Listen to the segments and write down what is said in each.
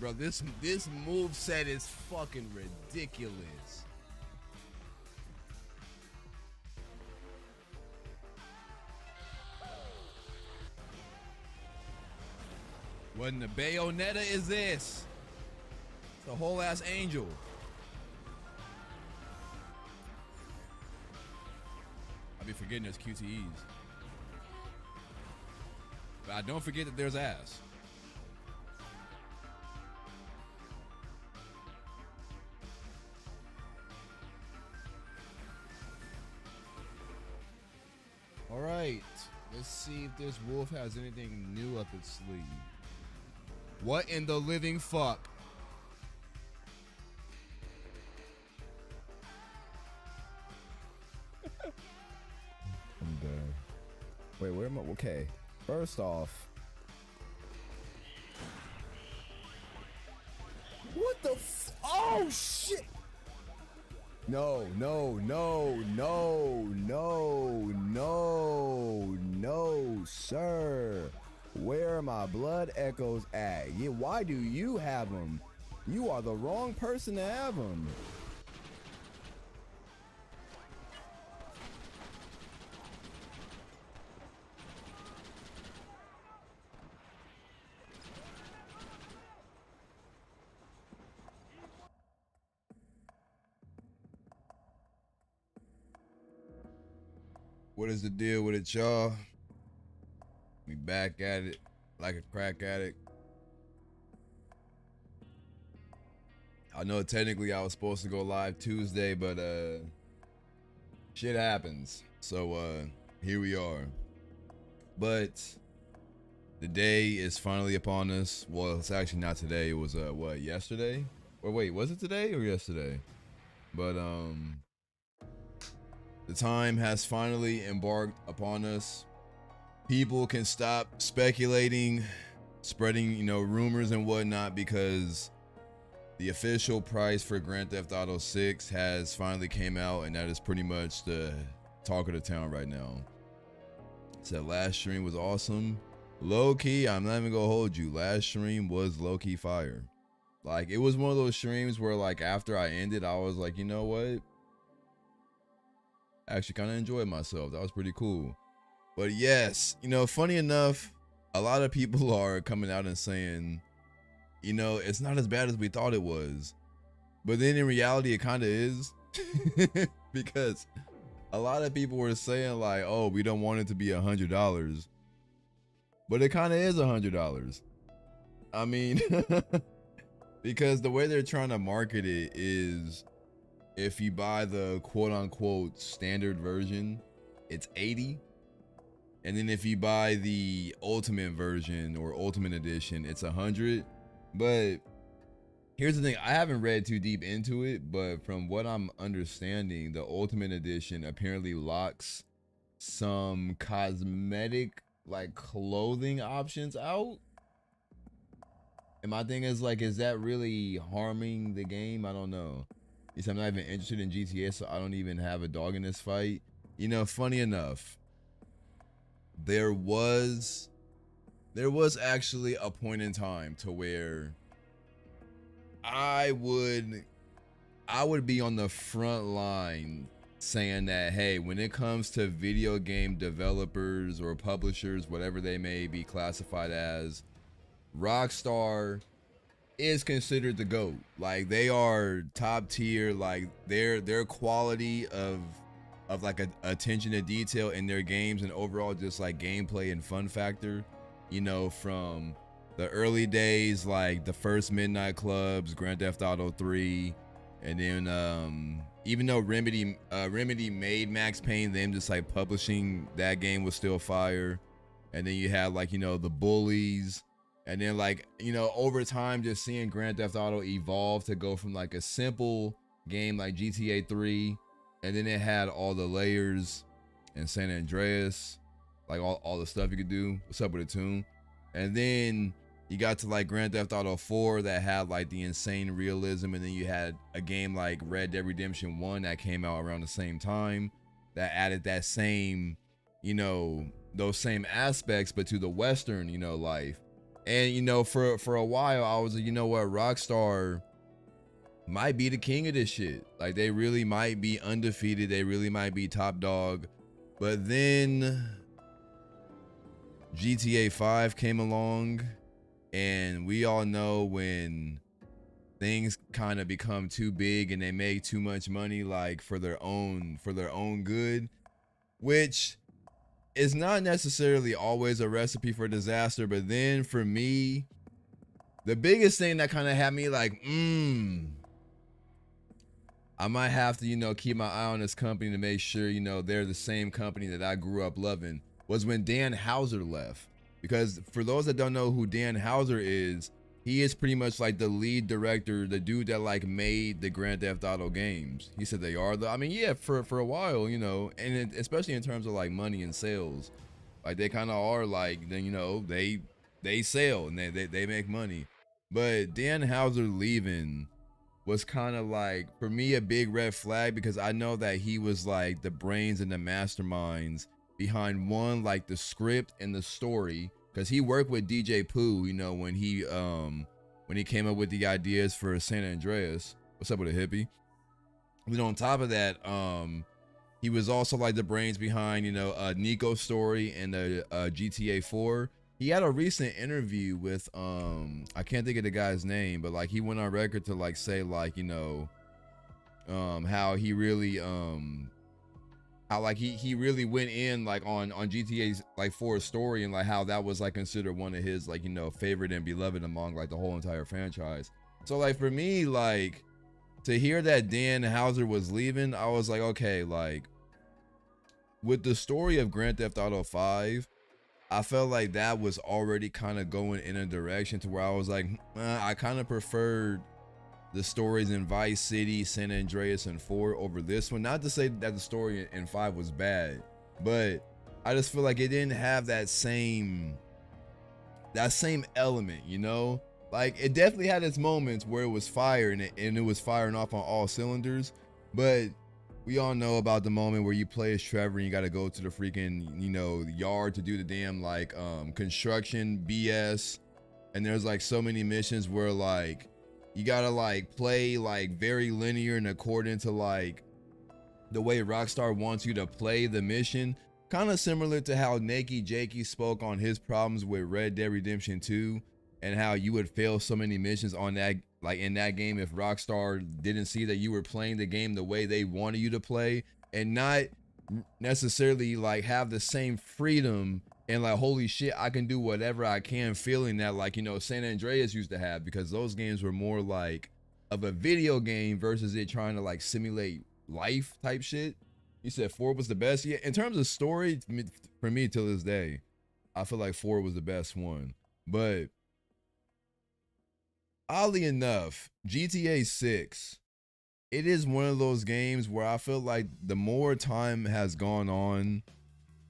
Bro, this move set is fucking ridiculous. What in the Bayonetta is this? It's a whole ass angel. I be forgetting there's QTEs. But I don't forget that there's ass. All right, let's see if this wolf has anything new up its sleeve. What in the living fuck? I'm done. Wait, where am I? Okay, first off, what the oh shit! No, sir. Where are my blood echoes at? Yeah, why do you have them? You are the wrong person to have them. What is the deal with it, y'all? We back at it like a crack addict. I know technically I was supposed to go live Tuesday, but shit happens. So here we are. But the day is finally upon us. Well, it's actually not today. It was what, yesterday? Or wait, was it today or yesterday? But the time has finally embarked upon us. People can stop speculating, spreading, rumors and whatnot, because the official price for Grand Theft Auto 6 has finally came out, and that is pretty much the talk of the town right now. Said last stream was awesome. Low key, I'm not even gonna hold you. Last stream was low key fire. Like, it was one of those streams where, like, after I ended, I was like, you know what? I actually kind of enjoyed myself. That was pretty cool. But yes, funny enough, a lot of people are coming out and saying, it's not as bad as we thought it was. But then in reality, it kind of is. Because a lot of people were saying like, oh, we don't want it to be $100. But it kind of is $100. I mean, because the way they're trying to market it is, if you buy the quote unquote standard version, it's $80. And then if you buy the ultimate version or ultimate edition, it's $100. But here's the thing, I haven't read too deep into it, but from what I'm understanding, the ultimate edition apparently locks some cosmetic, like, clothing options out. And my thing is, like, is that really harming the game? I don't know. I'm not even interested in GTA, so I don't even have a dog in this fight. Funny enough, there was actually a point in time to where I would be on the front line saying that, hey, when it comes to video game developers or publishers, whatever they may be classified as, Rockstar is considered the GOAT. Like, they are top tier. Like, their quality of like attention to detail in their games, and overall just like gameplay and fun factor, from the early days, like the first Midnight Clubs, Grand Theft Auto 3, and then even though Remedy made Max Payne, them just like publishing that game was still fire. And then you had like, the Bullies, and then like, over time just seeing Grand Theft Auto evolve to go from like a simple game like GTA 3, and then it had all the layers in San Andreas, like all the stuff you could do. What's up with the tune? And then you got to like Grand Theft Auto 4 that had like the insane realism, and then you had a game like Red Dead Redemption 1 that came out around the same time that added that same, those same aspects, but to the Western, life. And you know, for a while, I was like, you know what, Rockstar might be the king of this shit. Like they really might be undefeated. They really might be top dog. But then GTA 5 came along, and we all know when things kind of become too big and they make too much money, like for their own good, which is not necessarily always a recipe for disaster. But then for me, the biggest thing that kind of had me like, I might have to, you know, keep my eye on this company to make sure, you know, they're the same company that I grew up loving, was when Dan Houser left. Because for those that don't know who Dan Houser is, he is pretty much like the lead director, the dude that like made the Grand Theft Auto games. He said they are the, I mean, yeah, for a while, you know, and especially in terms of like money and sales, like they kind of are like, you know, they sell and they make money. But Dan Houser leaving was kind of like, for me, a big red flag, because I know that he was like the brains and the masterminds behind one, like the script and the story, because he worked with DJ Pooh, you know, when he came up with the ideas for San Andreas. What's up with a hippie? But on top of that, he was also like the brains behind, you know, Nico's story and the GTA 4. He had a recent interview with I can't think of the guy's name, but like he went on record to like say like, you know, how he really how like he really went in like on GTA's like 4 story, and like how that was like considered one of his like, you know, favorite and beloved among like the whole entire franchise. So like for me, like to hear that Dan Houser was leaving, I was like, okay, like with the story of Grand Theft Auto 5, I felt like that was already kind of going in a direction to where I was like, I kind of preferred the stories in Vice City, San Andreas, and 4 over this one. Not to say that the story in 5 was bad, but I just feel like it didn't have that same element, you know? Like it definitely had its moments where it was fire and it was firing off on all cylinders, but we all know about the moment where you play as Trevor and you got to go to the freaking, you know, yard to do the damn like construction BS, and there's like so many missions where like you gotta like play like very linear and according to like the way Rockstar wants you to play the mission, kind of similar to how Nakey Jakey spoke on his problems with Red Dead Redemption 2, and how you would fail so many missions on that, like in that game, if Rockstar didn't see that you were playing the game the way they wanted you to play, and not necessarily like have the same freedom and like, holy shit, I can do whatever I can feeling that like, you know, San Andreas used to have, because those games were more like of a video game versus it trying to like simulate life type shit. You said 4 was the best. Yeah, in terms of story, for me till this day, I feel like 4 was the best one. But oddly enough, GTA 6, it is one of those games where I feel like the more time has gone on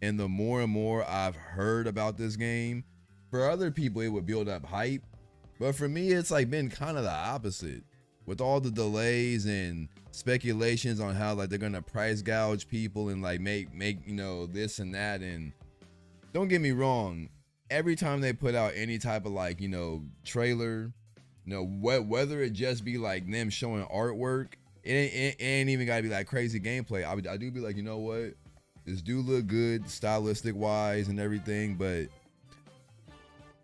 and the more and more I've heard about this game, for other people it would build up hype, but for me it's like been kind of the opposite, with all the delays and speculations on how like they're gonna price gouge people and like make you know, this and that. And don't get me wrong, every time they put out any type of like, you know, trailer, you know, whether it just be like them showing artwork, it ain't even gotta be like crazy gameplay. I do be like, you know what, this do look good stylistic wise and everything, but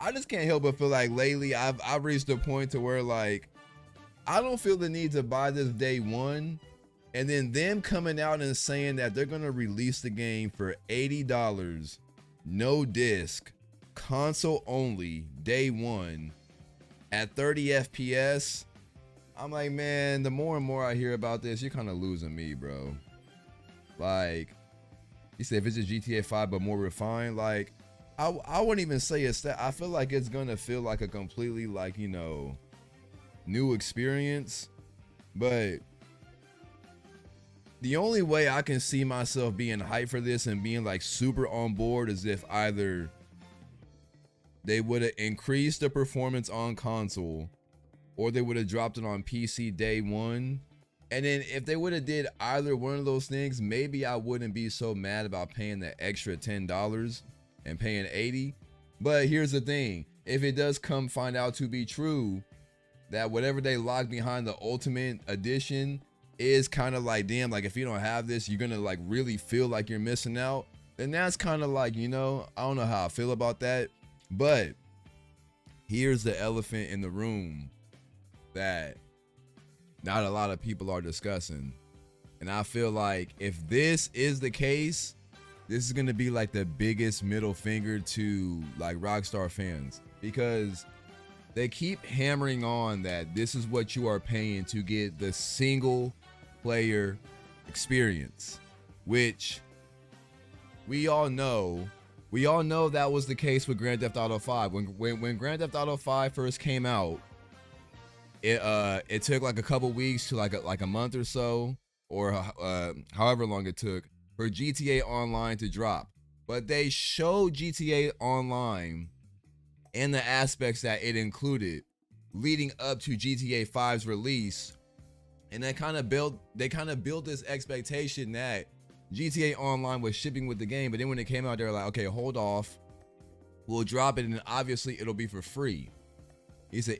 I just can't help but feel like lately I've reached a point to where like I don't feel the need to buy this day one, and then them coming out and saying that they're gonna release the game for $80, no disc, console only, day one, at 30 FPS. I'm like, man, the more and more I hear about this, you're kind of losing me, bro. Like, you said if it's just GTA 5 but more refined, like I wouldn't even say it's that. I feel like it's gonna feel like a completely like, you know, new experience. But the only way I can see myself being hyped for this and being like super on board is if either they would have increased the performance on console, or they would have dropped it on PC day one. And then if they would have did either one of those things, maybe I wouldn't be so mad about paying the extra $10 and paying $80. But here's the thing, if it does come find out to be true, that whatever they lock behind the Ultimate Edition is kind of like, damn, like if you don't have this, you're gonna like really feel like you're missing out. Then that's kind of like, you know, I don't know how I feel about that. But here's the elephant in the room that not a lot of people are discussing. And I feel like if this is the case, this is gonna be like the biggest middle finger to like Rockstar fans, because they keep hammering on that this is what you are paying to get the single player experience, which we all know that was the case with Grand Theft Auto 5. When Grand Theft Auto 5 first came out, it took like a couple weeks to like a month or so, or however long it took for GTA Online to drop. But they showed GTA Online and the aspects that it included leading up to GTA 5's release, and they kind of built this expectation that GTA Online was shipping with the game. But then when it came out, they were like, okay, hold off, we'll drop it, and obviously it'll be for free. He said,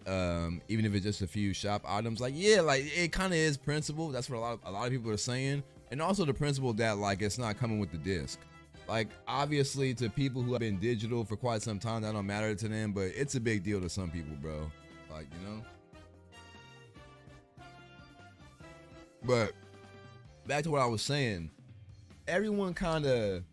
even if it's just a few shop items, like, yeah, like it kind of is principle. That's what a lot of people are saying. And also the principle that like it's not coming with the disc. Like, obviously to people who have been digital for quite some time, that don't matter to them, but it's a big deal to some people, bro. Like, you know. But back to what I was saying, everyone kind of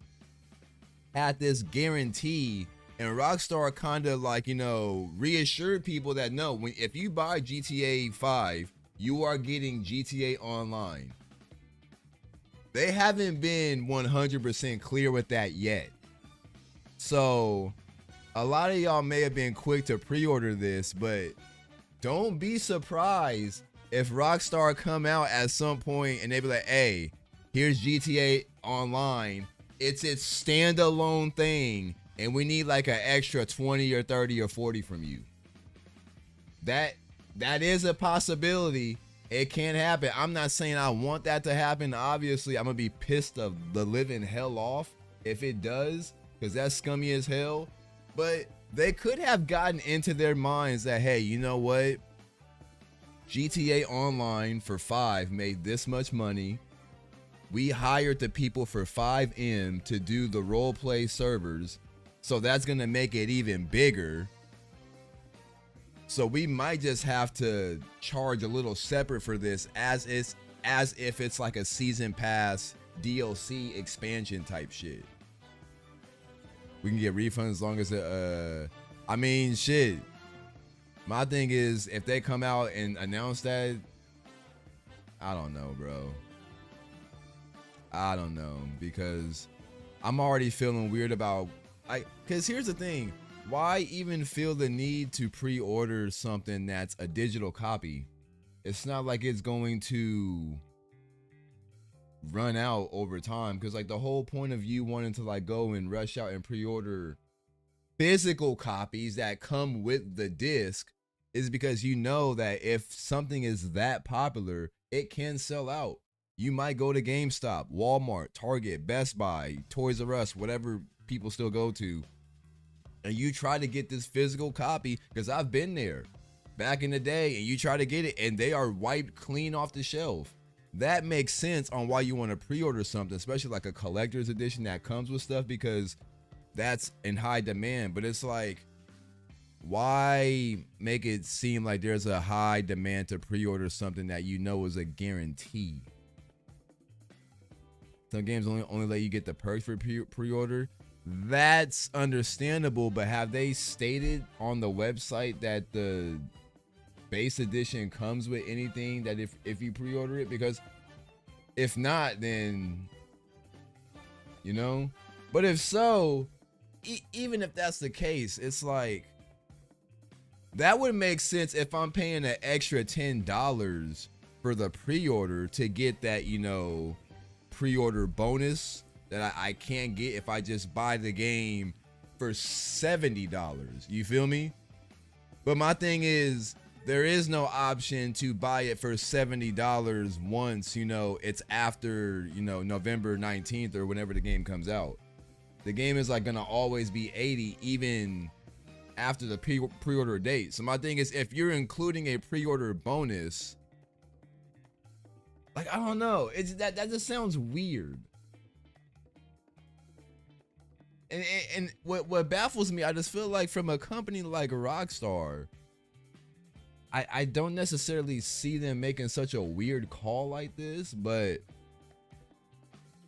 had this guarantee, and Rockstar kind of like, you know, reassured people that no, if you buy GTA 5, you are getting GTA Online. They haven't been 100% clear with that yet. So a lot of y'all may have been quick to pre-order this, but don't be surprised if Rockstar come out at some point and they be like, hey, here's GTA Online. It's its standalone thing, and we need like an extra 20 or 30 or 40 from you. That is a possibility. It can happen. I'm not saying I want that to happen. Obviously, I'm gonna be pissed of the living hell off if it does, because that's scummy as hell. But they could have gotten into their minds that, hey, you know what? GTA Online for 5 made this much money. We hired the people for 5M to do the roleplay servers, so that's gonna make it even bigger. So we might just have to charge a little separate for this, as if it's like a season pass DLC expansion type shit. We can get refunds as long as I mean, shit. My thing is, if they come out and announce that, I don't know, bro. I don't know, because I'm already feeling weird about, because here's the thing. Why even feel the need to pre-order something that's a digital copy? It's not like it's going to run out over time, because like the whole point of you wanting to like go and rush out and pre-order physical copies that come with the disc is because you know that if something is that popular, it can sell out. You might go to GameStop, Walmart, Target, Best Buy, Toys R Us, whatever people still go to, and you try to get this physical copy, because I've been there back in the day, and you try to get it and they are wiped clean off the shelf. That makes sense on why you want to pre-order something, especially like a collector's edition that comes with stuff, because that's in high demand. But it's like, why make it seem like there's a high demand to pre-order something that you know is a guarantee? Some games only let you get the perks for pre-order. That's understandable, but have they stated on the website that the base edition comes with anything that if you pre-order it? Because if not, then, you know. But if so, even if that's the case, it's like, that would make sense if I'm paying an extra $10 for the pre-order to get that, you know, pre-order bonus that I can't get if I just buy the game for $70. You feel me? But my thing is, there is no option to buy it for $70 once, you know, it's after, you know, November 19th or whenever the game comes out. The game is like gonna always be $80, even after the pre-order date. So my thing is, if you're including a pre-order bonus, like, I don't know, it's that just sounds weird. And what baffles me, I just feel like from a company like Rockstar, I don't necessarily see them making such a weird call like this, but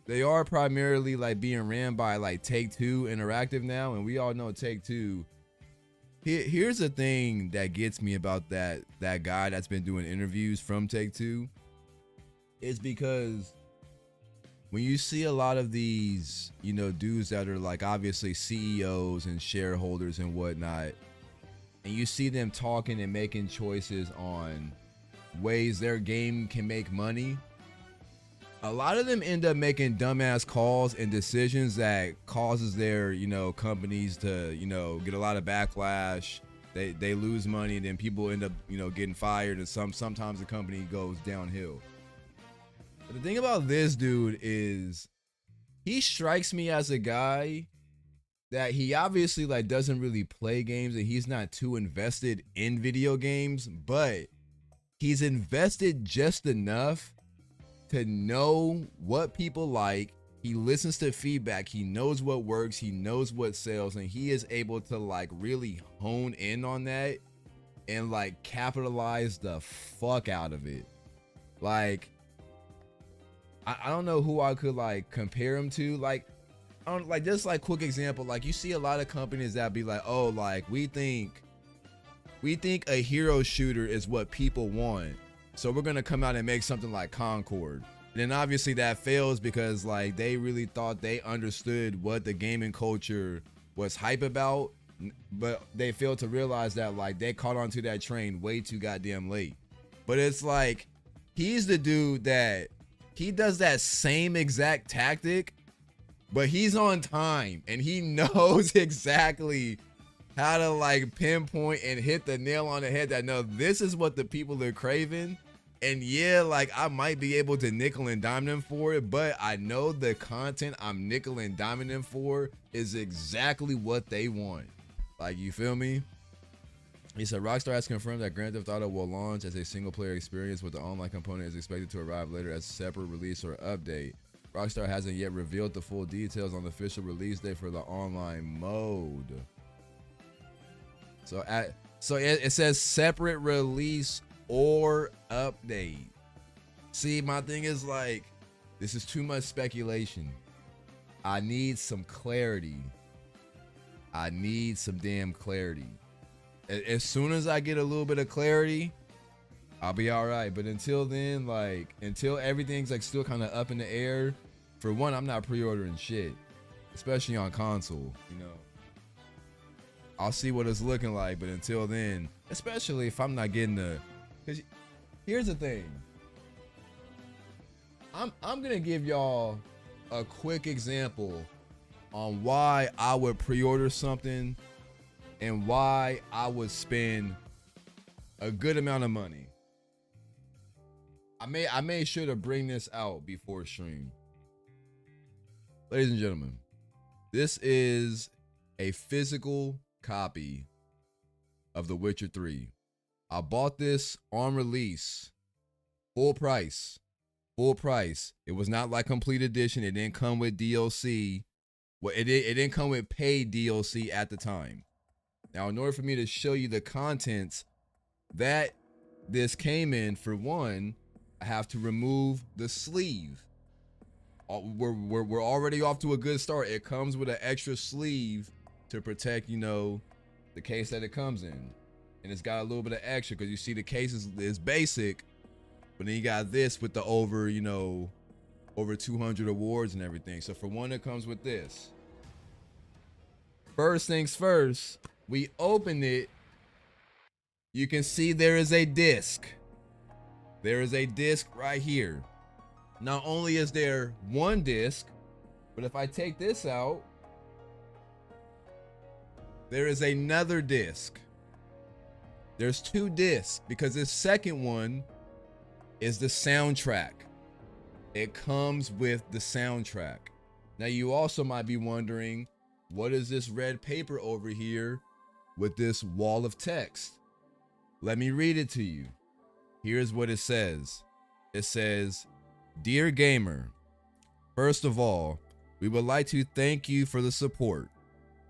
they are primarily like being ran by like Take-Two Interactive now, and we all know Take-Two. Here's the thing that gets me about that guy that's been doing interviews from Take-Two, is because when you see a lot of these, you know, dudes that are like obviously CEOs and shareholders and whatnot, and you see them talking and making choices on ways their game can make money, a lot of them end up making dumbass calls and decisions that causes their, you know, companies to, you know, get a lot of backlash. They lose money, and then people end up, you know, getting fired, and sometimes the company goes downhill. But the thing about this dude is, he strikes me as a guy that he obviously like doesn't really play games, and he's not too invested in video games, but he's invested just enough to know what people like. He listens to feedback, he knows what works, he knows what sells, and he is able to like really hone in on that and like capitalize the fuck out of it. Like, I don't know who I could like compare him to. Like, I don't, like, just like quick example, like you see a lot of companies that be like, oh, like we think a hero shooter is what people want, so we're gonna come out and make something like Concord. And then obviously that fails because like they really thought they understood what the gaming culture was hype about, but they failed to realize that like they caught onto that train way too goddamn late. But it's like, he's the dude that he does that same exact tactic, but he's on time and he knows exactly how to like pinpoint and hit the nail on the head that, no, this is what the people are craving. And yeah, like I might be able to nickel and dime them for it, but I know the content I'm nickel and diming them for is exactly what they want. Like, you feel me? He said Rockstar has confirmed that Grand Theft Auto will launch as a single player experience, with the online component is expected to arrive later as a separate release or update. Rockstar hasn't yet revealed the full details on the official release date for the online mode. So it says separate release or update. See, my thing is like, this is too much speculation. I need some clarity. I need some damn clarity. As soon as I get a little bit of clarity, I'll be all right. But until then, like, until everything's like still kind of up in the air, for one, I'm not pre-ordering shit, especially on console. You know, I'll see what it's looking like, but until then, especially if I'm not getting the, because here's the thing, I'm gonna give y'all a quick example on why I would pre-order something and why I would spend a good amount of money. I made sure to bring this out before stream. Ladies and gentlemen, this is a physical copy of The Witcher 3. I bought this on release, full price. It was not like complete edition. It didn't come with DLC. Well, it didn't come with paid DLC at the time. Now, in order for me to show you the contents that this came in, for one, I have to remove the sleeve. We're already off to a good start. It comes with an extra sleeve to protect, you know, the case that it comes in. And it's got a little bit of extra because you see the case is basic, but then you got this with the over 200 awards and everything. So for one, it comes with this. First things first, we open it. You can see there is a disc. There is a disc right here. Not only is there one disc, but if I take this out, there is another disc. There's two discs because this second one is the soundtrack. It comes with the soundtrack. Now you also might be wondering, what is this red paper over here with this wall of text. Let me read it to you. Here's what it says. It says, "Dear gamer, first of all, we would like to thank you for the support.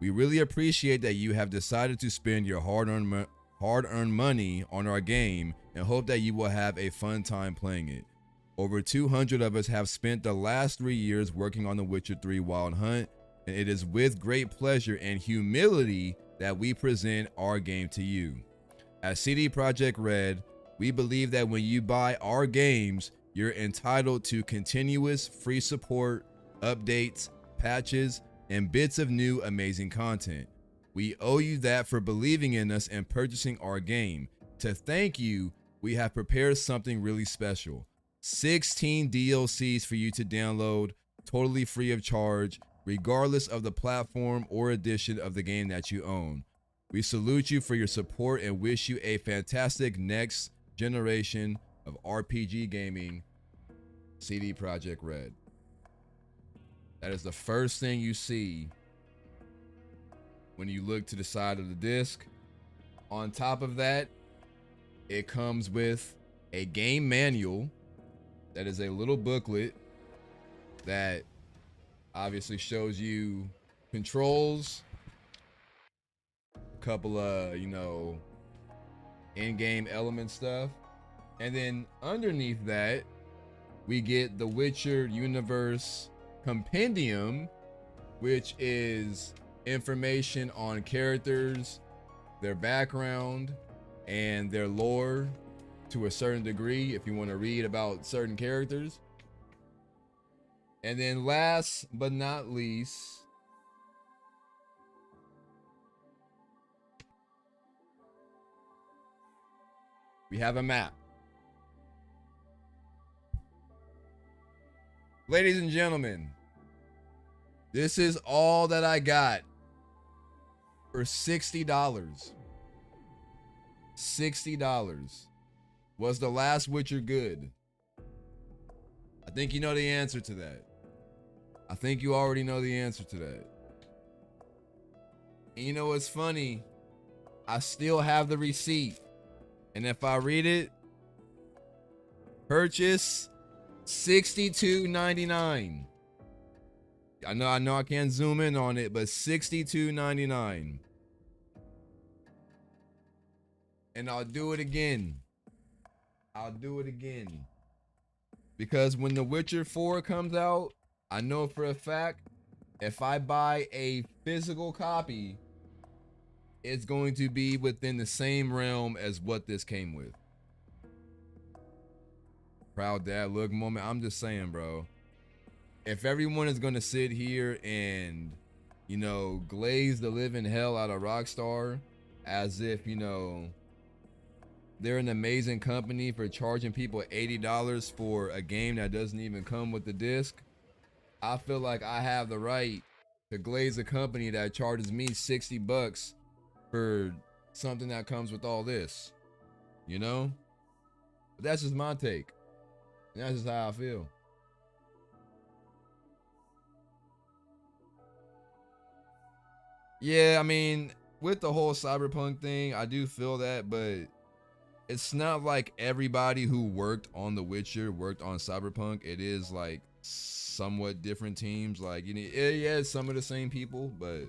We really appreciate that you have decided to spend your hard-earned money on our game and hope that you will have a fun time playing it. Over 200 of us have spent the last 3 years working on The Witcher 3 Wild Hunt, and it is with great pleasure and humility that we present our game to you. At CD Projekt Red, we believe that when you buy our games, you're entitled to continuous free support, updates, patches, and bits of new amazing content. We owe you that for believing in us and purchasing our game. To thank you, we have prepared something really special. 16 DLCs for you to download, totally free of charge, regardless of the platform or edition of the game that you own. We salute you for your support and wish you a fantastic next generation of RPG gaming. CD Projekt Red." That is the first thing you see when you look to the side of the disc. On top of that, it comes with a game manual that is a little booklet that obviously shows you controls, a couple of, in-game element stuff. And then underneath that, we get the Witcher Universe Compendium, which is information on characters, their background, and their lore to a certain degree if you want to read about certain characters. And then last but not least, we have a map. Ladies and gentlemen, this is all that I got for $60. $60. Was the last Witcher good? I think you know the answer to that. I think you already know the answer to that. And you know what's funny? I still have the receipt. And if I read it, purchase $62.99. I know I can't zoom in on it, but $62.99. And I'll do it again. Because when The Witcher 4 comes out, I know for a fact, if I buy a physical copy, it's going to be within the same realm as what this came with. Proud dad look moment. I'm just saying, bro. If everyone is going to sit here and, glaze the living hell out of Rockstar as if, they're an amazing company for charging people $80 for a game that doesn't even come with the disc, I feel like I have the right to glaze a company that charges me $60 for something that comes with all this, But that's just my take. And that's just how I feel. Yeah, I mean, with the whole cyberpunk thing, I do feel that, but it's not like everybody who worked on The Witcher worked on cyberpunk. It is like somewhat different teams. Like, yeah, some of the same people, but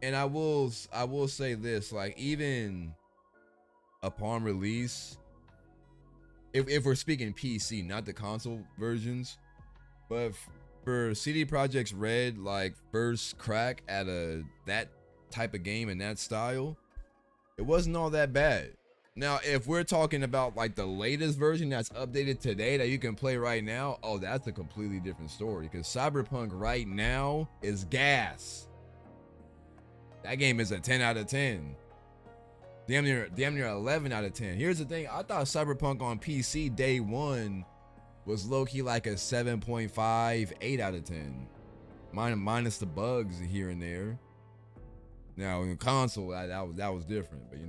And I will say this, like, even upon release, if we're speaking PC, not the console versions, but for CD Projekt's Red, like, first crack at that type of game in that style, it wasn't all that bad. Now, if we're talking about like the latest version that's updated today that you can play right now, oh, that's a completely different story, because Cyberpunk right now is gas. That game is a 10 out of 10. Damn near 11 out of 10. Here's the thing, I thought Cyberpunk on PC day one was low-key like a 7.5, 8 out of 10. Minus the bugs here and there. Now in console, that was different, but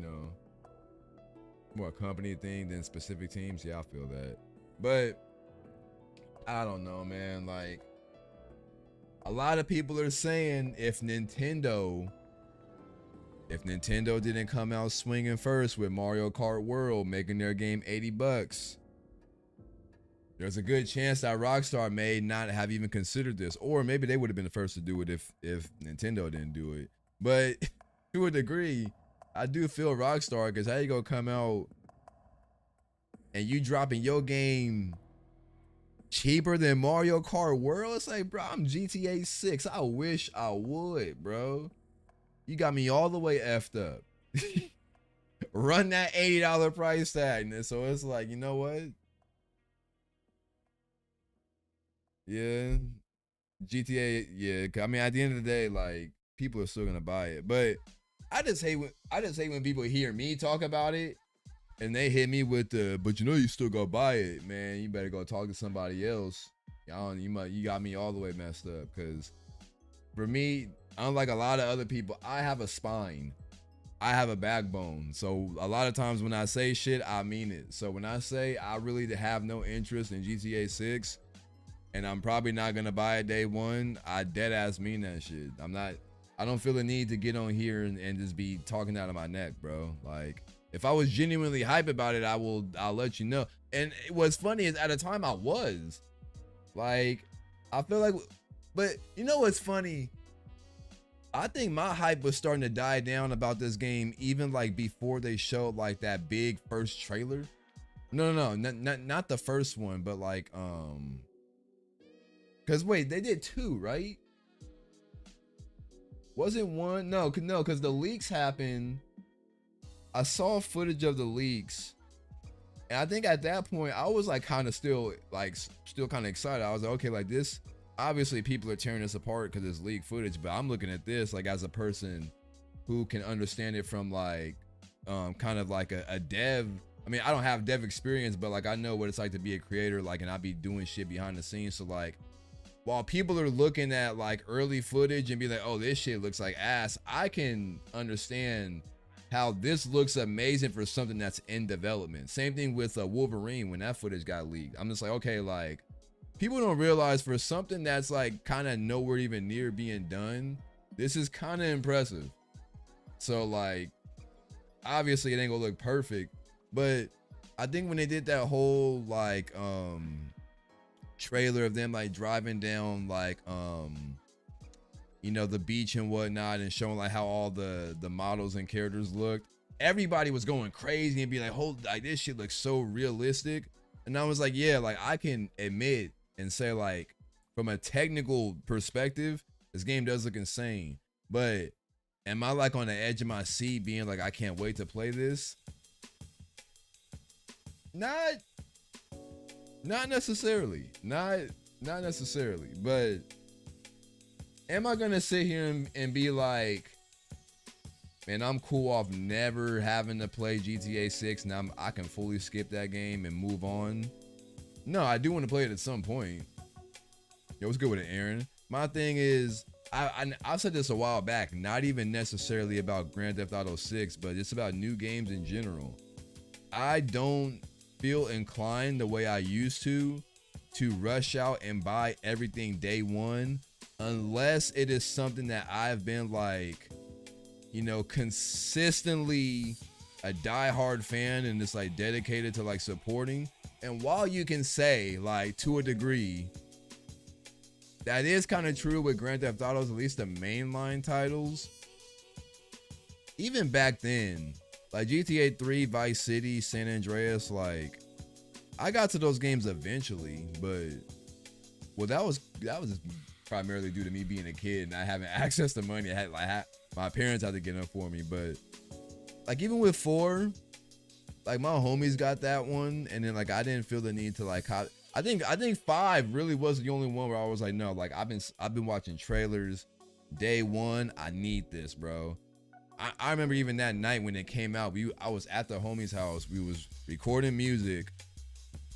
more a company thing than specific teams. Yeah, I feel that. But I don't know, man. Like, a lot of people are saying if Nintendo didn't come out swinging first with Mario Kart World, making their game $80, there's a good chance that Rockstar may not have even considered this, or maybe they would have been the first to do it if Nintendo didn't do it. But to a degree, I do feel Rockstar, because how you gonna come out and you dropping your game cheaper than Mario Kart World? It's like, bro, I'm GTA 6. I wish I would, bro. You got me all the way effed up. Run that $80 price tag. And so it's like, you know what? Yeah. GTA, yeah. I mean, at the end of the day, like, people are still gonna buy it. But I just hate when people hear me talk about it and they hit me with the, but you know you still go buy it, man. You better go talk to somebody else. You got me all the way messed up, because for me, unlike a lot of other people, I have a spine. I have a backbone. So a lot of times when I say shit, I mean it. So when I say I really have no interest in GTA 6 and I'm probably not gonna buy it day one, I dead ass mean that shit. I don't feel the need to get on here and just be talking out of my neck, bro. Like, if I was genuinely hype about it, I'll let you know. And what's funny is at a time I was like, I feel like, but you know what's funny? I think my hype was starting to die down about this game even like before they showed like that big first trailer. No, not the first one, but like cause wait, they did two, right? Wasn't one? No, because the leaks happened. I saw footage of the leaks, and I think at that point I was like kind of still kind of excited. I was like, okay, like this, obviously people are tearing this apart because it's leaked footage, but I'm looking at this like as a person who can understand it from like kind of like a dev. I mean, I don't have dev experience, but like I know what it's like to be a creator, like, and I be doing shit behind the scenes. So like, while people are looking at like early footage and be like, oh, this shit looks like ass, I can understand how this looks amazing for something that's in development. Same thing with Wolverine when that footage got leaked. I'm just like, okay, like, people don't realize for something that's like kind of nowhere even near being done, this is kind of impressive. So like, obviously it ain't gonna look perfect, but I think when they did that whole like trailer of them like driving down like you know, the beach and whatnot, and showing like how all the models and characters looked, everybody was going crazy and be like, hold, like this shit looks so realistic. And I was like, yeah, like I can admit and say like from a technical perspective, this game does look insane. But am I like on the edge of my seat being like, I can't wait to play this? Not necessarily. Not necessarily. But am I gonna sit here and be like, man, I'm cool off never having to play GTA 6. Now I can fully skip that game and move on? No, I do want to play it at some point. Yo, what's good with it, Aaron? My thing is, I've said this a while back, not even necessarily about Grand Theft Auto 6, but it's about new games in general. I don't feel inclined the way I used to rush out and buy everything day one, unless it is something that I've been like, you know, consistently a diehard fan and just like dedicated to like supporting. And while you can say like to a degree that is kind of true with Grand Theft Autos, at least the mainline titles, even back then, like GTA 3, Vice City, San Andreas, like I got to those games eventually, but well, that was just primarily due to me being a kid and not having access to money. I had my parents had to get them for me. But like even with 4, like my homies got that one, and then like I didn't feel the need to like I think 5 really was the only one where I was like, no, like I've been watching trailers day one. I need this, bro. I remember even that night when it came out, I was at the homie's house. We was recording music,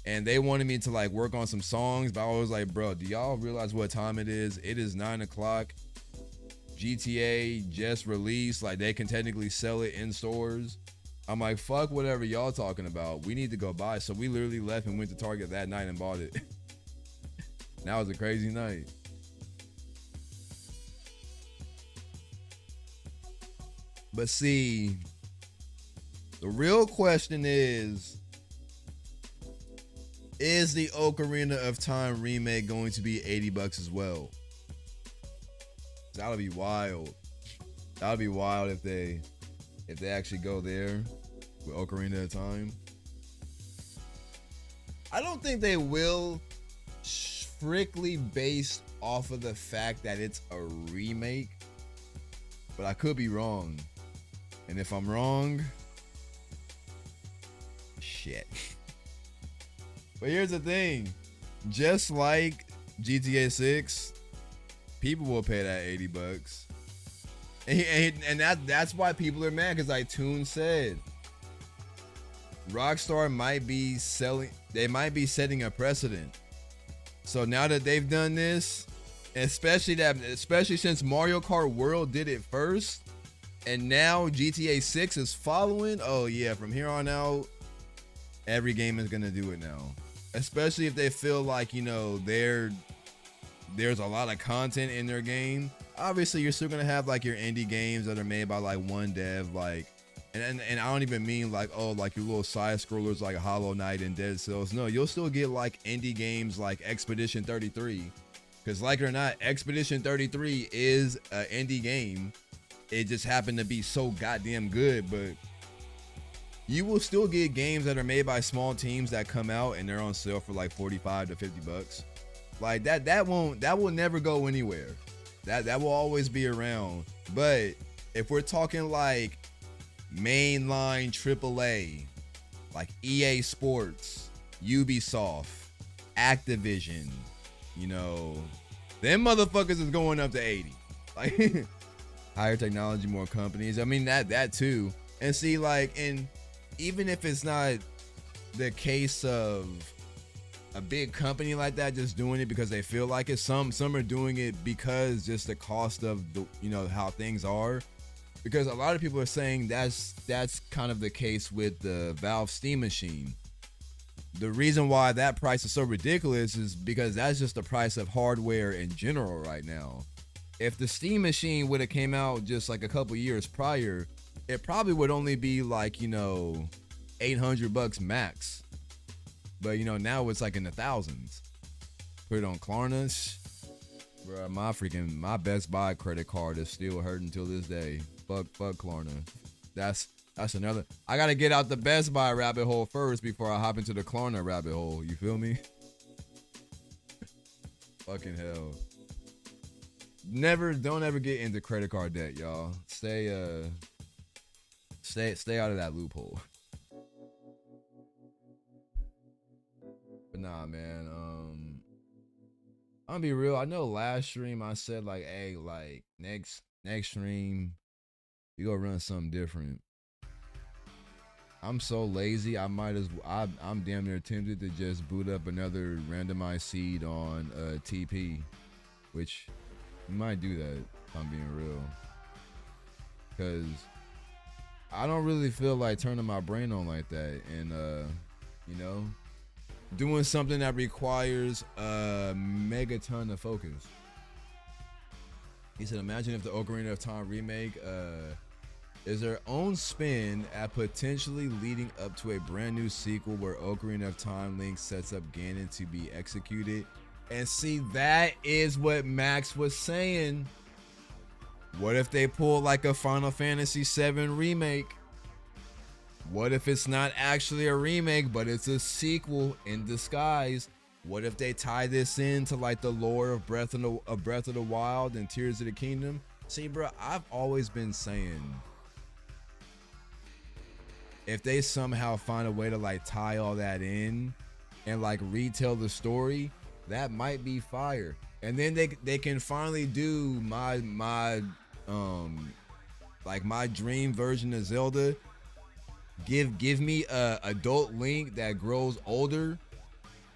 and they wanted me to like work on some songs, but I was like, bro, do y'all realize what time it is? It is 9 o'clock. GTA just released. Like they can technically sell it in stores. I'm like, fuck whatever y'all talking about. We need to go buy. So we literally left and went to Target that night and bought it. That was a crazy night. But see, the real question is the Ocarina of Time remake going to be $80 as well? That would be wild. That would be wild if they actually go there with Ocarina of Time. I don't think they will, strictly based off of the fact that it's a remake, but I could be wrong. And if I'm wrong, shit. But here's the thing, just like GTA 6, people will pay that $80. And that's why people are mad, because like Toon said, Rockstar might be setting a precedent. So now that they've done this, especially since Mario Kart World did it first, and now GTA 6 is following, oh yeah, from here on out, every game is gonna do it now. Especially if they feel like, you know, there's a lot of content in their game. Obviously, you're still gonna have like your indie games that are made by like one dev, like, and I don't even mean like, oh, like your little side scrollers like Hollow Knight and Dead Cells. No, you'll still get like indie games like Expedition 33, because like it or not, Expedition 33 is an indie game. It just happened to be so goddamn good, but you will still get games that are made by small teams that come out and they're on sale for like $45 to $50. Like that will never go anywhere. That will always be around. But if we're talking like mainline AAA, like EA Sports, Ubisoft, Activision, you know, them motherfuckers is going up to 80. Like higher technology, more companies. I mean that too. And see, like, and even if it's not the case of a big company like that just doing it because they feel like it, some are doing it because just the cost of the, you know, how things are. Because a lot of people are saying that's kind of the case with the Valve Steam machine. The reason why that price is so ridiculous is because that's just the price of hardware in general right now. If the Steam machine would have came out just like a couple years prior, it probably would only be like, you know, $800 max. But you know, now it's like in the thousands. Put it on Klarna, bro. My Best Buy credit card is still hurting till this day. Fuck Klarna. That's another. I gotta get out the Best Buy rabbit hole first before I hop into the Klarna rabbit hole. You feel me? Fucking hell. Don't ever get into credit card debt, y'all. Stay out of that loophole. But nah, man. I'm gonna be real. I know last stream I said like, hey, like next stream we gonna run something different. I'm so lazy. I'm damn near tempted to just boot up another randomized seed on TP, which we might do that if I'm being real. Cause I don't really feel like turning my brain on like that, and you know, doing something that requires a mega ton of focus. He said, imagine if the Ocarina of Time remake is their own spin at potentially leading up to a brand new sequel where Ocarina of Time Link sets up Ganon to be executed. And see, that is what Max was saying. What if they pull like a Final Fantasy VII remake? What if it's not actually a remake, but it's a sequel in disguise? What if they tie this into like the lore of Breath of the Wild and Tears of the Kingdom? See, bro, I've always been saying, if they somehow find a way to like tie all that in and like retell the story, that might be fire. And then they can finally do my dream version of Zelda. Give me a adult Link that grows older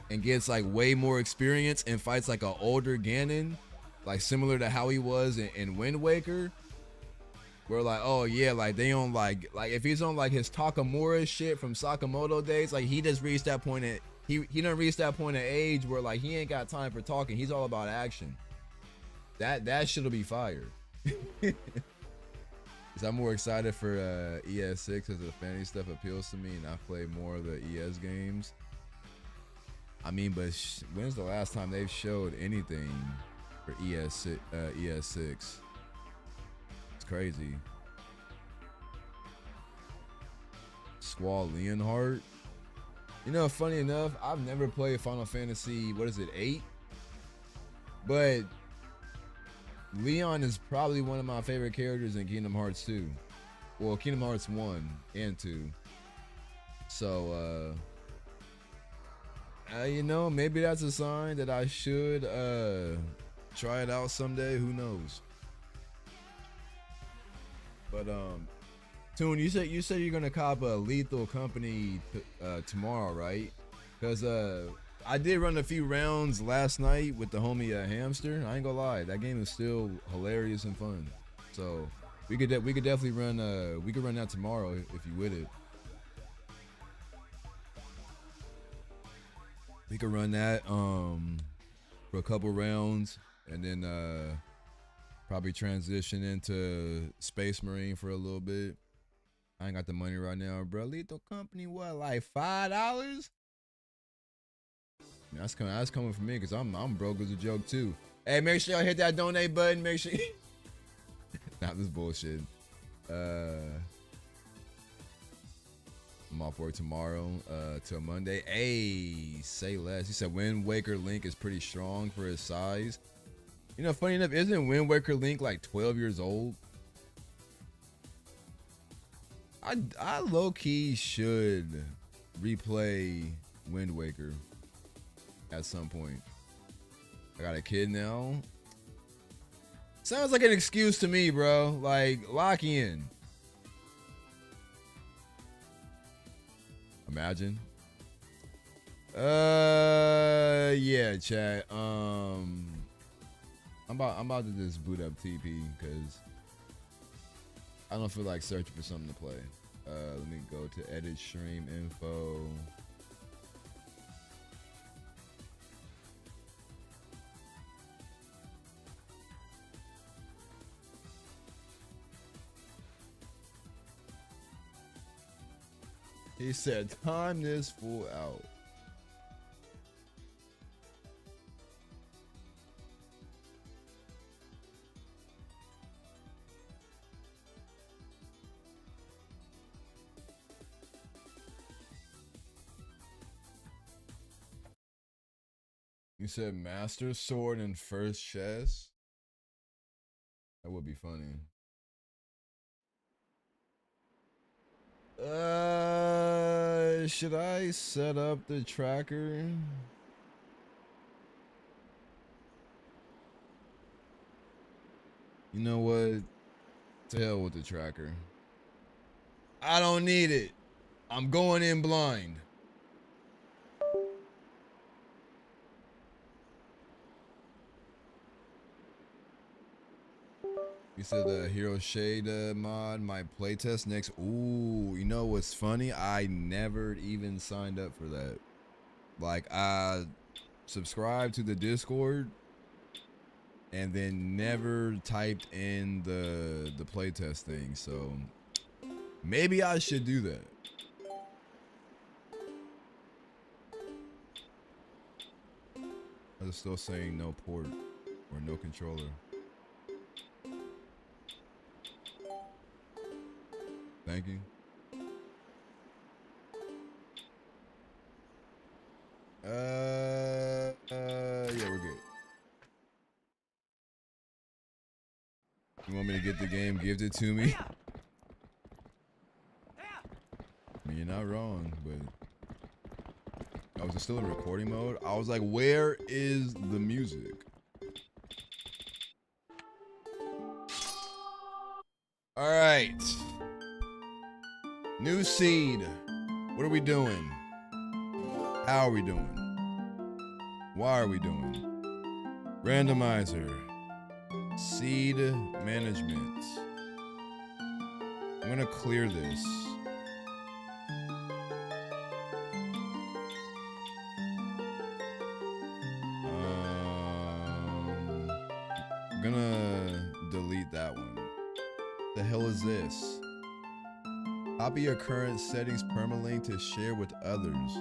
and gets like way more experience and fights like an older Ganon, like similar to how he was in Wind Waker. Where like, oh yeah, like they on like if he's on like his Takamura shit from Sakamoto days, like he just reached that point at he done reached that point of age where like he ain't got time for talking. He's all about action. That shit'll be fire. I'm more excited for ES6 as the fantasy stuff appeals to me, and I play more of the ES games. I mean, but when's the last time they've showed anything for ES6? It's crazy. Squall Leonhardt. You know, funny enough, I've never played Final Fantasy, what is it, 8? But Leon is probably one of my favorite characters in Kingdom Hearts 2. Well, Kingdom Hearts 1 and 2. So, you know, maybe that's a sign that I should try it out someday. Who knows? But Toon, you said you're gonna cop a Lethal Company tomorrow, right? Because I did run a few rounds last night with the homie Hamster. I ain't gonna lie, that game is still hilarious and fun. So we could definitely run we could run that tomorrow if you with it. We could run that for a couple rounds and then probably transition into Space Marine for a little bit. I ain't got the money right now, bro. Lethal Company, what, like $5? That's coming from me because I'm broke as a joke too. Hey, make sure y'all hit that donate button. Make sure. Nah, this bullshit. I'm off work tomorrow till Monday. Hey, say less. He said Wind Waker Link is pretty strong for his size. You know, funny enough, isn't Wind Waker Link like 12 years old? I low key should replay Wind Waker at some point. I got a kid now. Sounds like an excuse to me, bro. Like, lock in. Imagine. Yeah, chat. I'm about to just boot up TP because I don't feel like searching for something to play. Let me go to edit stream info. He said, time this fool out. You said Master Sword and First Chess? That would be funny. Should I set up the tracker? You know what? To hell with the tracker. I don't need it. I'm going in blind. You said the Hero Shade mod might playtest next. Ooh, you know what's funny? I never even signed up for that. Like, I subscribed to the Discord and then never typed in the playtest thing. So maybe I should do that. I'm still saying no port or no controller. Thank you. Yeah, we're good. You want me to get the game gifted to me? I mean, you're not wrong, but I was still in recording mode. I was like, where is the music? All right. New seed. What are we doing? How are we doing? Why are we doing? Randomizer. Seed management. I'm gonna clear this. I'm gonna delete that one. The hell is this? Copy your current settings permalink to share with others.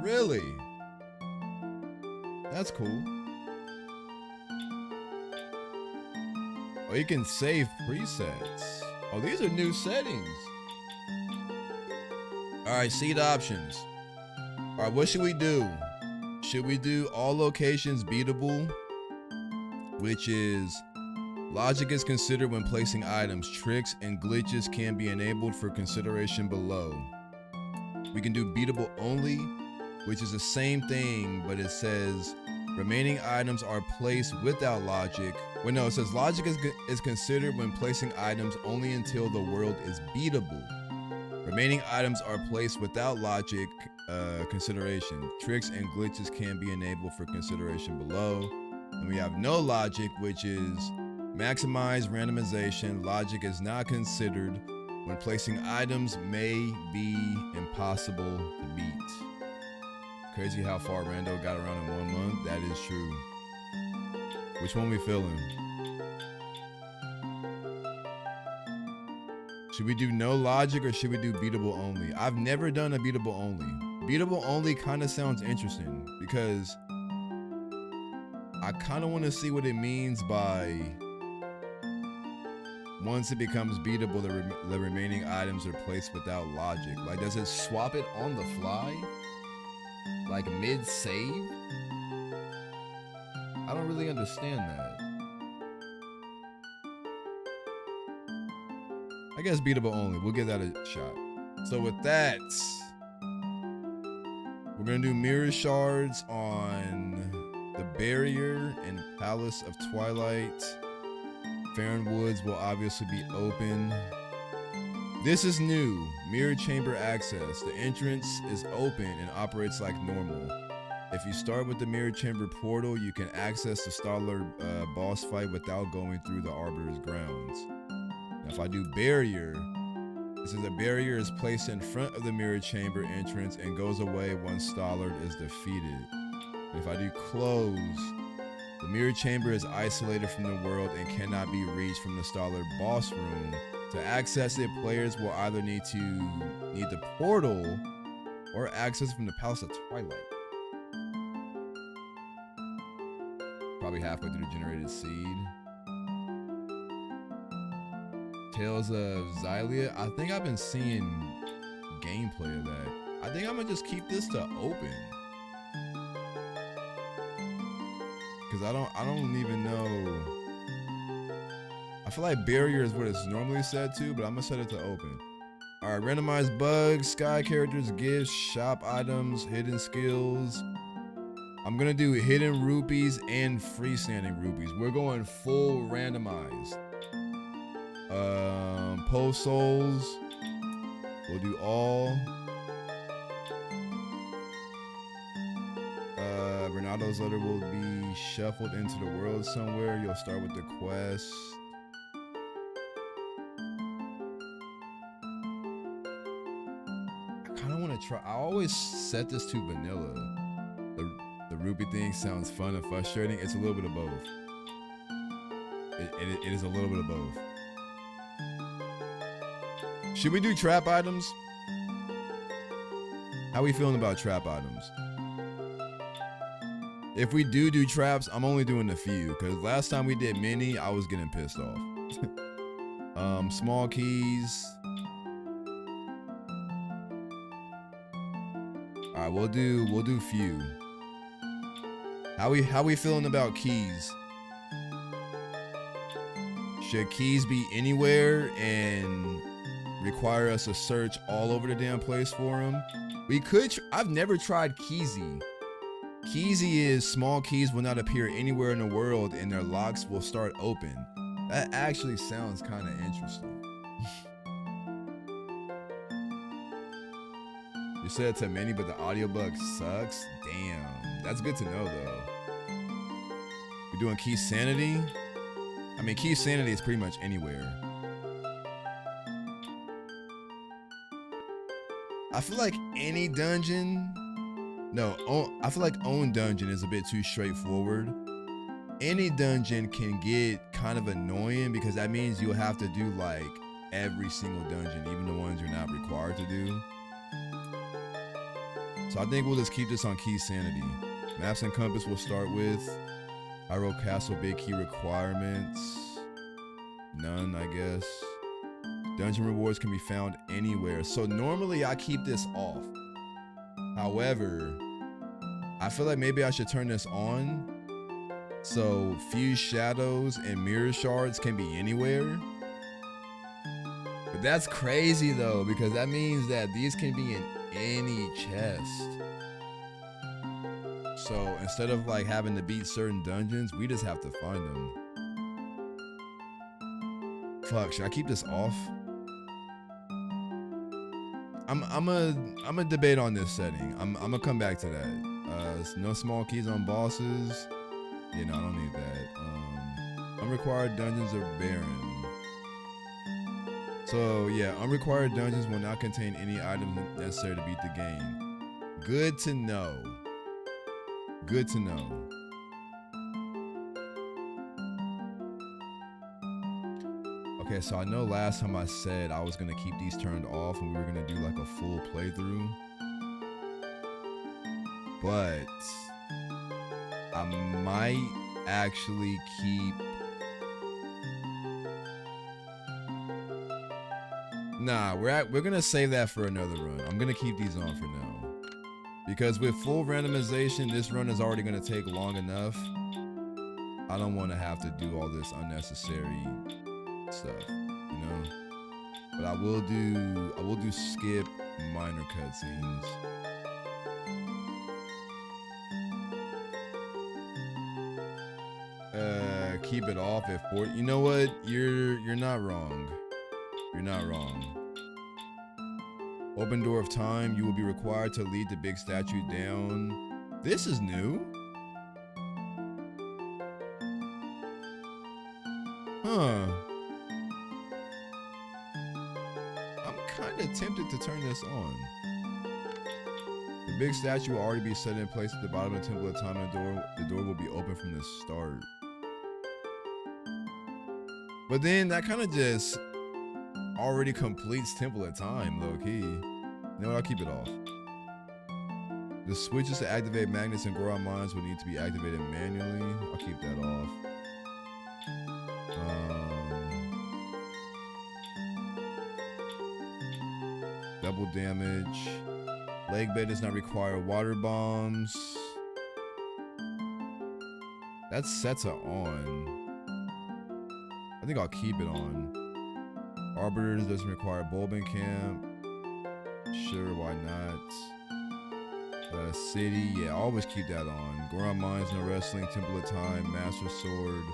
Really? That's cool. Oh, you can save presets. Oh, these are new settings. All right, seed options. All right, what should we do? Should we do all locations beatable? Which is logic is considered when placing items. Tricks and glitches can be enabled for consideration below. We can do beatable only, which is the same thing, but it says remaining items are placed without logic. Well, no, it says logic is considered when placing items only until the world is beatable. Remaining items are placed without logic consideration. Tricks and glitches can be enabled for consideration below. And we have no logic, which is maximize randomization. Logic is not considered when placing items may be impossible to beat. Crazy how far Rando got around in 1 month. That is true. Which one we feeling? Should we do no logic or should we do beatable only? I've never done a beatable only. Beatable only kind of sounds interesting because I kind of want to see what it means by once it becomes beatable, the remaining items are placed without logic. Like, does it swap it on the fly? Like mid-save? I don't really understand that. I guess beatable only. We'll give that a shot. So with that, we're gonna do mirror shards on the barrier and Palace of Twilight. Farron Woods will obviously be open. This is new. Mirror chamber access. The entrance is open and operates like normal. If you start with the mirror chamber portal, you can access the Starler boss fight without going through the Arbiter's grounds. Now, if I do barrier, it says a barrier is placed in front of the mirror chamber entrance and goes away once Starlord is defeated. And if I do close, the mirror chamber is isolated from the world and cannot be reached from the Starlord boss room. To access it, players will either need the portal or access from the Palace of Twilight. Probably halfway through the generated seed. Tales of Xylia. I think I've been seeing gameplay of that. I think I'm gonna just keep this to open. Cause I don't even know. I feel like barrier is what it's normally set to, but I'm gonna set it to open. All right, randomized bugs, sky characters, gifts, shop items, hidden skills. I'm gonna do hidden rupees and freestanding rupees. We're going full randomized. Post souls. We'll do all. Renato's letter will be shuffled into the world somewhere. You'll start with the quest. I kind of want to try. I always set this to vanilla. The rupee thing sounds fun and frustrating. It's a little bit of both. It is a little bit of both. Should we do trap items? How we feeling about trap items? If we do traps, I'm only doing a few because last time we did many, I was getting pissed off. Small keys. All right, we'll do few. How we feeling about keys? Should keys be anywhere and require us to search all over the damn place for them? We could. I've never tried Keezy. Keezy is small keys will not appear anywhere in the world and their locks will start open. That actually sounds kind of interesting. You said it to many, but the audiobook sucks. Damn, that's good to know though. We're doing key sanity. I mean, key sanity is pretty much anywhere. I feel like any dungeon. No, I feel like own dungeon is a bit too straightforward. Any dungeon can get kind of annoying because that means you'll have to do like every single dungeon, even the ones you're not required to do. So I think we'll just keep this on key sanity. Maps and compass we'll start with. Hyrule Castle big key requirements. None, I guess. Dungeon rewards can be found anywhere. So normally I keep this off. However, I feel like maybe I should turn this on. So fused shadows and mirror shards can be anywhere. But that's crazy though, because that means that these can be in any chest. So instead of like having to beat certain dungeons, we just have to find them. Fuck, should I keep this off? I'm a debate on this setting. I'm gonna come back to that. No small keys on bosses. Yeah, no, I don't need that. Unrequired dungeons are barren. So yeah, unrequired dungeons will not contain any items necessary to beat the game. Good to know. Good to know. Okay, so I know last time I said I was gonna keep these turned off and we were gonna do like a full playthrough. But I might actually keep... Nah, we're gonna save that for another run. I'm gonna keep these on for now. Because with full randomization, this run is already gonna take long enough. I don't wanna have to do all this unnecessary stuff, you know? But I will do skip minor cutscenes. Keep it off at 4. You know what? You're not wrong. You're not wrong. Open door of time. You will be required to lead the big statue down. This is new. Huh. I'm kind of tempted to turn this on. The big statue will already be set in place at the bottom of the Temple of Time, and the door will be open from the start. But then that kind of just already completes Temple of Time, low key. You know what? I'll keep it off. The switches to activate magnets and Goron mines will need to be activated manually. I'll keep that off. Double damage. Leg bed does not require water bombs. That sets it on. I think I'll keep it on. Arbiters doesn't require bulbing camp. Sure, why not? City, yeah, always keep that on. Goron Mines, no wrestling. Temple of Time, Master Sword.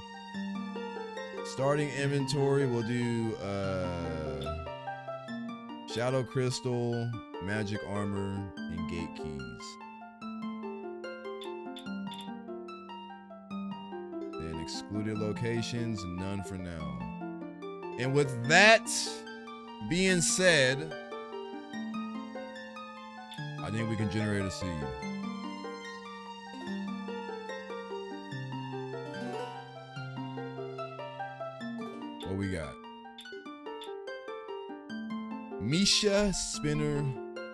Starting inventory, we'll do Shadow Crystal, Magic Armor, and Gate Keys. Then excluded locations, none for now. And with that being said, I think we can generate a seed. What we got? Misha Spinner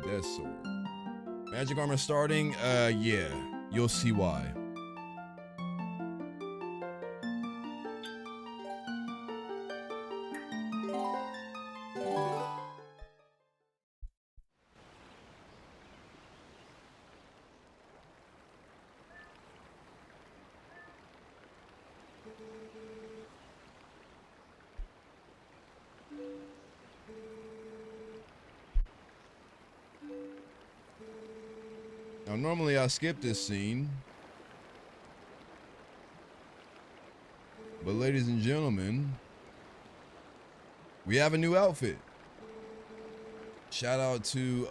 Death Sword. Magic Armor starting? Yeah. You'll see why. Now, normally I skip this scene, but ladies and gentlemen, we have a new outfit. Shout out to,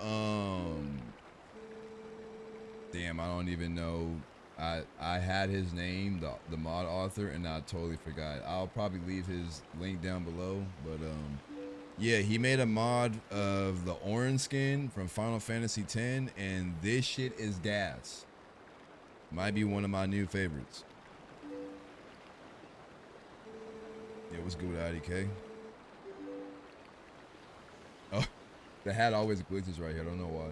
damn, I don't even know. I had his name, the mod author, and I totally forgot. I'll probably leave his link down below, but, yeah, he made a mod of the orange skin from Final Fantasy X, and this shit is gas. Might be one of my new favorites. Yeah, what's good with IDK? Oh, the hat always glitches right here. I don't know why.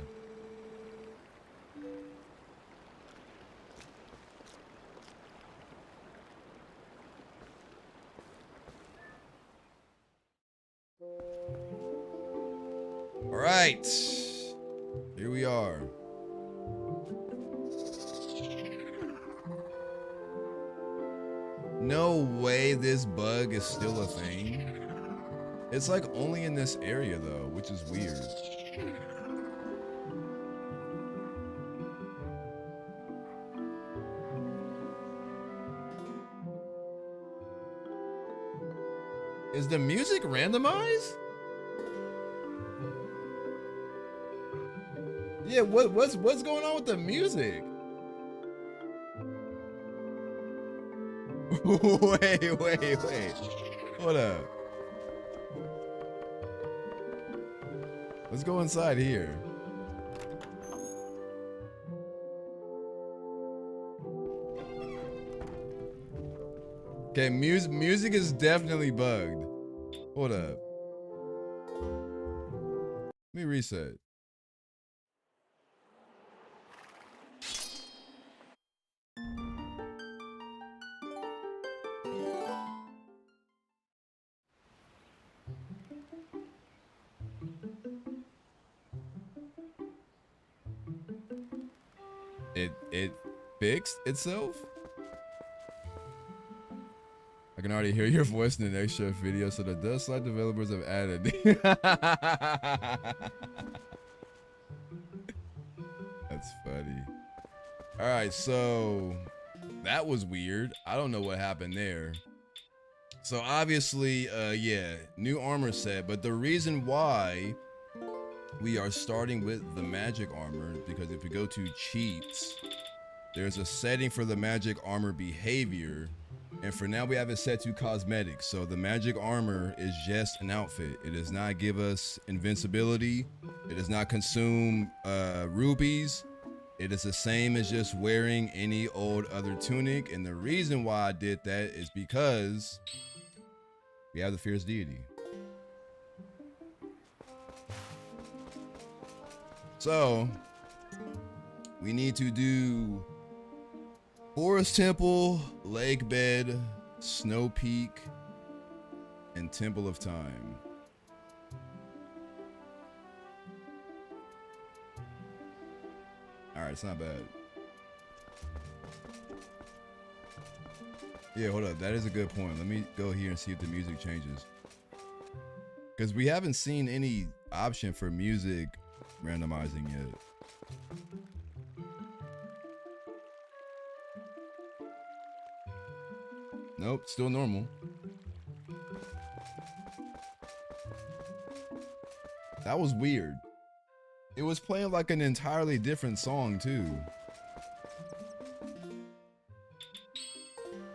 All right, here we are. No way this bug is still a thing. It's like only in this area though, which is weird. Is the music randomized? Yeah, what's going on with the music? wait. Hold up. Let's go inside here. Okay, music is definitely bugged. Hold up. Let me reset. It fixed itself? I can already hear your voice in an extra video, so the Dust Slide developers have added. That's funny. All right, so that was weird. I don't know what happened there. So obviously, yeah, new armor set, but the reason why we are starting with the magic armor, because if we go to cheats, there's a setting for the magic armor behavior, and for now we have it set to cosmetics. So the magic armor is just an outfit. It does not give us invincibility. It does not consume rubies. It is the same as just wearing any old other tunic. And the reason why I did that is because we have the fierce deity. So we need to do Forest Temple, Lake Bed, Snow Peak, and Temple of Time. All right, it's not bad. Yeah, hold up. That is a good point. Let me go here and see if the music changes. Because we haven't seen any option for music randomizing yet. Nope, still normal. That was weird. It was playing like an entirely different song too.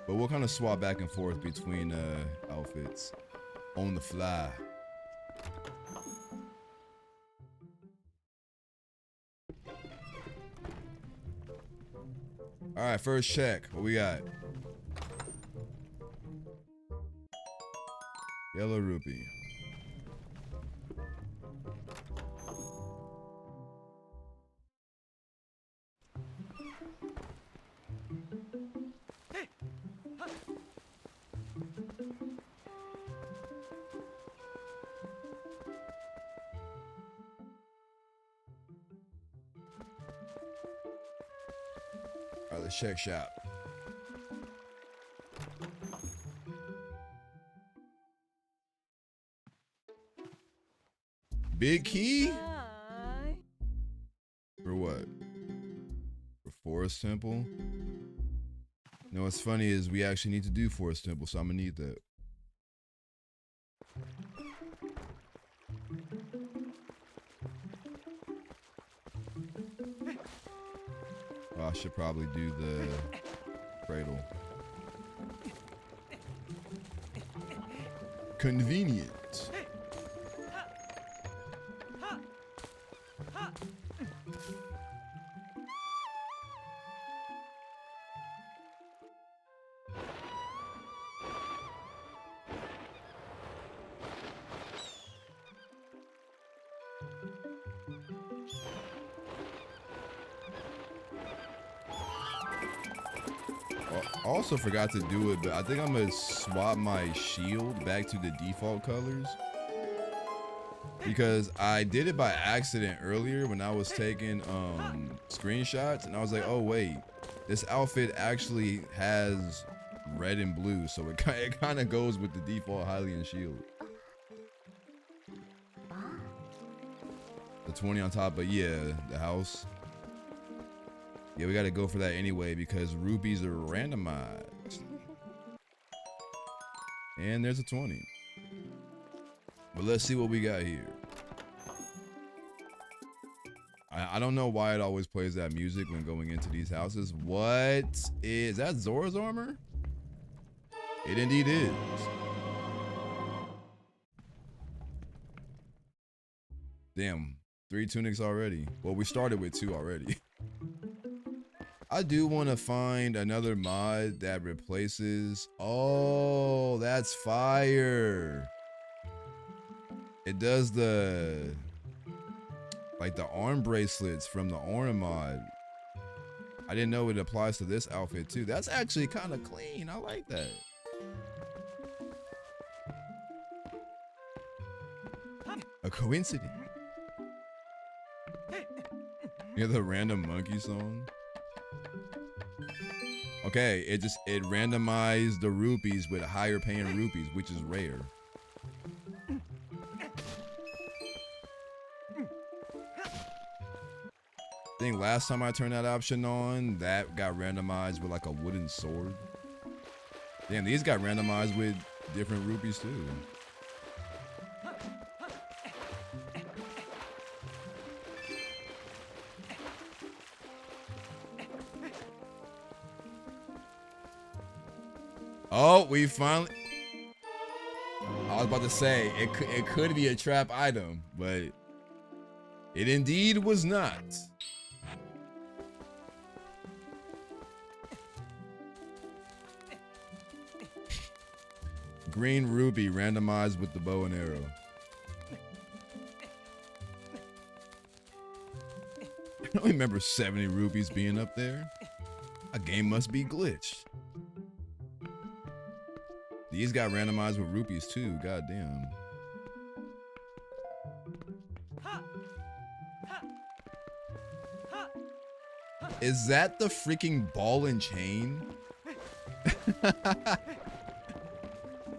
But we'll kind of swap back and forth between outfits on the fly. All right, first check. What we got? Yellow rupee. All right, let's check shop. Big key? For what? For Forest Temple? No, what's funny is we actually need to do Forest Temple, so I'm gonna need that. Well, I should probably do the cradle. Convenient. also forgot to do it, but I think I'm gonna swap my shield back to the default colors because I did it by accident earlier when I was taking screenshots, and I was like, oh wait, this outfit actually has red and blue, so it kind of goes with the default Hylian shield. The 20 on top, but yeah, the house. Yeah, we gotta go for that anyway because rupees are randomized. And there's a 20. But let's see what we got here. I don't know why it always plays that music when going into these houses. What is that? Zora's armor? It indeed is. Damn, 3 tunics already. Well, we started with 2 already. I do want to find another mod that replaces. Oh, that's fire. It does the like the arm bracelets from the Aura mod. I didn't know it applies to this outfit too. That's actually kind of clean. I like that. A coincidence. You hear the random monkey song? Okay, it randomized the rupees with higher paying rupees, which is rare. I think last time I turned that option on, that got randomized with like a wooden sword. Damn, these got randomized with different rupees too. Oh, we finally. I was about to say it could be a trap item, but it indeed was not. Green ruby randomized with the bow and arrow. I don't remember 70 rupees being up there. A game must be glitched. These got randomized with rupees too, goddamn. Is that the freaking ball and chain?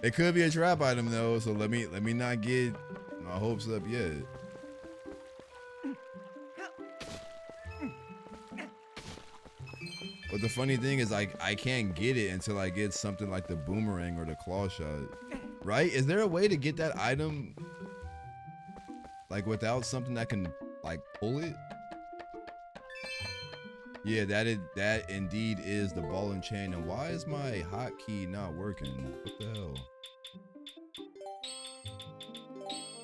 It could be a trap item though, so let me not get my hopes up yet. But the funny thing is, I can't get it until I get something like the boomerang or the claw shot. Right? Is there a way to get that item like without something that can like pull it? Yeah, that indeed is the ball and chain. And why is my hotkey not working? What the hell?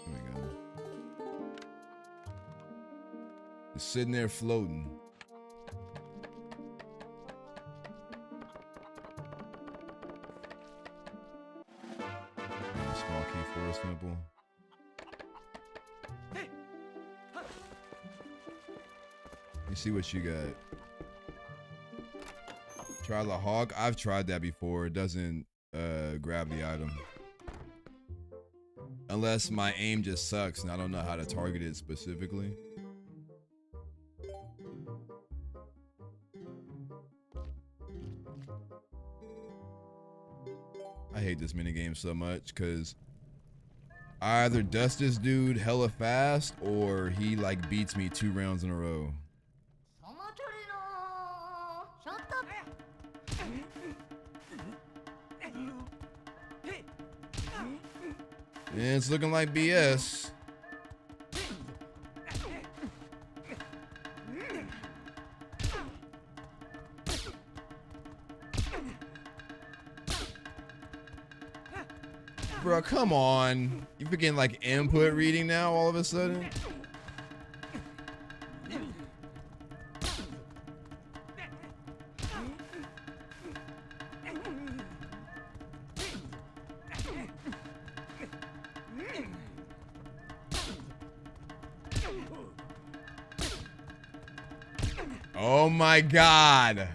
There we go. It's sitting there floating. Small key forest temple. Let me see what you got. Try the hawk. I've tried that before. It doesn't grab the item. Unless my aim just sucks and I don't know how to target it specifically. I hate this minigame so much because I either dust this dude hella fast or he like beats me 2 rounds in a row. Yeah, it's looking like BS. Bro, come on. You freaking like input reading now all of a sudden? Oh my God.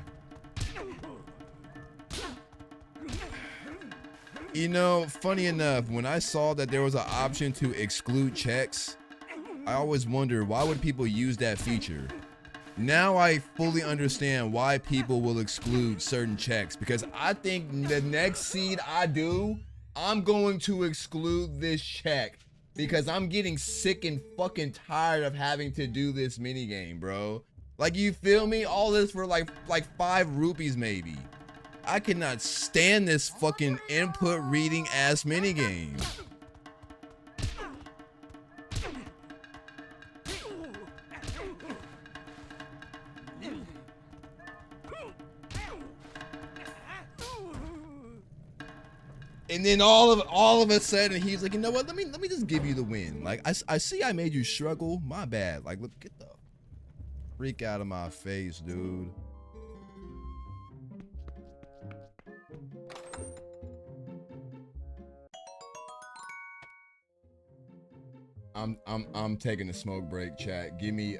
You know, funny enough, when I saw that there was an option to exclude checks, I always wondered why would people use that feature. Now I fully understand why people will exclude certain checks, because I think the next seed I do, I'm going to exclude this check because I'm getting sick and fucking tired of having to do this minigame, bro. Like, you feel me? All this for like 5 rupees maybe. I cannot stand this fucking input reading ass minigame. And then all of a sudden he's like, you know what? Let me just give you the win. Like, I see I made you struggle. My bad. Like, look, get the freak out of my face, dude. I'm taking a smoke break, chat. Give me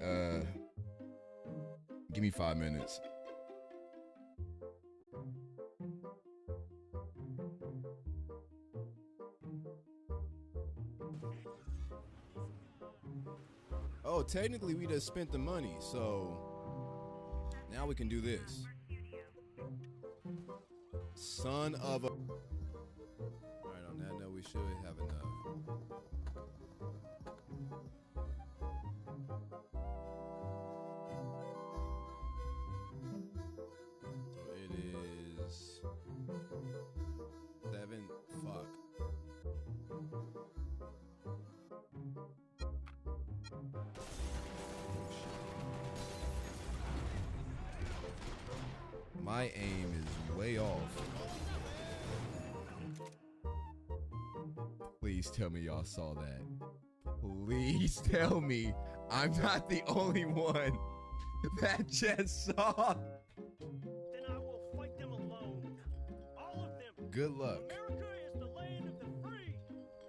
5 minutes. Oh, technically we just spent the money, so now we can do this. Son of a... Alright, on that note, we should have enough. So it is 7. Fuck. My aim is way off. Please tell me y'all saw that. Please tell me I'm not the only one that just saw. Then I will fight them alone. All of them. Good luck. America is the land of the free.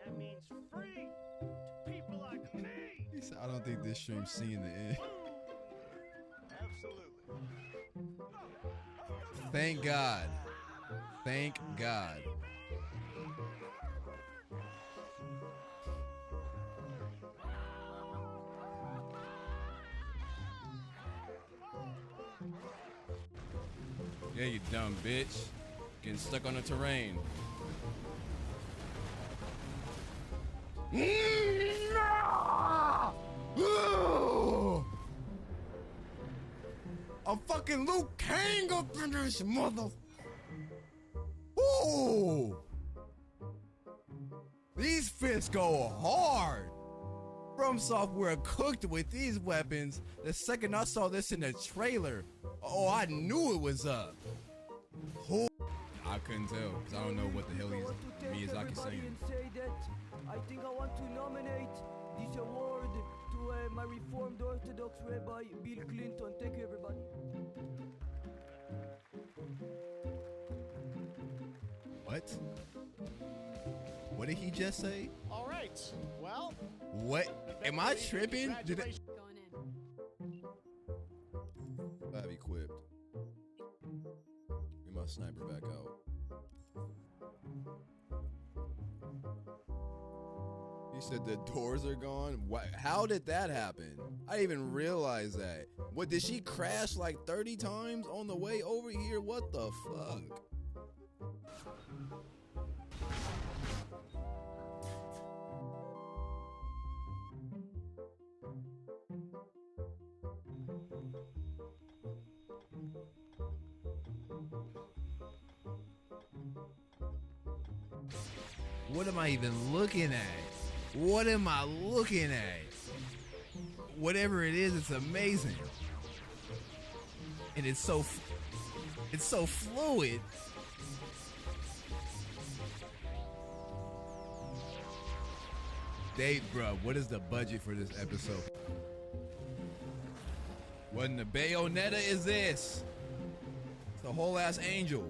That means free to people like me. He said, I don't think this stream's seeing the end. Absolutely. Thank God. Thank God. Yeah, you dumb bitch. Getting stuck on the terrain. A fucking Luke Kang up in this mother. Ooh. These fists go hard. From Software cooked with these weapons. The second I saw this in the trailer, oh, I knew it was up. Ooh. I couldn't tell because I don't know what the hell Miyazaki's saying. I think I want to nominate this award to my Reformed Orthodox Rabbi Bill Clinton. Thank you, everybody. What? What did he just say? All right. Well. What? Am I tripping? Did I... Going in. I have equipped. Get my sniper back out. He said the doors are gone. What? How did that happen? I didn't even realize that. What, did she crash like 30 times on the way over here? What the fuck? What am I even looking at? What am I looking at? Whatever it is, it's amazing. And it's so fluid. Dave, bro, what is the budget for this episode? What in the Bayonetta is this? It's a whole ass angel.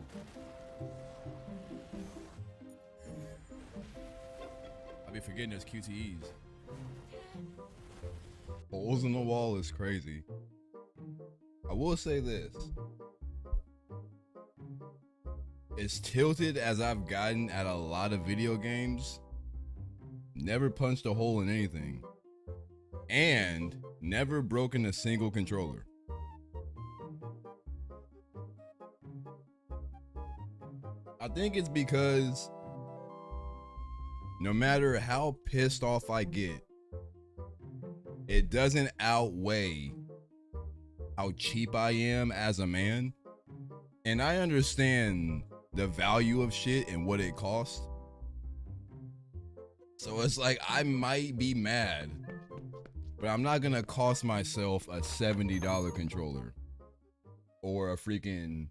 I be forgetting there's QTEs. Holes in the wall is crazy. I will say this. as tilted as I've gotten at a lot of video games, never punched a hole in anything, and never broken a single controller. I think it's because no matter how pissed off I get, it doesn't outweigh how cheap I am as a man. And I understand the value of shit and what it costs. So it's like, I might be mad, but I'm not gonna cost myself a $70 controller or a freaking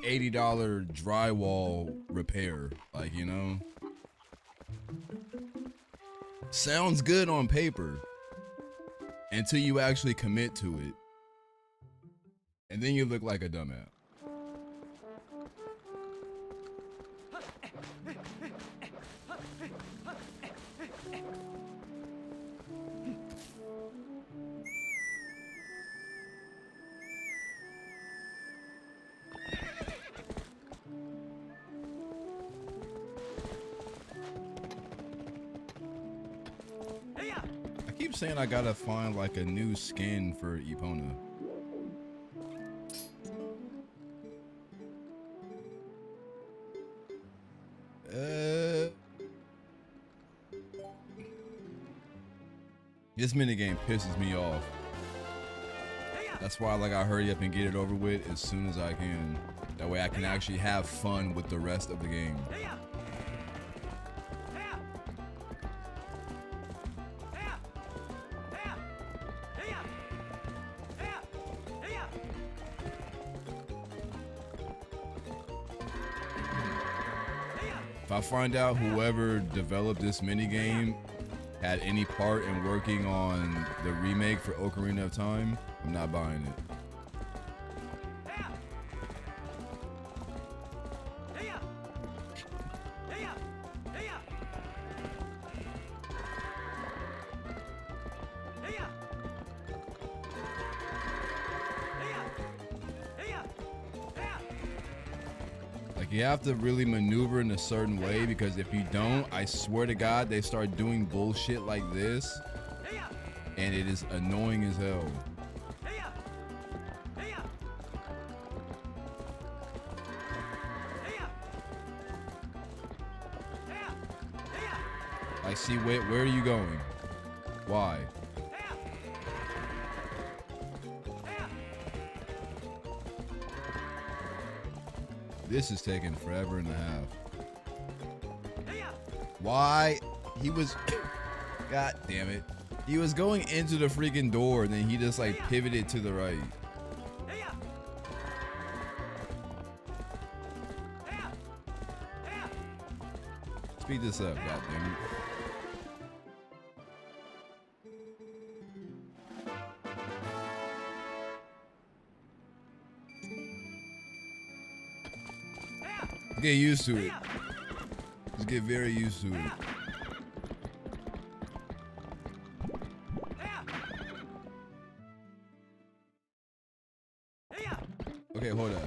$80 drywall repair. Like, you know? Sounds good on paper until you actually commit to it. And then you look like a dumbass. I keep saying I gotta find like a new skin for Epona. This minigame pisses me off. That's why like I hurry up and get it over with as soon as I can. That way I can actually have fun with the rest of the game. If I find out whoever developed this minigame had any part in working on the remake for Ocarina of Time, I'm not buying it. Like, you have to really maneuver in a certain way, because if you don't, I swear to God, they start doing bullshit like this, and it is annoying as hell. Like, see, where are you going? Why? This is taking forever and a half. Why? He was... God damn it. He was going into the freaking door, and then he just like pivoted to the right. Speed this up, god damn it. Get used to it. Just get very used to it. Okay, hold up.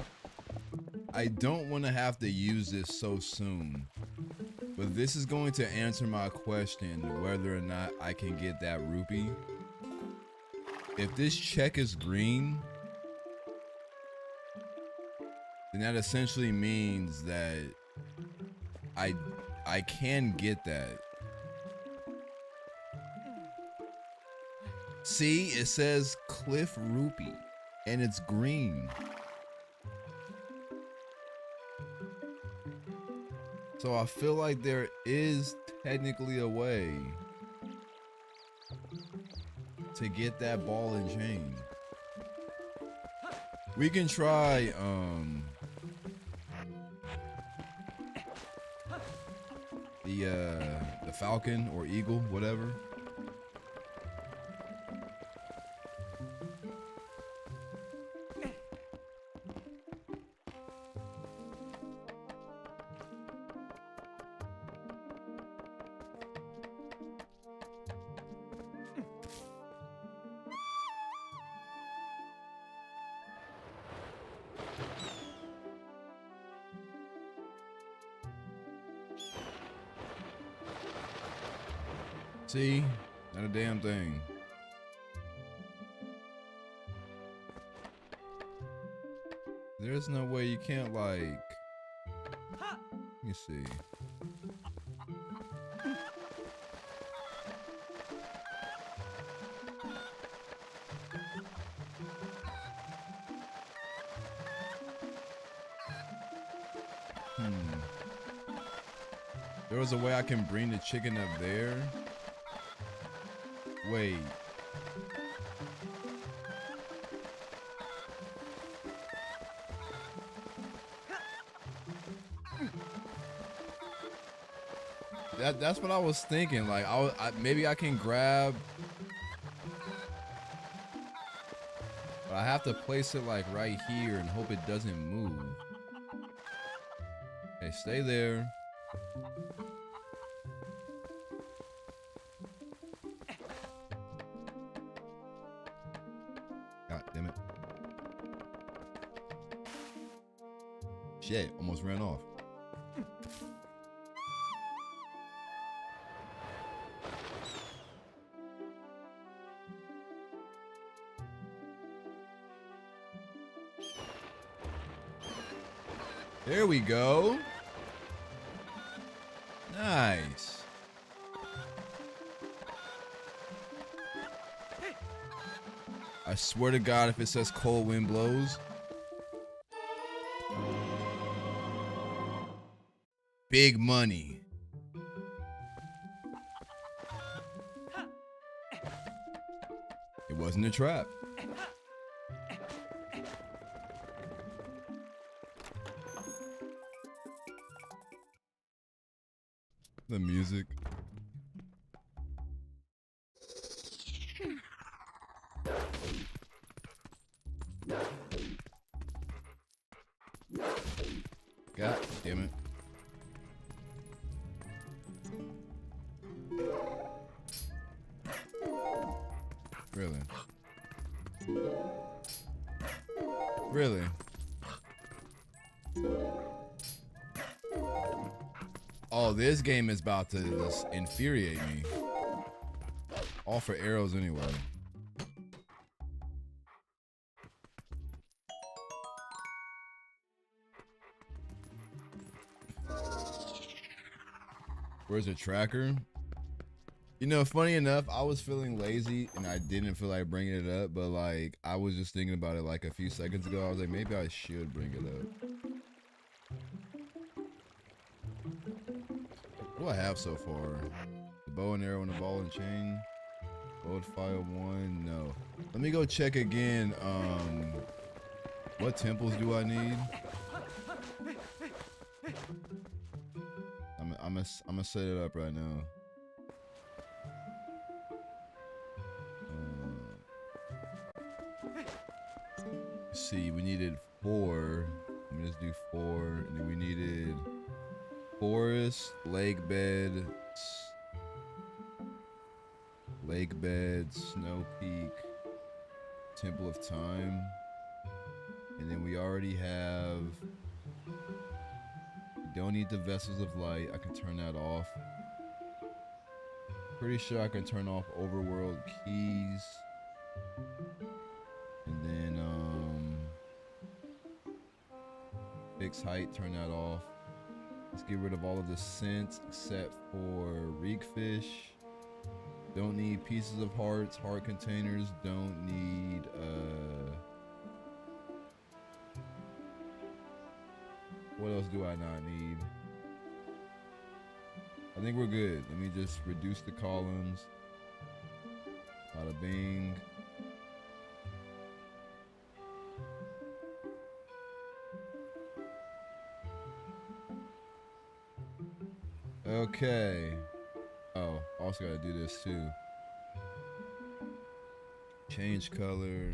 I don't want to have to use this so soon, but this is going to answer my question whether or not I can get that rupee. If this check is green, then that essentially means that I can get that. See, it says Cliff Rupee and it's green. So I feel like there is technically a way to get that ball and chain. We can try the falcon or eagle, whatever. See? Not a damn thing. There's no way you can't, like... Let me see. There was a way I can bring the chicken up there. Wait. That's what I was thinking. Like maybe I can grab, but I have to place it like right here and hope it doesn't move. Okay, stay there. God damn it. Shit, almost ran off. There we go. Nice. I swear to God, if it says cold wind blows. Big money. It wasn't a trap. The music. God damn it. Really? Really? Oh, this game is about to just infuriate me. All for arrows anyway. Where's the tracker? You know, funny enough, I was feeling lazy and I didn't feel like bringing it up, but like I was just thinking about it like a few seconds ago. I was like, maybe I should bring it up. What do I have so far? The bow and arrow and the ball and chain. Gold file 1, no. Let me go check again. What temples do I need? I'm gonna set it up right now. See, we needed 4. Let me just do 4, and then we needed forest, lake bed, snow peak, temple of time, and then we already have. We don't need the vessels of light. I can turn that off. Pretty sure I can turn off overworld keys. And then fix height, turn that off. Let's get rid of all of the scents except for reekfish. Don't need pieces of hearts, heart containers. Don't need what else do I not need? I think we're good. Let me just reduce the columns. Bada bing. Okay. Oh, also gotta do this too. Change color.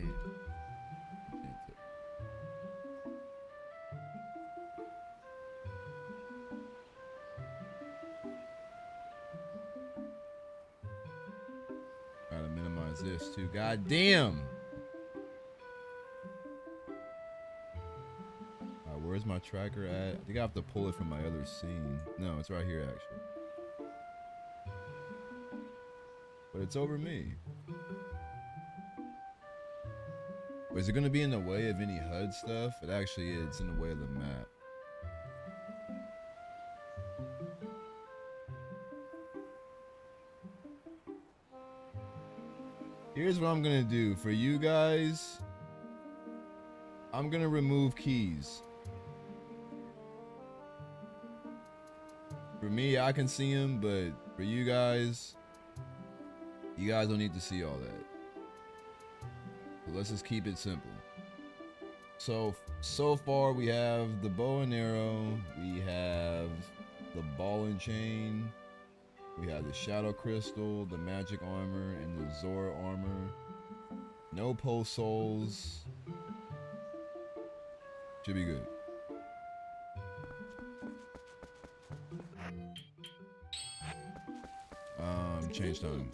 Gotta minimize this too. God damn. Alright, where's my tracker at? I think I have to pull it from my other scene. No, it's right here actually. but it's over me. But is it gonna be in the way of any HUD stuff? It actually is. It's in the way of the map. Here's what I'm gonna do for you guys. I'm gonna remove keys. For me, I can see them, but for you guys don't need to see all that. So let's just keep it simple. So far we have the bow and arrow, we have the ball and chain, we have the shadow crystal, the magic armor, and the Zora armor. No post souls. Should be good. Change time.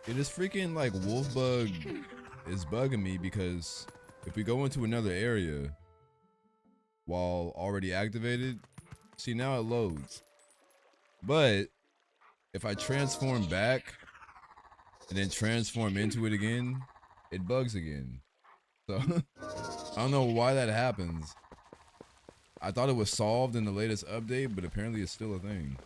It is freaking like Wolfbug is bugging me because if we go into another area while already activated, see now it loads. But if I transform back and then transform into it again, it bugs again. So I don't know why that happens. I thought it was solved in the latest update, but apparently it's still a thing.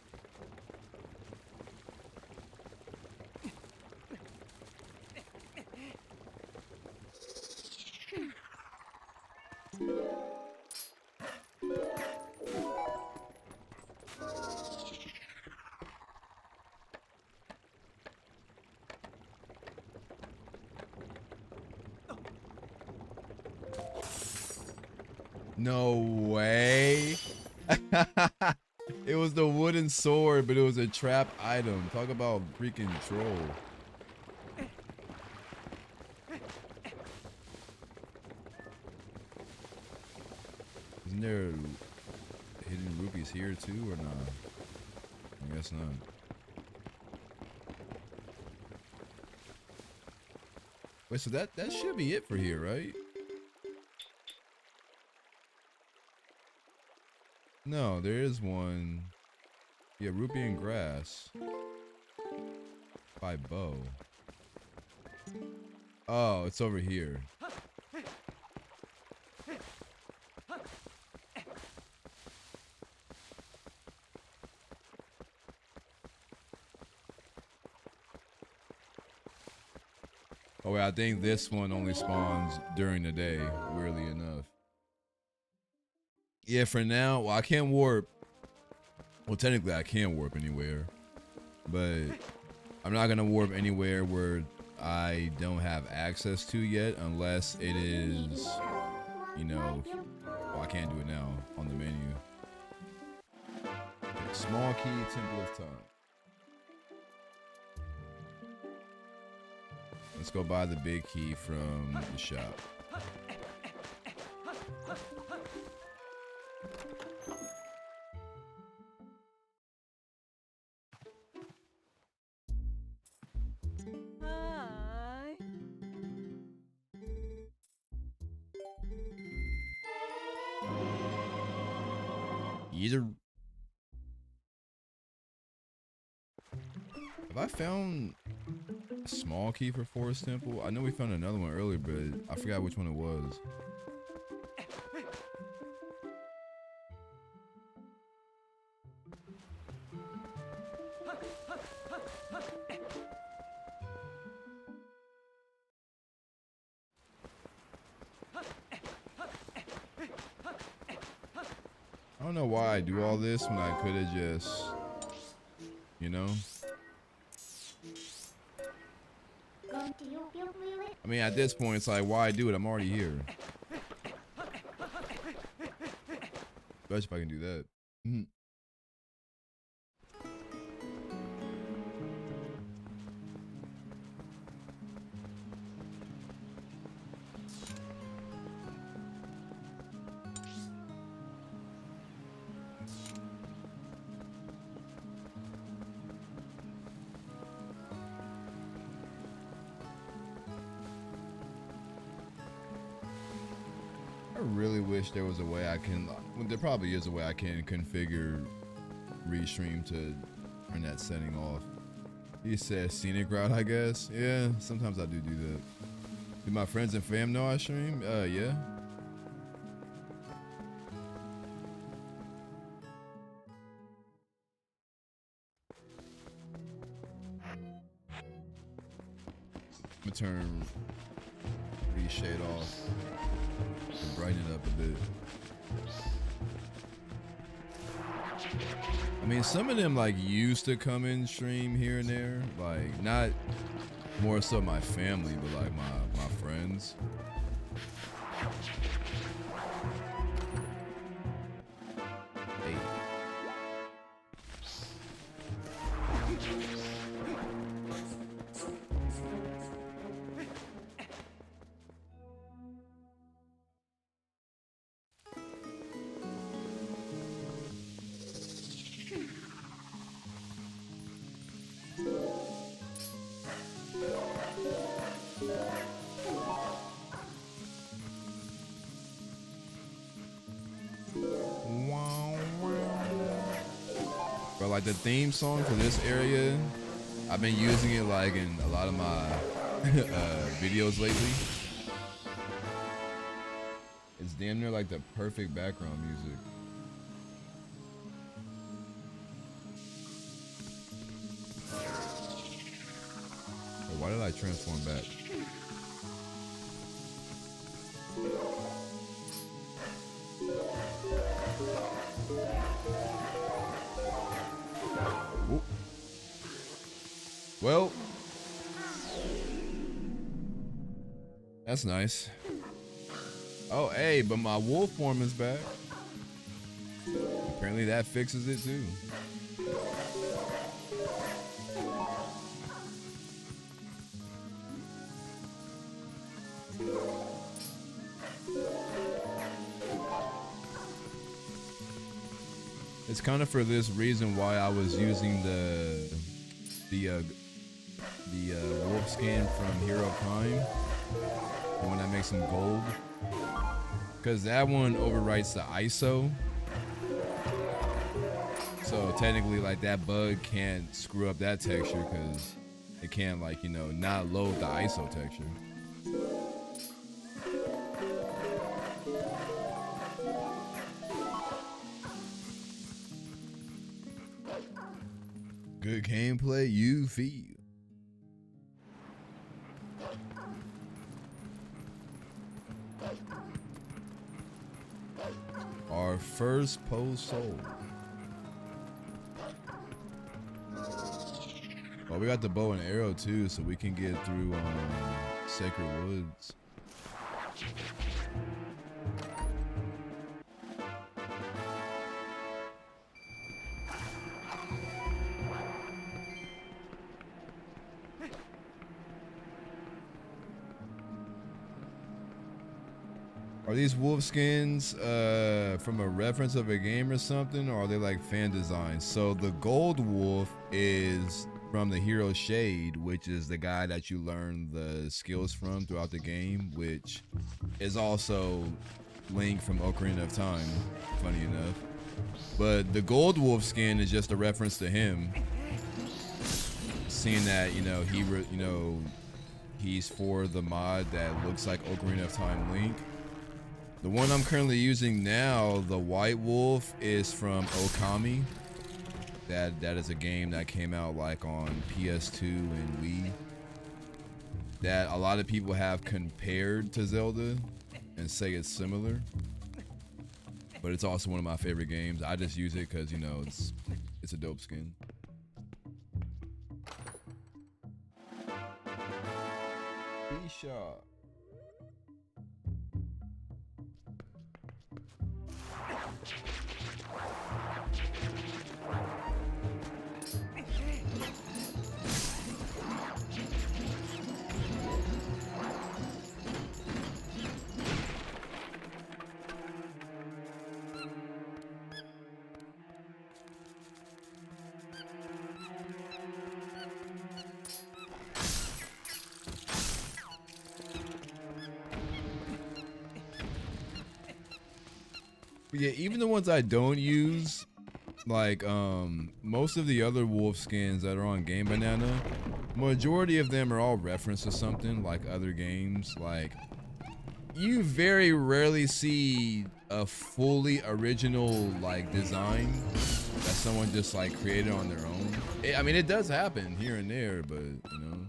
No way. It was the wooden sword, but it was a trap item. Talk about freaking troll. Isn't there hidden rupees here too, or not? I guess not. Wait, so that should be it for here, right? No, there is one. Yeah, rupee and grass. By bow. Oh, it's over here. Oh wait, I think this one only spawns during the day, weirdly enough. Yeah, for now, well, I can't warp. Well, technically, I can warp anywhere, but I'm not gonna warp anywhere where I don't have access to yet, unless it is, you know, well, I can't do it now on the menu. Okay, small key, Temple of Time. Let's go buy the big key from the shop. Hi. Either. Have I found a small key for Forest Temple? I know we found another one earlier, but I forgot which one it was. I don't know why I do all this when I could have just, you know? I mean, at this point, it's like, why do it? I'm already here. Especially if I can do that. I really wish there was a way I can. Well, there probably is a way I can configure restream to turn that setting off. He said scenic route, I guess. Yeah, sometimes I do that. Do my friends and fam know I stream? Yeah. I'm gonna turn reshade off and brighten it up a bit. I mean, some of them like used to come in stream here and there, like not more so my family, but like my friends. Hey. But like the theme song for this area, I've been using it like in a lot of my videos lately. It's damn near like the perfect background music. Wait, why did I transform back? Ooh. Well, that's nice. Oh, hey, but my wolf form is back. Apparently that fixes it too. It's kind of for this reason why I was using the wolf skin from Hero Prime, the one that makes him gold, because that one overwrites the ISO. So technically, like that bug can't screw up that texture because it can't, like, you know, not load the ISO texture. Good gameplay, you feel. Our first post sold. Oh, we got the bow and arrow too, so we can get through Sacred Woods. Are these wolf skins from a reference of a game or something, or are they like fan designs? So the gold wolf is from the hero Shade, which is the guy that you learn the skills from throughout the game, which is also Link from Ocarina of Time, funny enough. But the gold wolf skin is just a reference to him, seeing that, you know, he's for the mod that looks like Ocarina of Time Link. The one I'm currently using now, the white wolf, is from Okami. That is a game that came out like on PS2 and Wii, that a lot of people have compared to Zelda and say it's similar, but it's also one of my favorite games. I just use it because, you know, it's a dope skin. Be sharp. But yeah, even the ones I don't use, like most of the other wolf skins that are on Game Banana, majority of them are all reference to something like other games. Like you very rarely see a fully original like design that someone just like created on their own. I mean, it does happen here and there, but you know.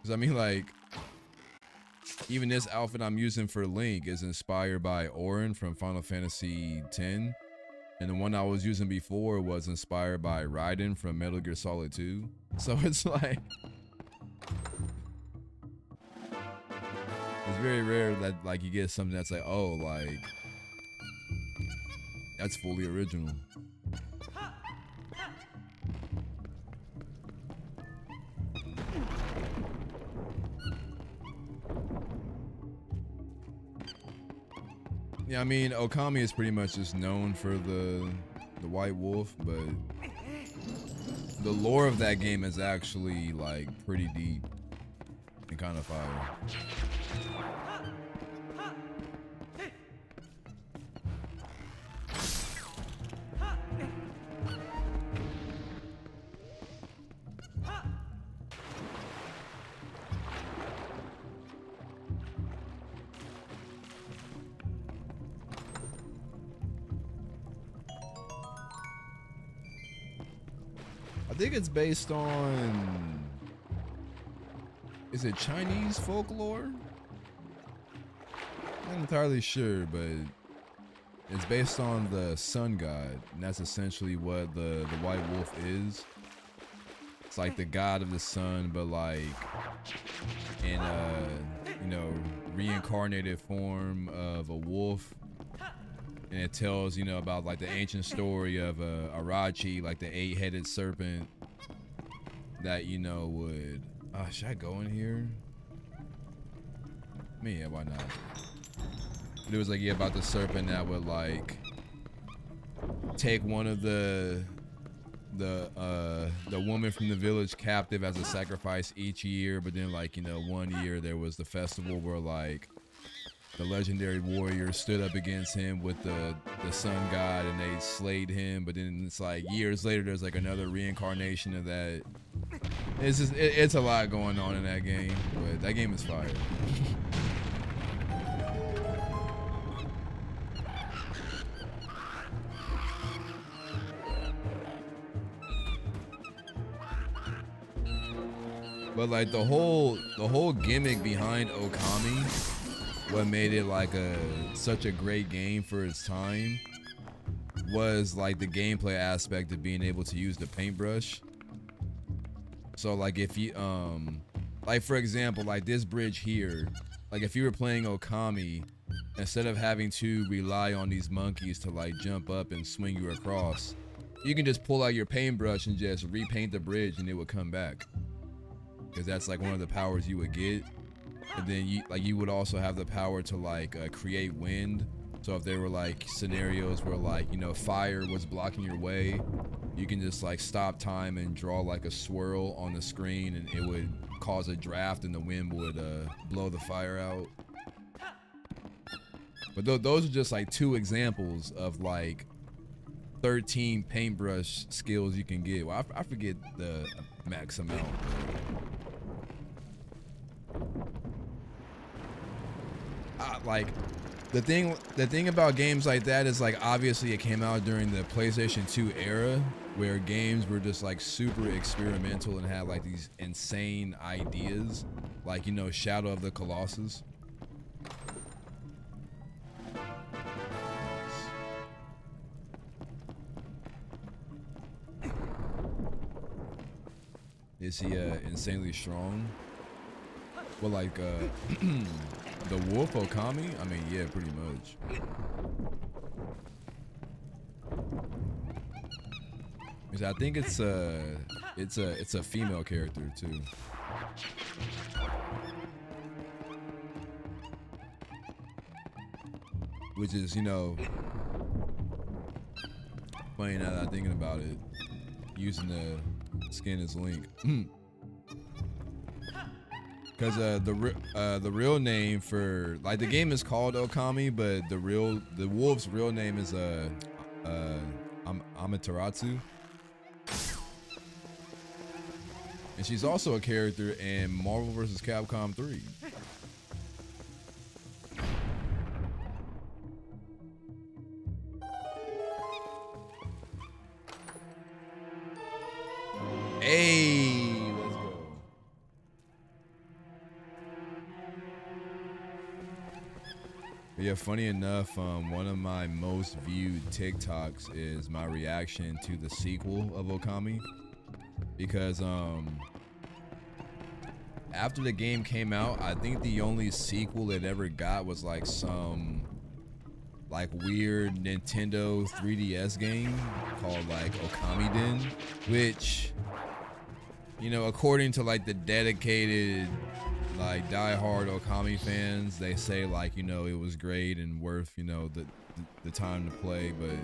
Cause I mean, like, even this outfit I'm using for Link is inspired by Auron from Final Fantasy X, and the one I was using before was inspired by Raiden from Metal Gear Solid 2. So it's like, it's very rare that like you get something that's like, oh, like that's fully original. Yeah, I mean, Okami is pretty much just known for the White Wolf, but the lore of that game is actually like pretty deep and kind of fire. I think it's based on, is it Chinese folklore? I'm not entirely sure, but it's based on the sun god, and that's essentially what the white wolf is. It's like the god of the sun, but like in a, you know, reincarnated form of a wolf. And it tells, you know, about like the ancient story of Arachi, like the 8-headed serpent that, you know, would, should I go in here? I mean, yeah, why not? But it was like, yeah, about the serpent that would like take one of the woman from the village captive as a sacrifice each year. But then like, you know, one year there was the festival where like the legendary warrior stood up against him with the sun god and they slayed him. But then it's like years later there's like another reincarnation of that. It's just it's a lot going on in that game, but that game is fire. But like the whole gimmick behind Okami, what made it like such a great game for its time, was like the gameplay aspect of being able to use the paintbrush. So like if you like for example, like this bridge here, like if you were playing Okami, instead of having to rely on these monkeys to like jump up and swing you across, you can just pull out your paintbrush and just repaint the bridge and it would come back. Because that's like one of the powers you would get. And then you would also have the power to like create wind. So if there were like scenarios where like, you know, fire was blocking your way, you can just like stop time and draw like a swirl on the screen and it would cause a draft and the wind would blow the fire out. But those are just like two examples of like 13 paintbrush skills you can get. Well, I forget the max amount. Like the thing about games like that is like obviously it came out during the PlayStation 2 era where games were just like super experimental and had like these insane ideas, like, you know, Shadow of the Colossus. Is he insanely strong? Well, like the wolf Okami? I mean, yeah, pretty much. Because I think it's a female character too. Which is, you know, funny now that I'm thinking about it, using the skin as Link. Because the real name for like the game is called Okami, but the wolf's real name is Amaterasu, and she's also a character in Marvel vs. Capcom 3. Hey, let's go. Yeah, funny enough, one of my most viewed TikToks is my reaction to the sequel of Okami, because after the game came out, I think the only sequel it ever got was like some like weird Nintendo 3DS game called like Okami Den, which, you know, according to like the dedicated like die-hard Okami fans, they say like, you know, it was great and worth, you know, the time to play, but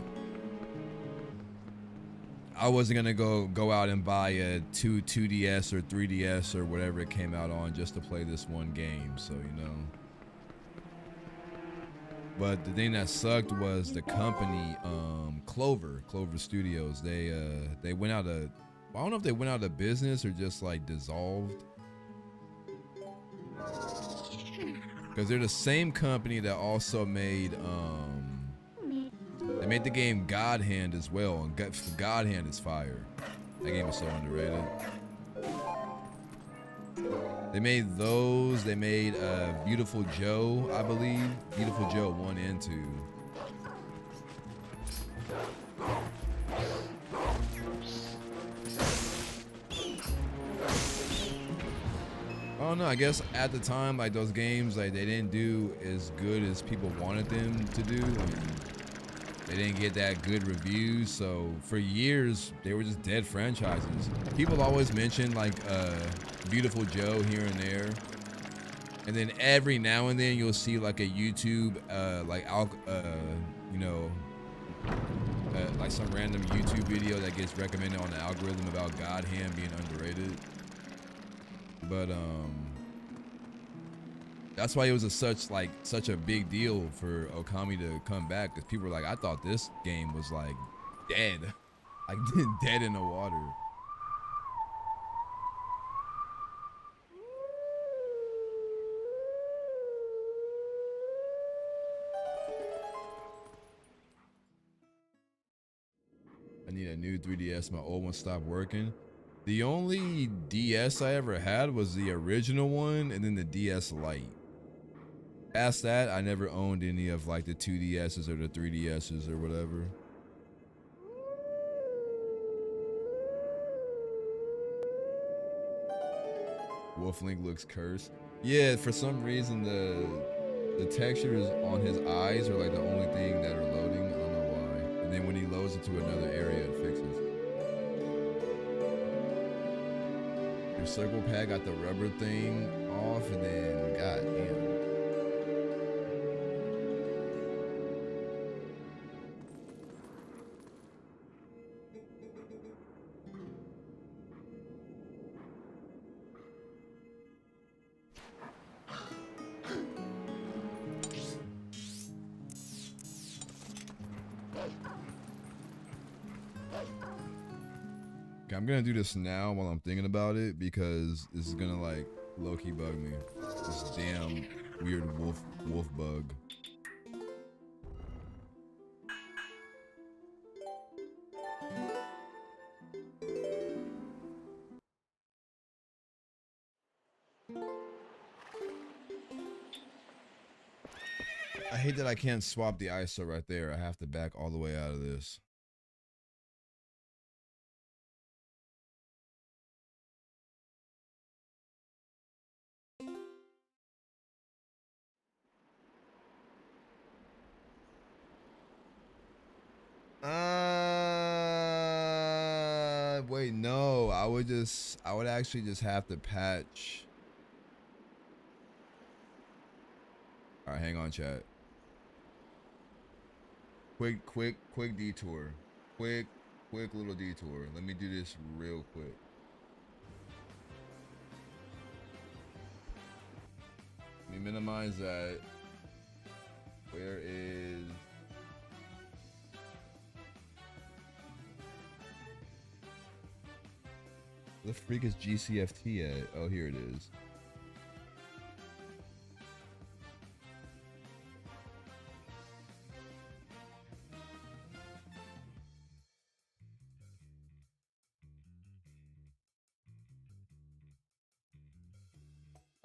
I wasn't gonna go out and buy a 2DS or 3DS or whatever it came out on just to play this one game, so you know. But the thing that sucked was the company, Clover Studios. They went out of, I don't know if they went out of business or just like dissolved. Because they're the same company that also made they made the game God Hand as well, and God Hand is fire. That game is so underrated. They made those. They made Beautiful Joe, I believe. Beautiful Joe 1 and 2. I don't know, I guess at the time, like those games, like they didn't do as good as people wanted them to do, and they didn't get that good reviews. So for years, they were just dead franchises. People always mention like Beautiful Joe here and there, and then every now and then you'll see like a YouTube like some random YouTube video that gets recommended on the algorithm about God Hand being underrated. But that's why it was such a big deal for Okami to come back, because people were like, I thought this game was like dead, like dead in the water. I need a new 3DS. My old one stopped working. The only DS I ever had was the original one, and then the DS Lite. Past that, I never owned any of like the 2DSs or the 3DSs or whatever. Wolflink looks cursed. Yeah, for some reason the textures on his eyes are like the only thing that are loading. I don't know why. And then when he loads into another area, it fixes. Your circle pad got the rubber thing off, and then god damn. Okay, I'm gonna do this now while I'm thinking about it, because this is gonna like low-key bug me. This damn weird wolf bug. I hate that I can't swap the ISO right there. I have to back all the way out of this. Wait, no, I would actually just have to patch. All right, hang on, chat. Quick detour. Quick little detour. Let me do this real quick. minimize that. Where is... Where the freak is GCFT at? Oh, here it is.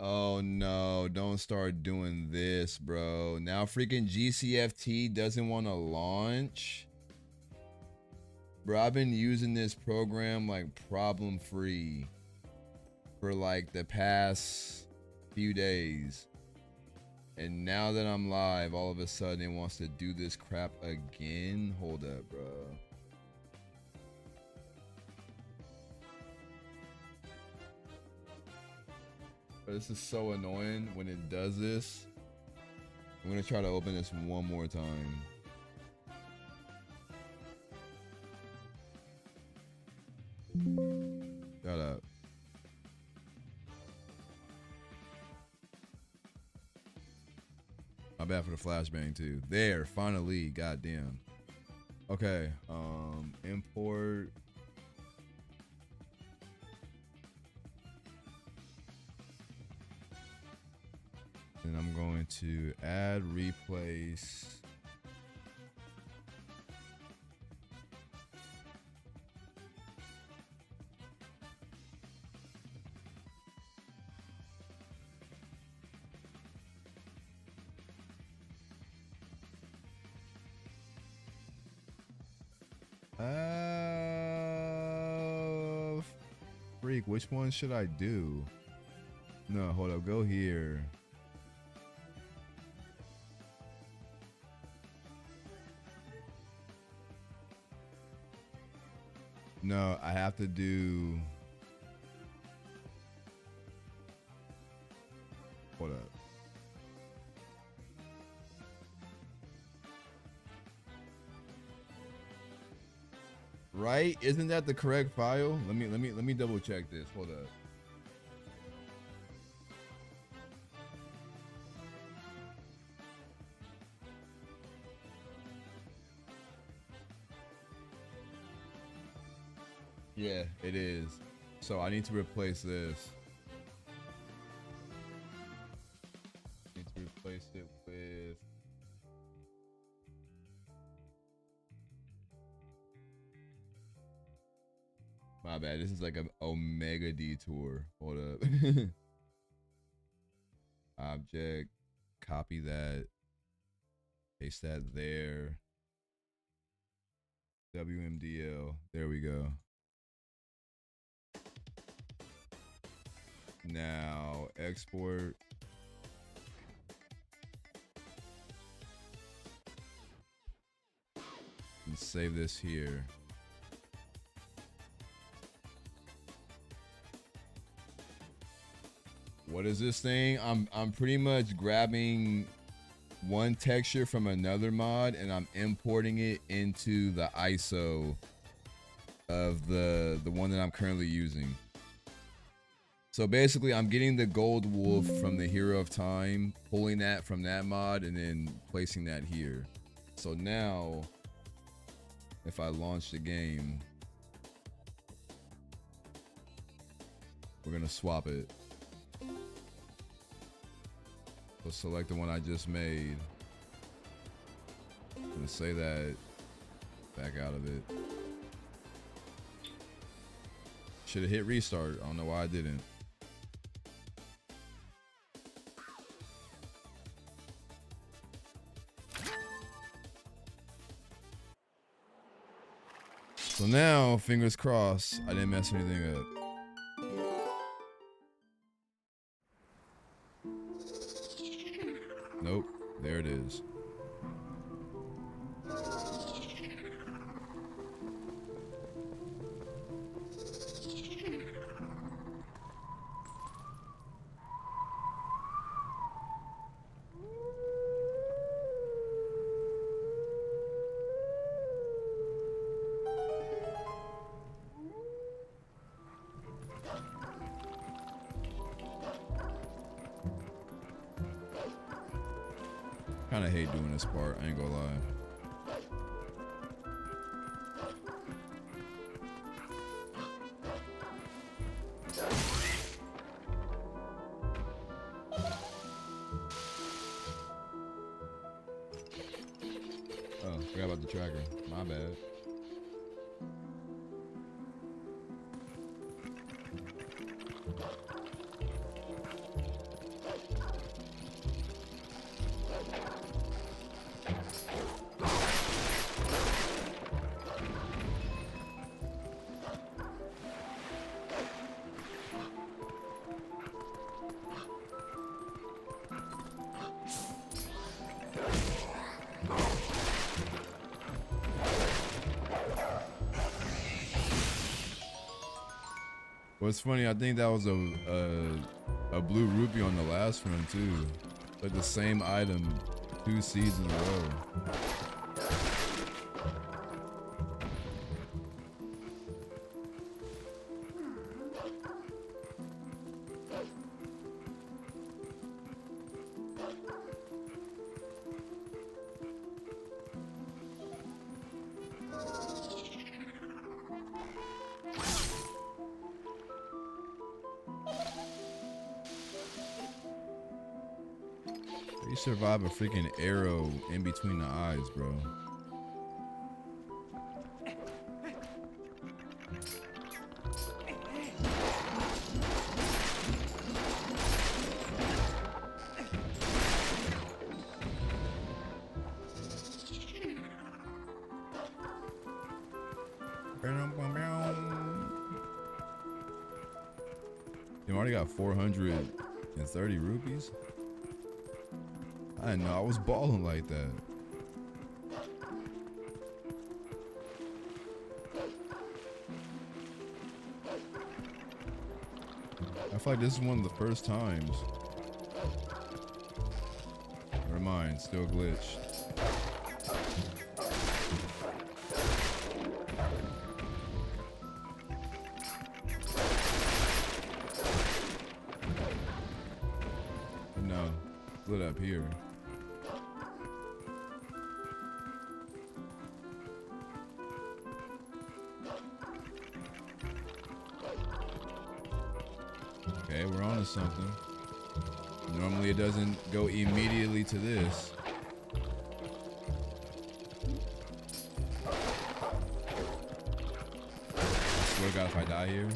Oh no, don't start doing this, bro. Now freaking GCFT doesn't want to launch. Bro, I've been using this program like problem free for like the past few days. And now that I'm live, all of a sudden it wants to do this crap again. Hold up, bro. This is so annoying when it does this. I'm gonna try to open this one more time. Shut up. My bad for the flashbang too. There, finally, goddamn. Okay, import. And I'm going to add, replace. Freak, which one should I do? No, hold up, go here. No, I have to do. Hold up. Right? Isn't that the correct file? Let me double check this. Hold up. Yeah, it is. So I need to replace this. Need to replace it with. My bad. This is like an Omega detour. Hold up. Object. Copy that. Paste that there. WMDL. There we go. Now export. And save this here. What is this thing? I'm pretty much grabbing one texture from another mod and I'm importing it into the ISO of the one that I'm currently using. So basically I'm getting the gold wolf from the Hero of Time, pulling that from that mod and then placing that here. So now if I launch the game, we're gonna swap it. So select the one I just made. I'm gonna say that, back out of it. Should have hit restart. I don't know why I didn't. So now, fingers crossed, I didn't mess anything up. Nope, there it is. Kind of hate doing this part, I ain't gonna lie. Oh, forgot about the tracker. My bad. What's funny, I think that was a blue rupee on the last one too. Like the same item 2 seeds in a row. You survive a freaking arrow in between the eyes, bro. You already got 430 rupees? I didn't know I was balling like that. I feel like this is one of the first times. Never mind, still glitched. No, split up here. Okay, we're on to something. Normally it doesn't go immediately to this. I swear to God, if I die here.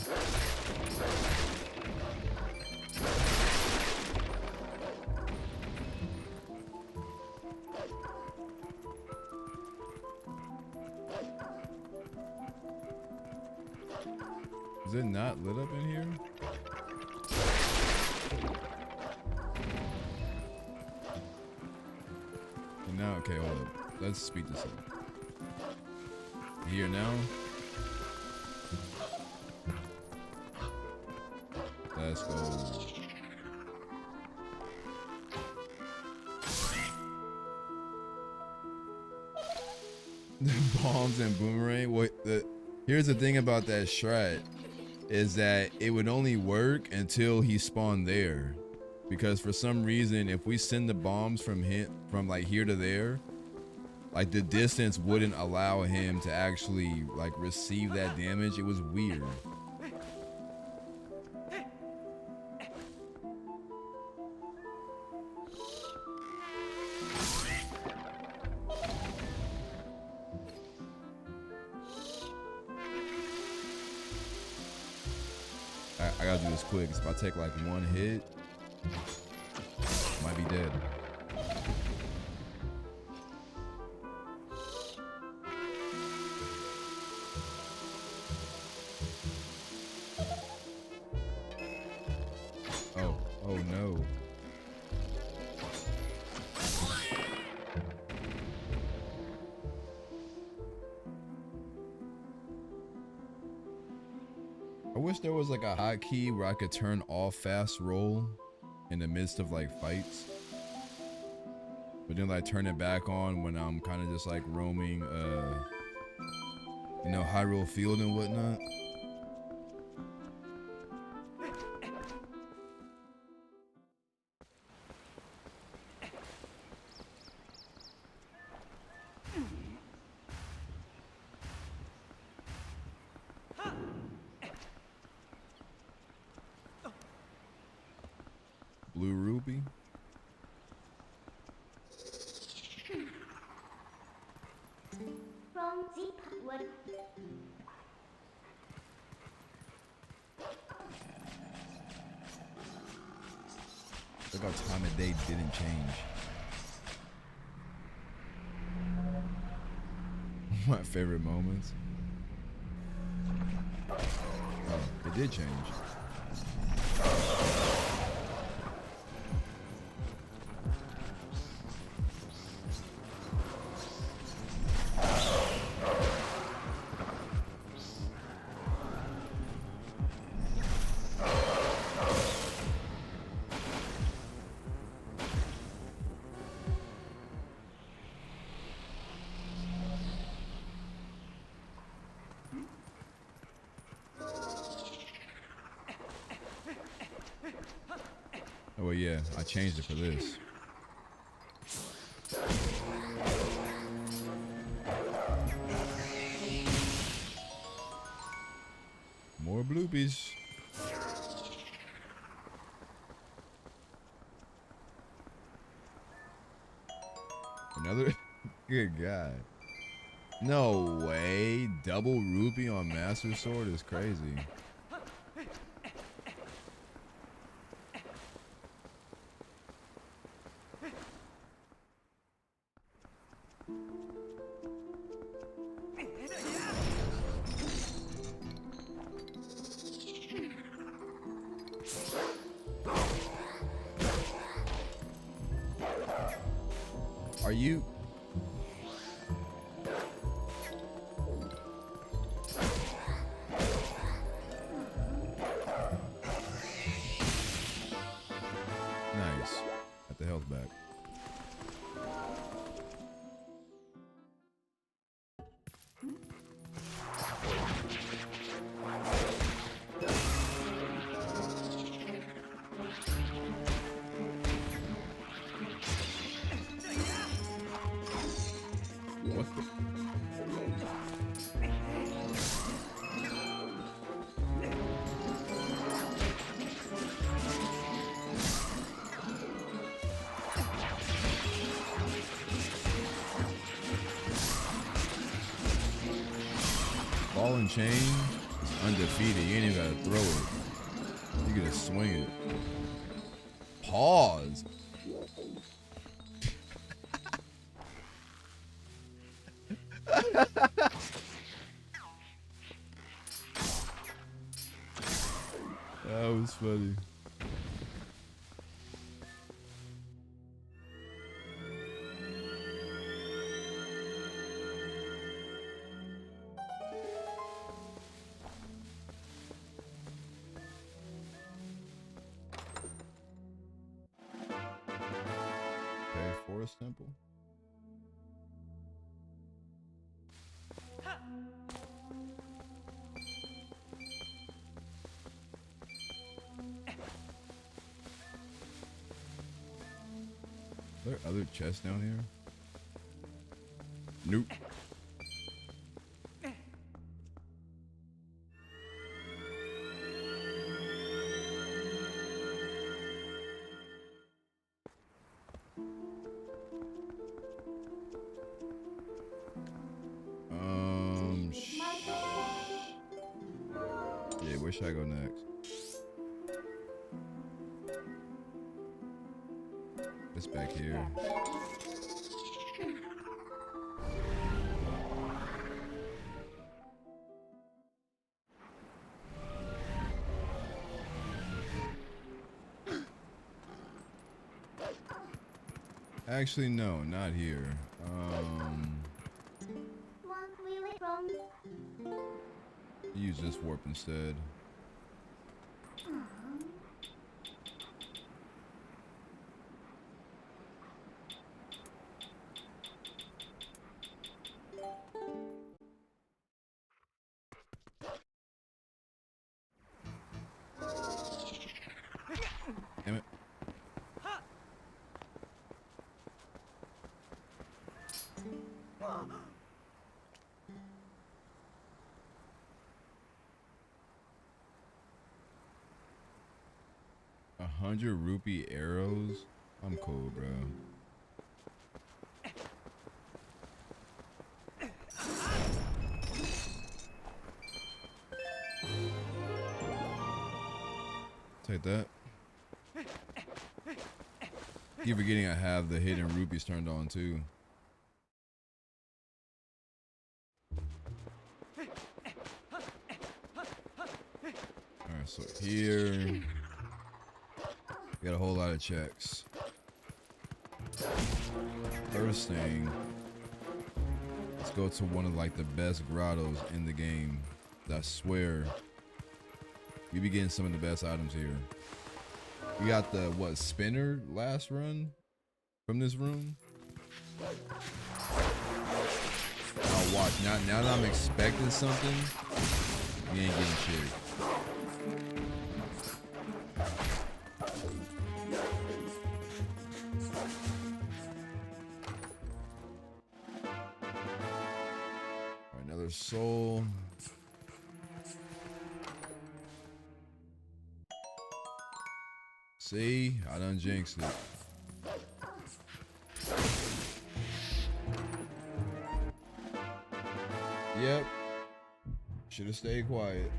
Is it not lit up in here? And now, okay, hold up. Let's speed this up. Here now. Let's go. Bombs and boomerang. Here's the thing about that strat is that it would only work until he spawned there, because for some reason if we send the bombs from like here to there, like the distance wouldn't allow him to actually like receive that damage. It was weird. I gotta do this quick, because if I take like one hit, I might be dead. Oh no. I wish there was like a hotkey where I could turn off fast roll in the midst of like fights, but then like turn it back on when I'm kind of just like roaming you know, Hyrule Field and whatnot. Blue ruby. From the wood. Look how time of day didn't change. My favorite moments. Oh, it did change. Oh well, yeah, I changed it for this. More bloopies. Another good God. No way. Double ruby on Master Sword is crazy. Are you? Nice. Got the health back. What the? Ball and chain is undefeated. You ain't even gotta throw it. You gotta swing it. Pause. That was funny. Okay, Forest Temple. Are there other chests down here? Nope. Yeah, where should I go next? It's back here. Actually, no, not here. Use this warp instead. Damn it. 100 rupee arrows. I'm cool, bro. Take that. Keep forgetting I have the hidden rupees turned on too. Alright, so here we got a whole lot of checks. First thing, let's go to one of like the best grottos in the game. I swear you be getting some of the best items here. We got the what spinner last run from this room. Now watch, now that I'm expecting something, we ain't getting shit. Alright, another soul. See, I done jinxed it. Yep. Should have stayed quiet.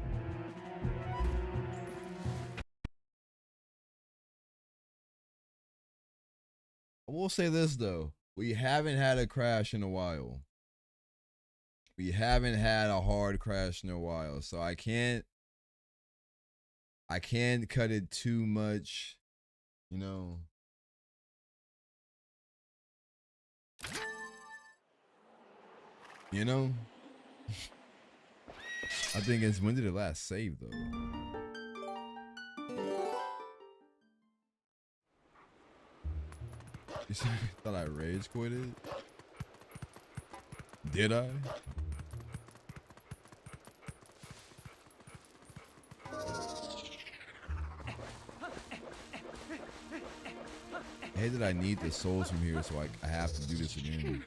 I will say this though. We haven't had a crash in a while. We haven't had a hard crash in a while. So I can't cut it too much, you know. You know? I think it's, when did it last save though? You thought I rage quitted? Did I? I hate that I need the souls from here, so I have to do this again.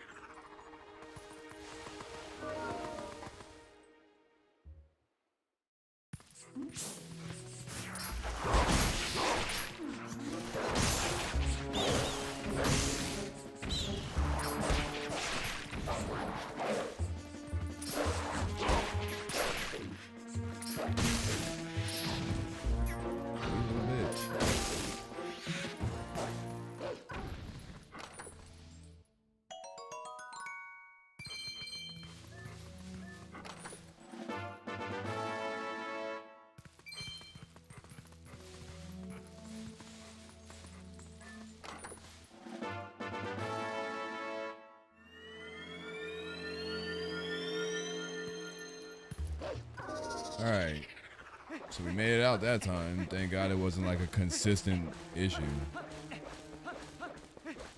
Alright, so we made it out that time. Thank God it wasn't like a consistent issue.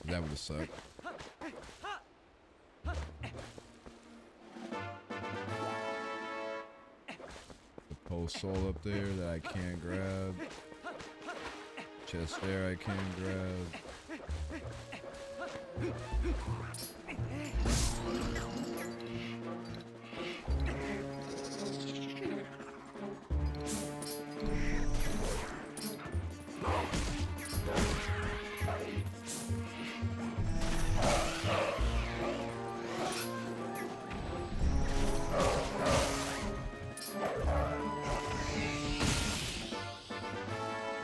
That would have sucked. The post soul up there that I can't grab. Chest there I can't grab.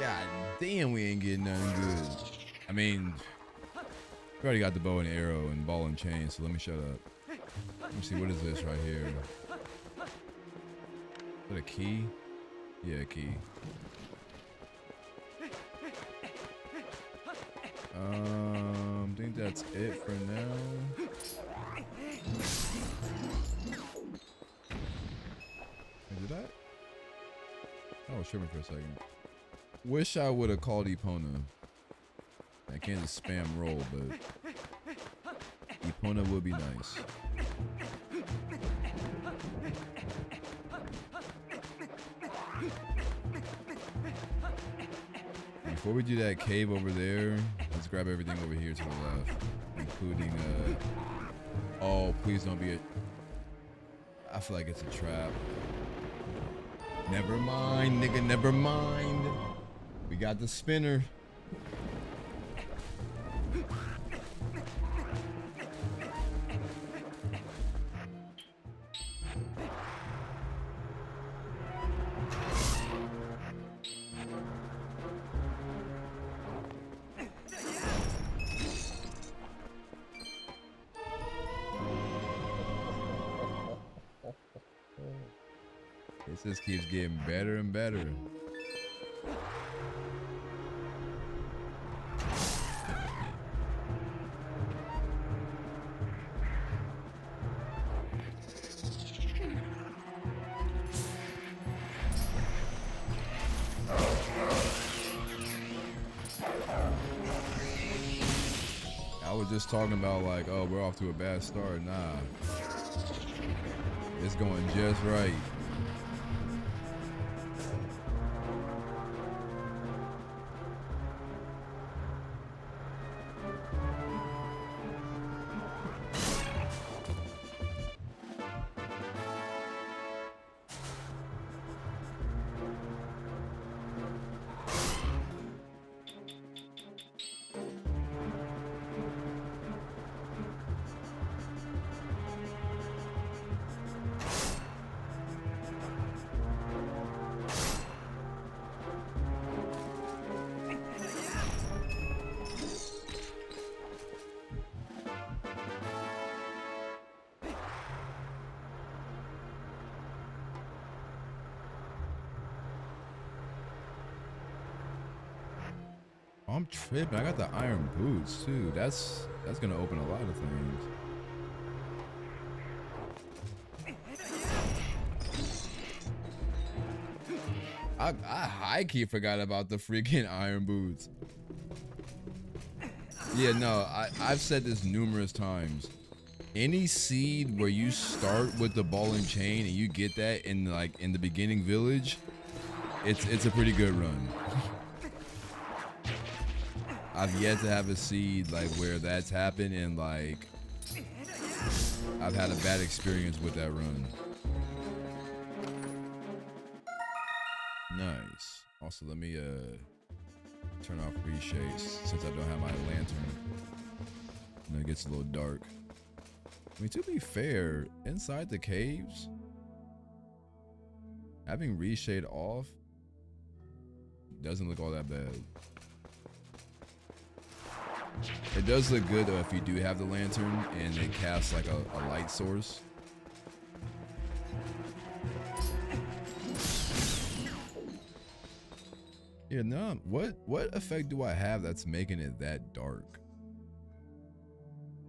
God damn, we ain't getting nothing good. I mean, we already got the bow and arrow and ball and chain, so let me shut up. Let me see, what is this right here? Is that a key? Yeah, a key. I think that's it for now. Did that? I was tripping for a second. Wish I would have called Epona. I can't just spam roll, but Epona would be nice. Before we do that cave over there, let's grab everything over here to the left, including oh, please don't be a, I feel like it's a trap. Never mind, nigga, never mind. We got the spinner. This keeps getting better and better. I was just talking about like, oh, we're off to a bad start. Nah, it's going just right. I'm tripping. I got the iron boots too. That's gonna open a lot of things. I high key forgot about the freaking iron boots. Yeah, no, I've said this numerous times. Any seed where you start with the ball and chain and you get that in the beginning village, it's a pretty good run. I've yet to have a seed like where that's happened and like I've had a bad experience with that run. Nice. Also, let me turn off reshades since I don't have my lantern. And it gets a little dark. I mean, to be fair, inside the caves, having reshade off doesn't look all that bad. It does look good though if you do have the lantern and it casts like a light source. Yeah, no. What effect do I have that's making it that dark?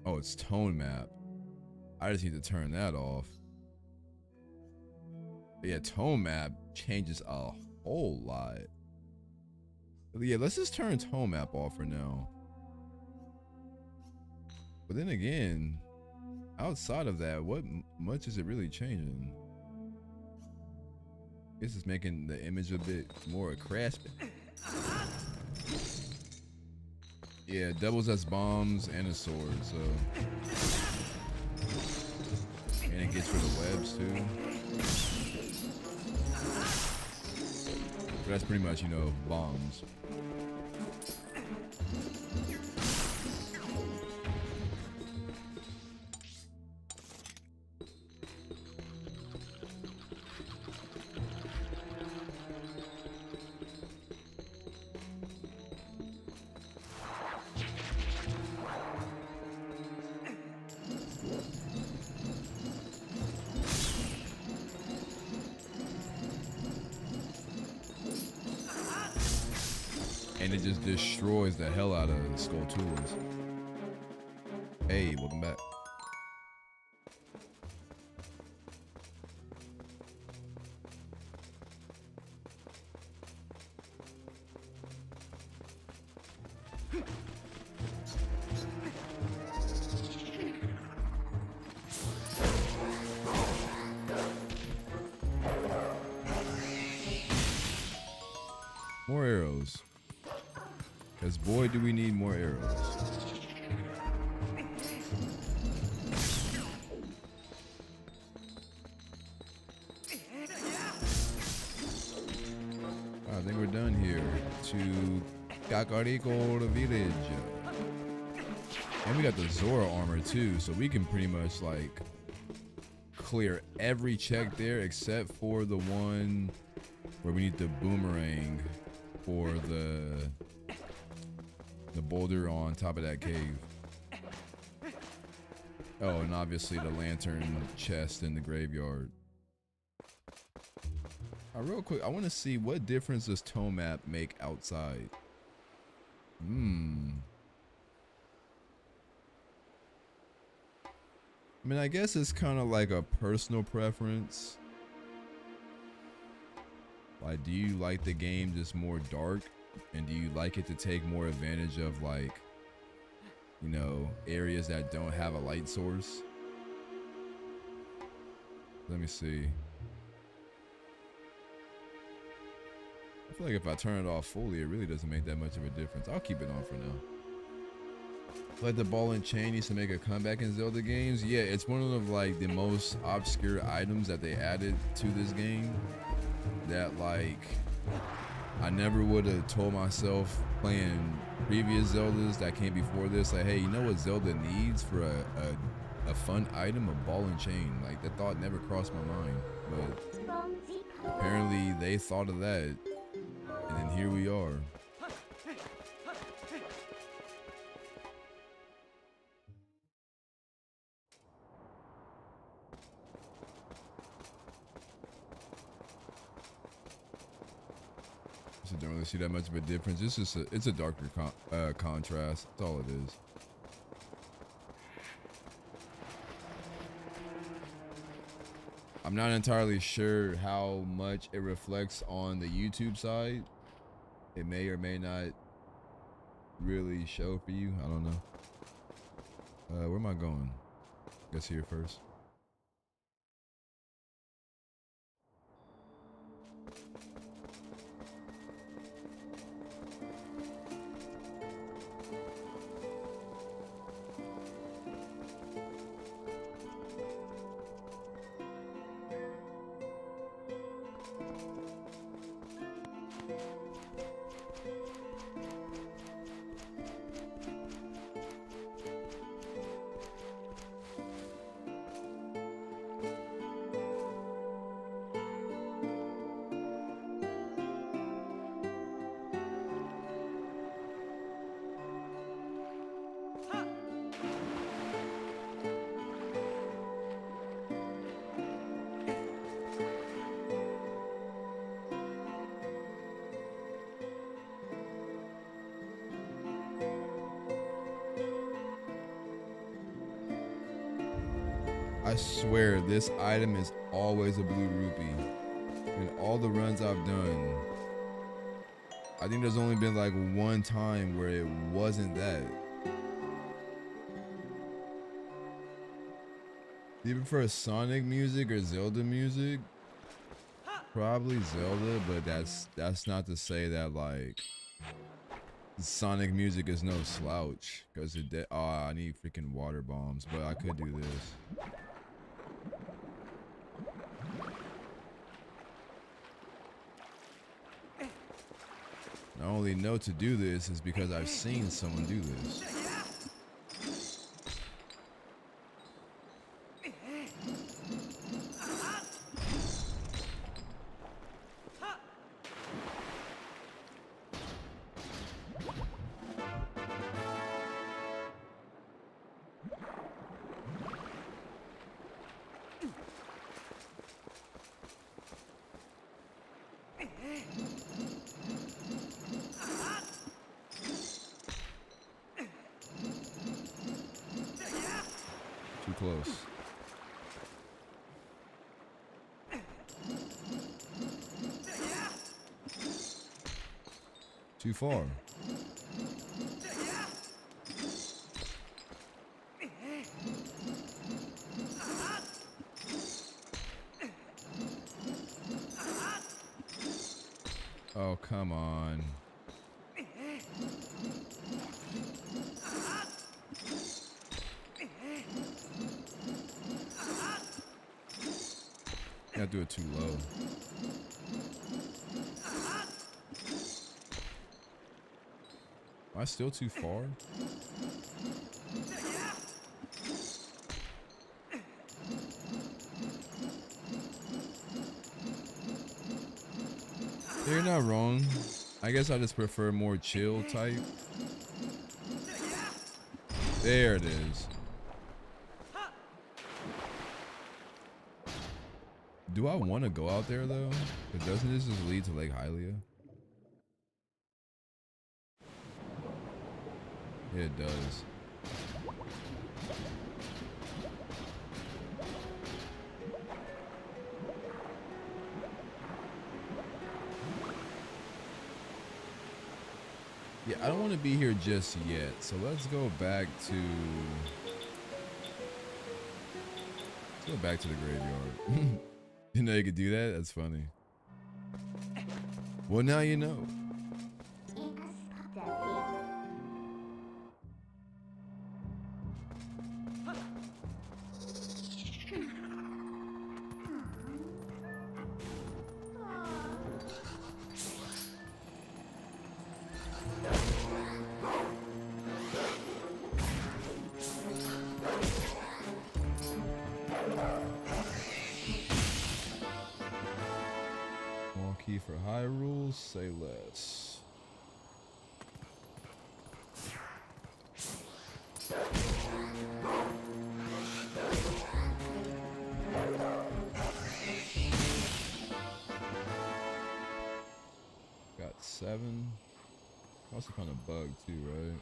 Oh, it's tone map. I just need to turn that off. But yeah, tone map changes a whole lot. But yeah, let's just turn tone map off for now. But then again, outside of that, what much is it really changing? I guess it's making the image a bit more crisp. Yeah, doubles as bombs and a sword, so. And it gets rid of webs too. But that's pretty much, you know, bombs. And it just destroys the hell out of Skull Tools. Hey, welcome back. More arrows. Because boy, do we need more arrows. I think we're done here to Kakariko village. And we got the Zora armor too, so we can pretty much like clear every check there except for the one where we need the boomerang for the boulder on top of that cave. Oh, and obviously the lantern chest in the graveyard. Real quick, I want to see what difference does tone map make outside. I mean, I guess it's kind of like a personal preference. Like, do you like the game just more dark? And do you like it to take more advantage of, like, you know, areas that don't have a light source? Let me see. I feel like if I turn it off fully, it really doesn't make that much of a difference. I'll keep it on for now. Like the ball and chain needs to make a comeback in Zelda games. Yeah, it's one of like the most obscure items that they added to this game that like I never would have told myself playing previous Zeldas that came before this, like, hey, you know what Zelda needs for a fun item? A ball and chain. Like, that thought never crossed my mind, but apparently they thought of that, and then here we are. So don't really see that much of a difference. It's just it's a darker contrast. That's all it is. I'm not entirely sure how much it reflects on the YouTube side. It may or may not really show for you. I don't know. Where am I going? I guess here first. I swear this item is always a blue rupee. In all the runs I've done, I think there's only been like one time where it wasn't that. Do you prefer Sonic music or Zelda music? Probably Zelda, but that's not to say that like Sonic music is no slouch, because I need freaking water bombs, but I could do this. I only know to do this is because I've seen someone do this. Too close. Too far. Oh, come on. Gotta do it too low. Am I still too far? You're not wrong. I guess I just prefer more chill type. There it is. do I want to go out there though? Because doesn't this just lead to Lake Hylia? Yeah, it does. Yeah, I don't want to be here just yet. So let's go back to the graveyard. You know you could do that? That's funny. Well, now you know. More key for high rules, say less. Got 7. Also kind of bugged too, right?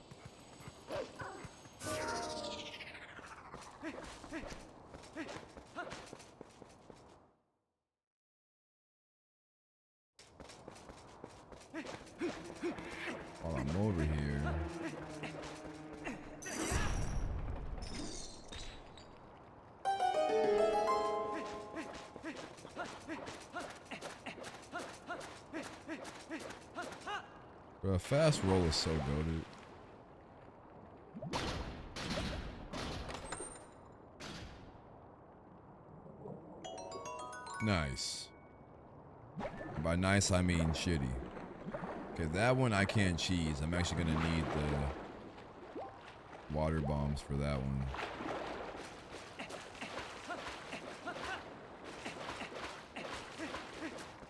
While I'm over here. Bro, a fast roll is so goated. Nice. By nice, I mean shitty. Okay, that one I can't cheese. I'm actually gonna need the water bombs for that one.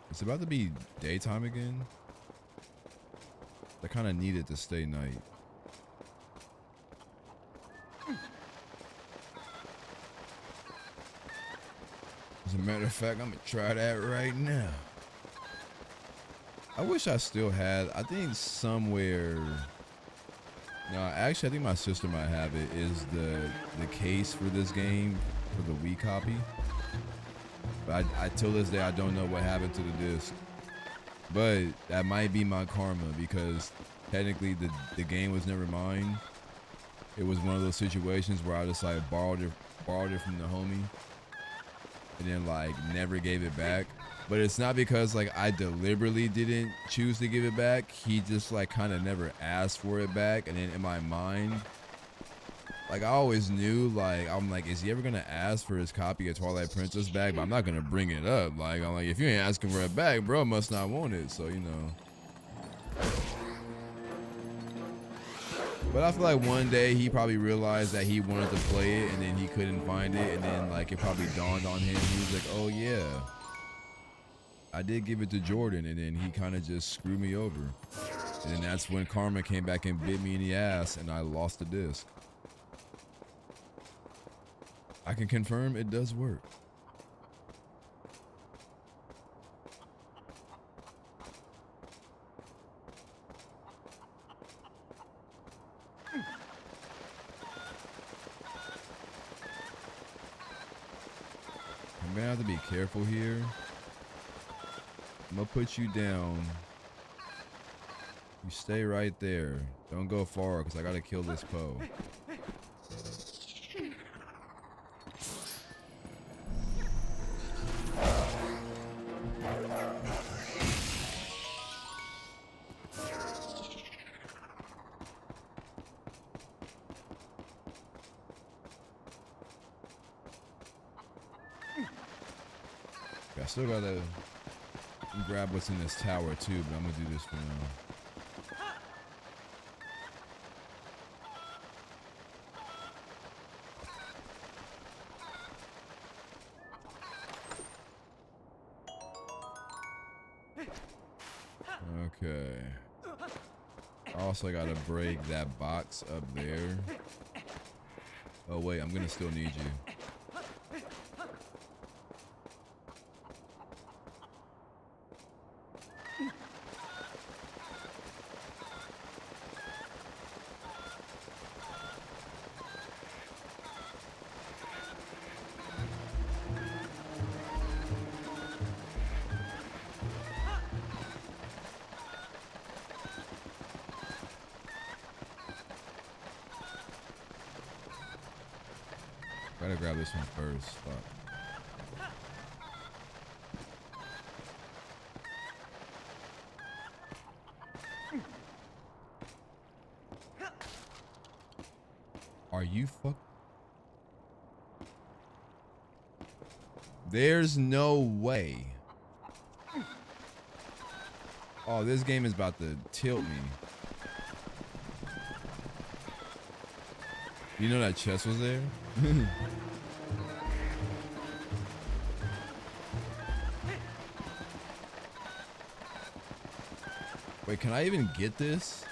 It's about to be daytime again. I kind of need it to stay night. As a matter of fact, I'm gonna try that right now. I wish I still had, I think somewhere, no, actually I think my sister might have it, is the case for this game, for the Wii copy. But I till this day, I don't know what happened to the disc. But that might be my karma, because technically the game was never mine. It was one of those situations where I just like borrowed it from the homie, and then like never gave it back. But it's not because like I deliberately didn't choose to give it back. He just like kind of never asked for it back. And then in my mind, like I always knew, like I'm like, is he ever gonna ask for his copy of Twilight Princess back? But I'm not gonna bring it up. Like I'm like, if you ain't asking for it back, bro must not want it. So you know. But I feel like one day he probably realized that he wanted to play it, and then he couldn't find it, and then like it probably dawned on him. He was like, oh yeah, I did give it to Jordan, and then he kind of just screwed me over. And then that's when karma came back and bit me in the ass, and I lost the disc. I can confirm it does work. I'm gonna have to be careful here. I'm gonna put you down. You stay right there. Don't go far, because I gotta kill this Poe. I still gotta grab what's in this tower too, but I'm gonna do this for now. Okay. Also, I gotta break that box up there. Oh wait, I'm gonna still need you. Gotta grab this one first. Fuck. Are you fuck? There's no way. Oh, this game is about to tilt me. You know that chest was there? Wait, can I even get this?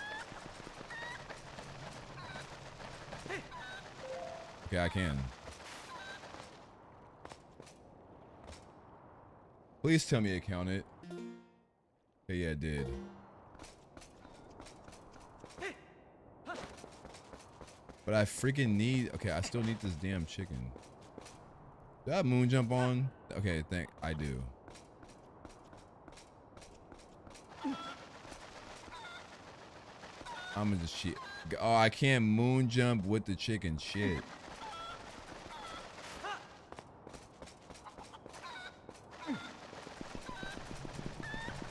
Okay, I can. Please tell me it counted. Okay, yeah, it did. But I freaking need... Okay, I still need this damn chicken. Do I have moon jump on? Okay, I do. I'm gonna just cheat. Oh, I can't moon jump with the chicken. Shit.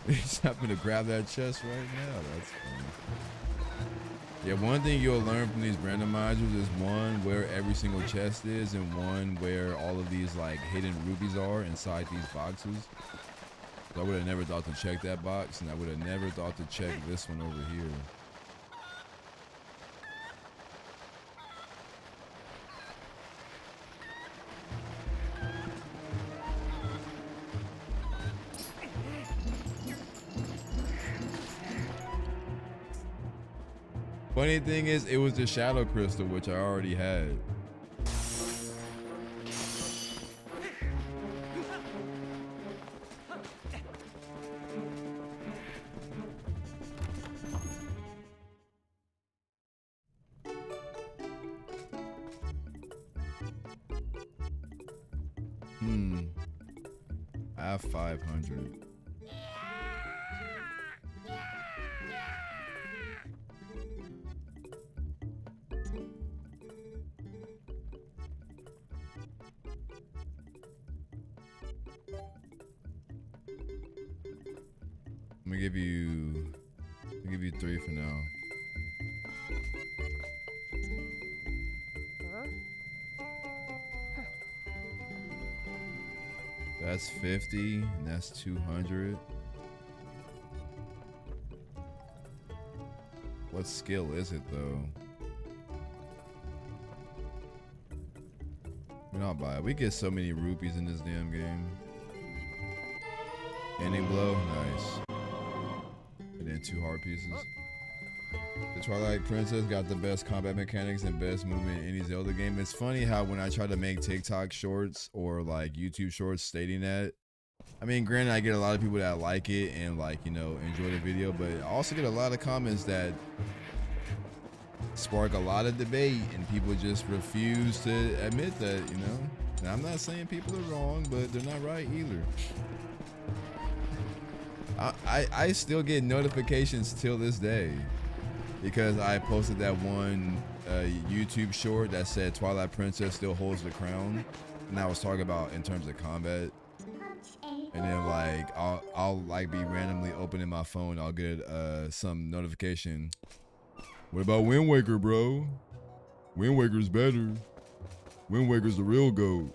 He's happy to grab that chest right now. That's funny. Yeah, one thing you'll learn from these randomizers is one, where every single chest is, and one, where all of these like hidden rubies are inside these boxes. So I would have never thought to check that box, and I would have never thought to check this one over here. Funny thing is, it was the shadow crystal, which I already had. I have 500. I'm gonna give you 3 for now. That's 50, and that's 200. What skill is it though? We're not buy it. We get so many rupees in this damn game. Ending blow, nice. And then 2 heart pieces. The Twilight Princess got the best combat mechanics and best movement in any Zelda game. It's funny how when I try to make TikTok shorts or like YouTube shorts stating that, I mean, granted, I get a lot of people that like it and like, you know, enjoy the video, but I also get a lot of comments that spark a lot of debate and people just refuse to admit that, you know. And I'm not saying people are wrong, but they're not right either. I still get notifications till this day because I posted that one YouTube short that said Twilight Princess still holds the crown, and I was talking about in terms of combat. And then like I'll like be randomly opening my phone, I'll get some notification. What about Wind Waker, bro? Wind Waker's better. Wind Waker's the real GOAT.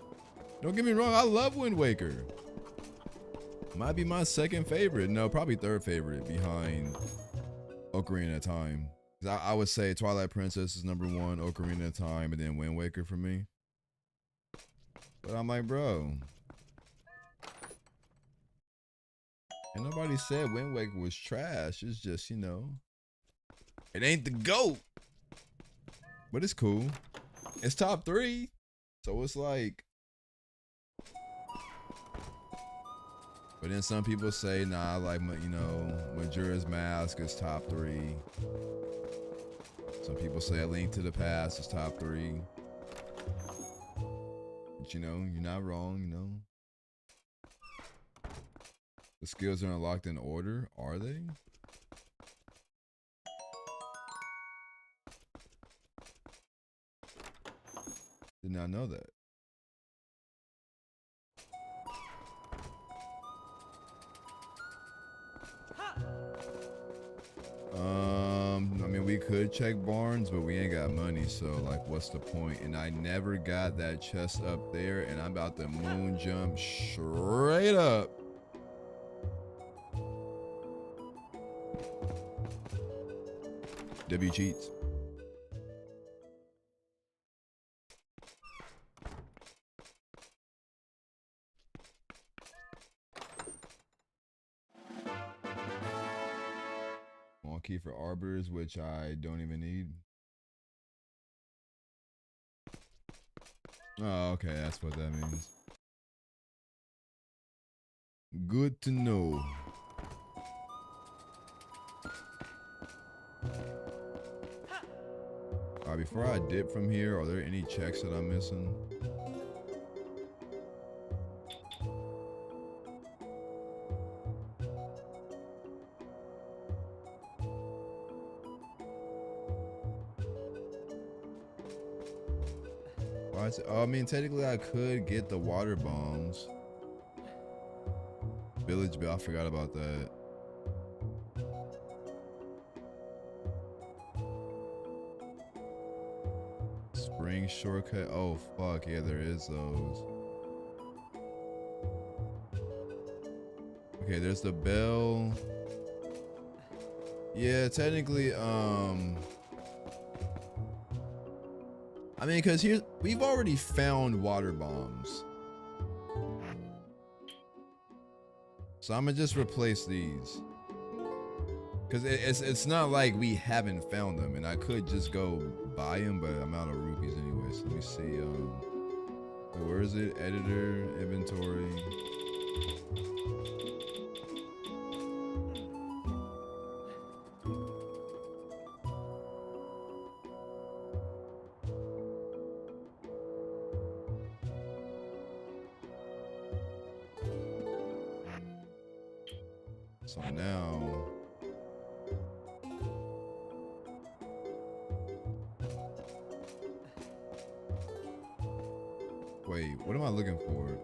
Don't get me wrong, I love Wind Waker. Might be my second favorite. No, probably third favorite behind Ocarina of Time. I would say Twilight Princess is number 1, Ocarina of Time, and then Wind Waker for me. But I'm like, bro. And nobody said Wind Waker was trash. It's just, you know, it ain't the GOAT. But it's cool. It's top 3. So it's like. But then some people say, nah, I like, you know, Majora's Mask is top 3. Some people say A Link to the Past is top 3. But you know, you're not wrong, you know. The skills are unlocked in order, are they? Did not know that. could check barns, but we ain't got money, so like what's the point? And I never got that chest up there, and I'm about to moon jump straight up. W cheats. One key for arbors, which I don't even need. Oh, okay, that's what that means. Good to know. Alright, before I dip from here, are there any checks that I'm missing? Why is it, oh, I mean, technically I could get the water bombs. Village bell, I forgot about that. Spring shortcut. Oh fuck yeah, there is those. Okay, there's the bell. Yeah, technically, I mean, cause here we've already found water bombs. So I'm gonna just replace these. Cause it's not like we haven't found them, and I could just go buy them, but I'm out of rupees anyway. So let me see. Where is it? Editor, inventory. So now. Wait, what am I looking for?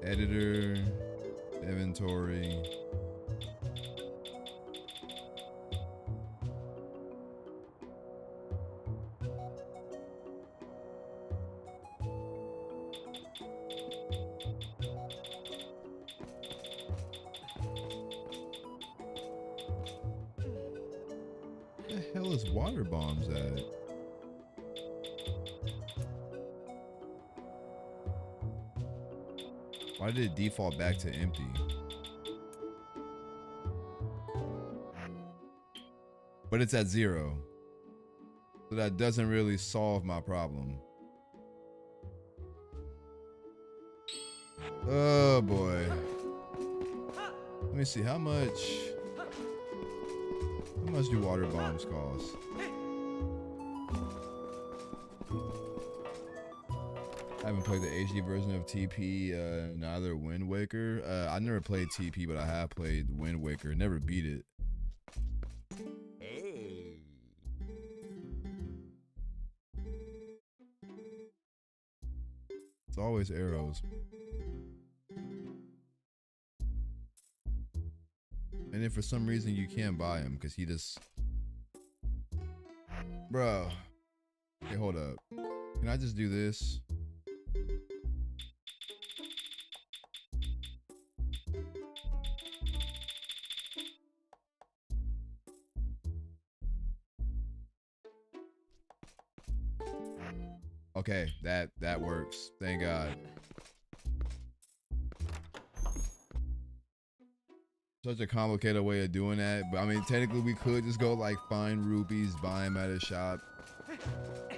Editor, inventory. Where the hell is water bombs at? Why did it default back to empty? But it's at 0. So that doesn't really solve my problem. Oh boy. Let me see, how much do water bombs cost? I haven't played the HD version of TP, neither Wind Waker. I never played TP, but I have played Wind Waker. Never beat it. Hey. It's always arrows. And if for some reason you can't buy him, because he just... Bro. Okay, hold up. Can I just do this? Okay, that works. Thank God. Such a complicated way of doing that, but I mean, technically we could just go like find rupees, buy them at a shop.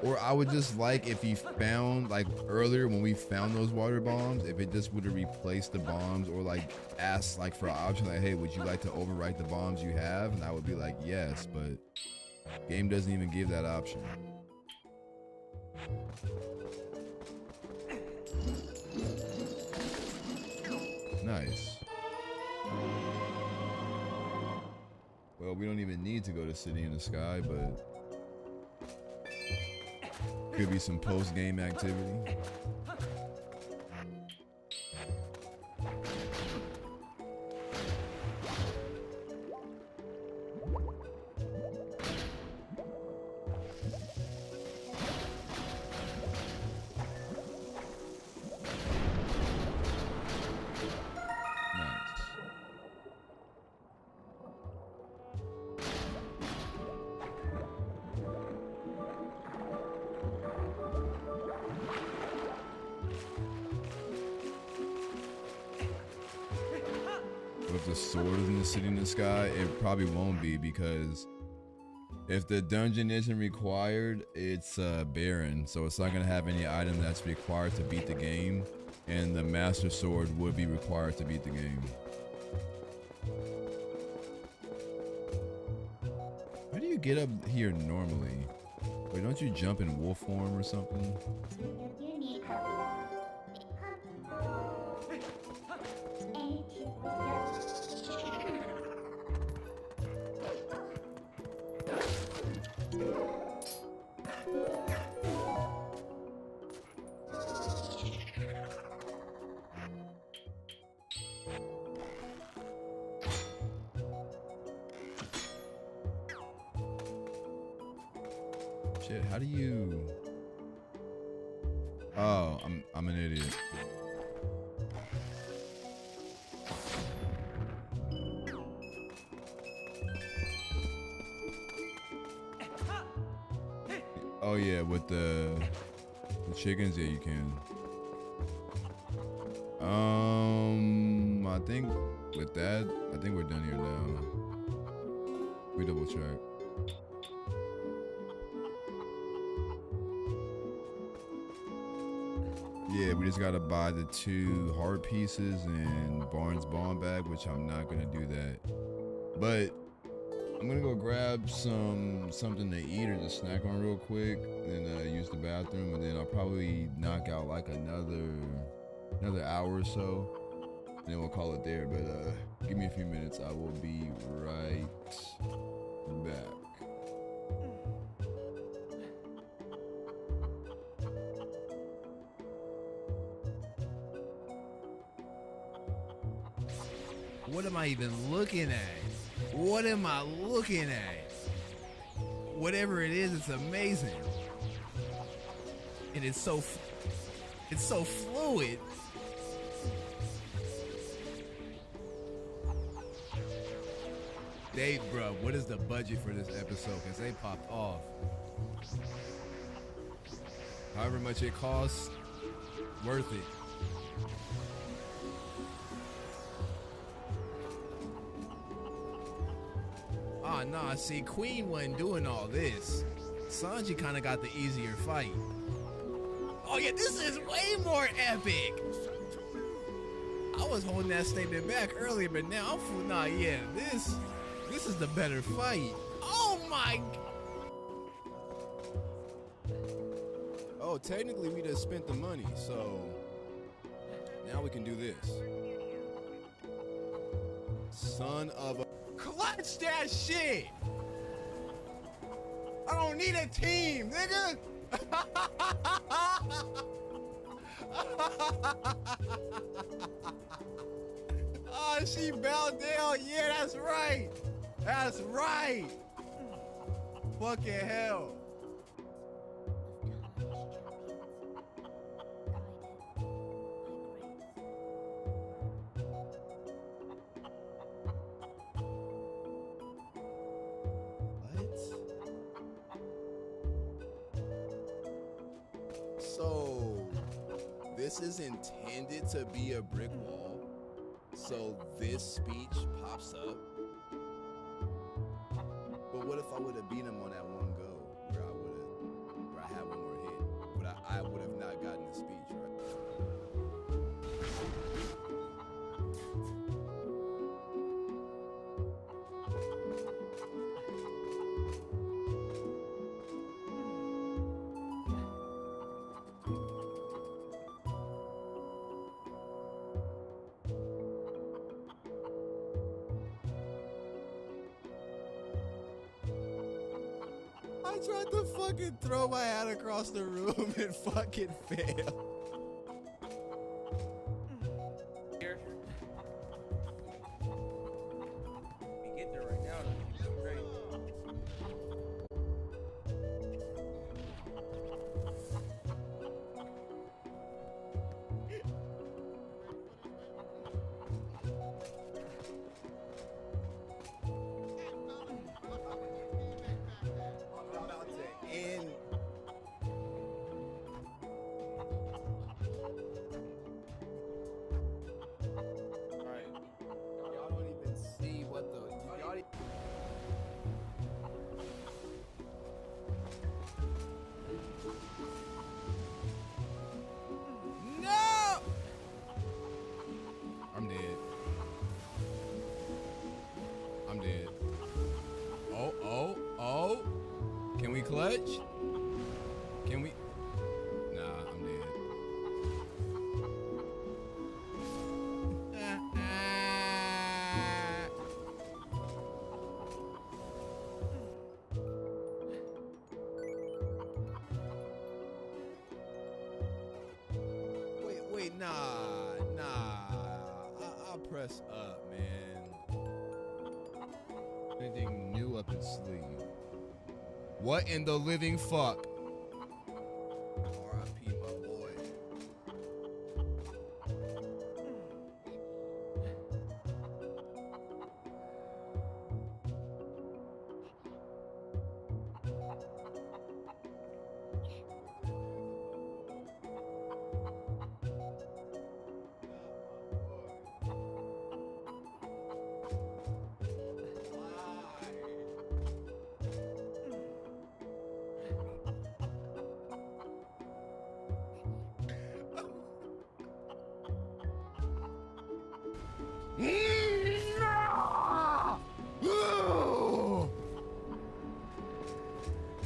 Or I would just like if he found, like earlier when we found those water bombs, if it just would have replaced the bombs, or like asked like for an option like, hey, would you like to overwrite the bombs you have? And I would be like, yes, but game doesn't even give that option. Nice. Well, we don't even need to go to City in the Sky, but could be some post-game activity. But if the sword isn't sitting in the sky, it probably won't be, because if the dungeon isn't required, it's barren, so it's not gonna have any item that's required to beat the game, and the Master Sword would be required to beat the game. How do you get up here normally? Wait, don't you jump in wolf form or something? Shit, how do you... Oh, I'm an idiot. Oh yeah, with the chickens, yeah, you can. I think with that, I think we're done here now. We double check. Yeah, we just gotta buy the 2 heart pieces and Barnes bomb bag, which I'm not gonna do that. But I'm gonna go grab something to eat or just snack on real quick, and use the bathroom, and then I'll probably knock out like another hour or so, and then we'll call it there. But give me a few minutes. I will be right back. What am I even looking at? What am I looking at? Whatever it is, it's amazing. And it's so fluid. Bro, what is the budget for this episode? Because they popped off. However much it costs, worth it. Oh, nah, see, Queen wasn't doing all this. Sanji kind of got the easier fight. Oh yeah, this is way more epic. I was holding that statement back earlier, but now I'm nah, yeah, this is the better fight. Oh my. Oh, technically we just spent the money, so now we can do this. Son of a... Clutch that shit! I don't need a team, nigga! Oh, she bowed down. Yeah, that's right. That's right. Fucking hell. So, this is intended to be a brick wall. So this speech pops up. But what if I would have beat him on that one go, where I had one more hit, but I would have not gotten the speech, right? I tried to fucking throw my hat across the room and fucking failed. Here. We get there right now. That's great. I'm about to end. Can we clutch? Can we? Nah, I'm dead. Wait, nah. I'll press up, man. Anything new up its sleeve? What in the living fuck? R.I.P. my boy.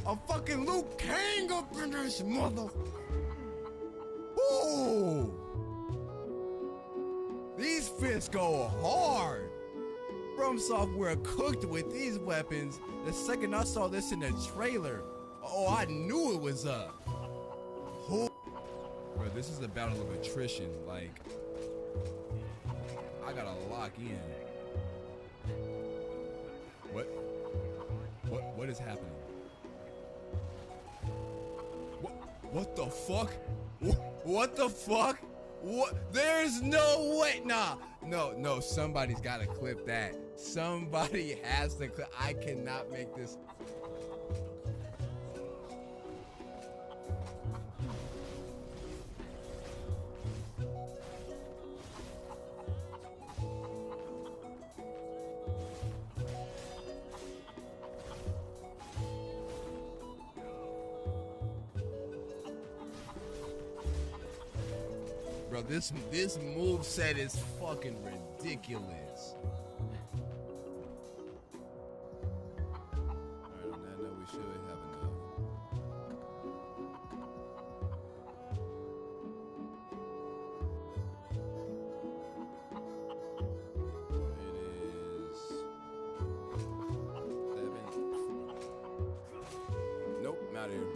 I'm fucking Luke Kang up in this mother. Ooh. These fists go hard. From Software cooked with these weapons. The second I saw this in the trailer, oh, I knew it was up. Bro, this is a battle of attrition. Like, I gotta lock in. What is happening? What the fuck? What the fuck? What? There's no way. Nah. No, somebody's gotta clip that. Somebody has to clip. I cannot make this. Bro, this move set is fucking ridiculous. Alright, on that note, we should have enough. It is 7. Nope, not here.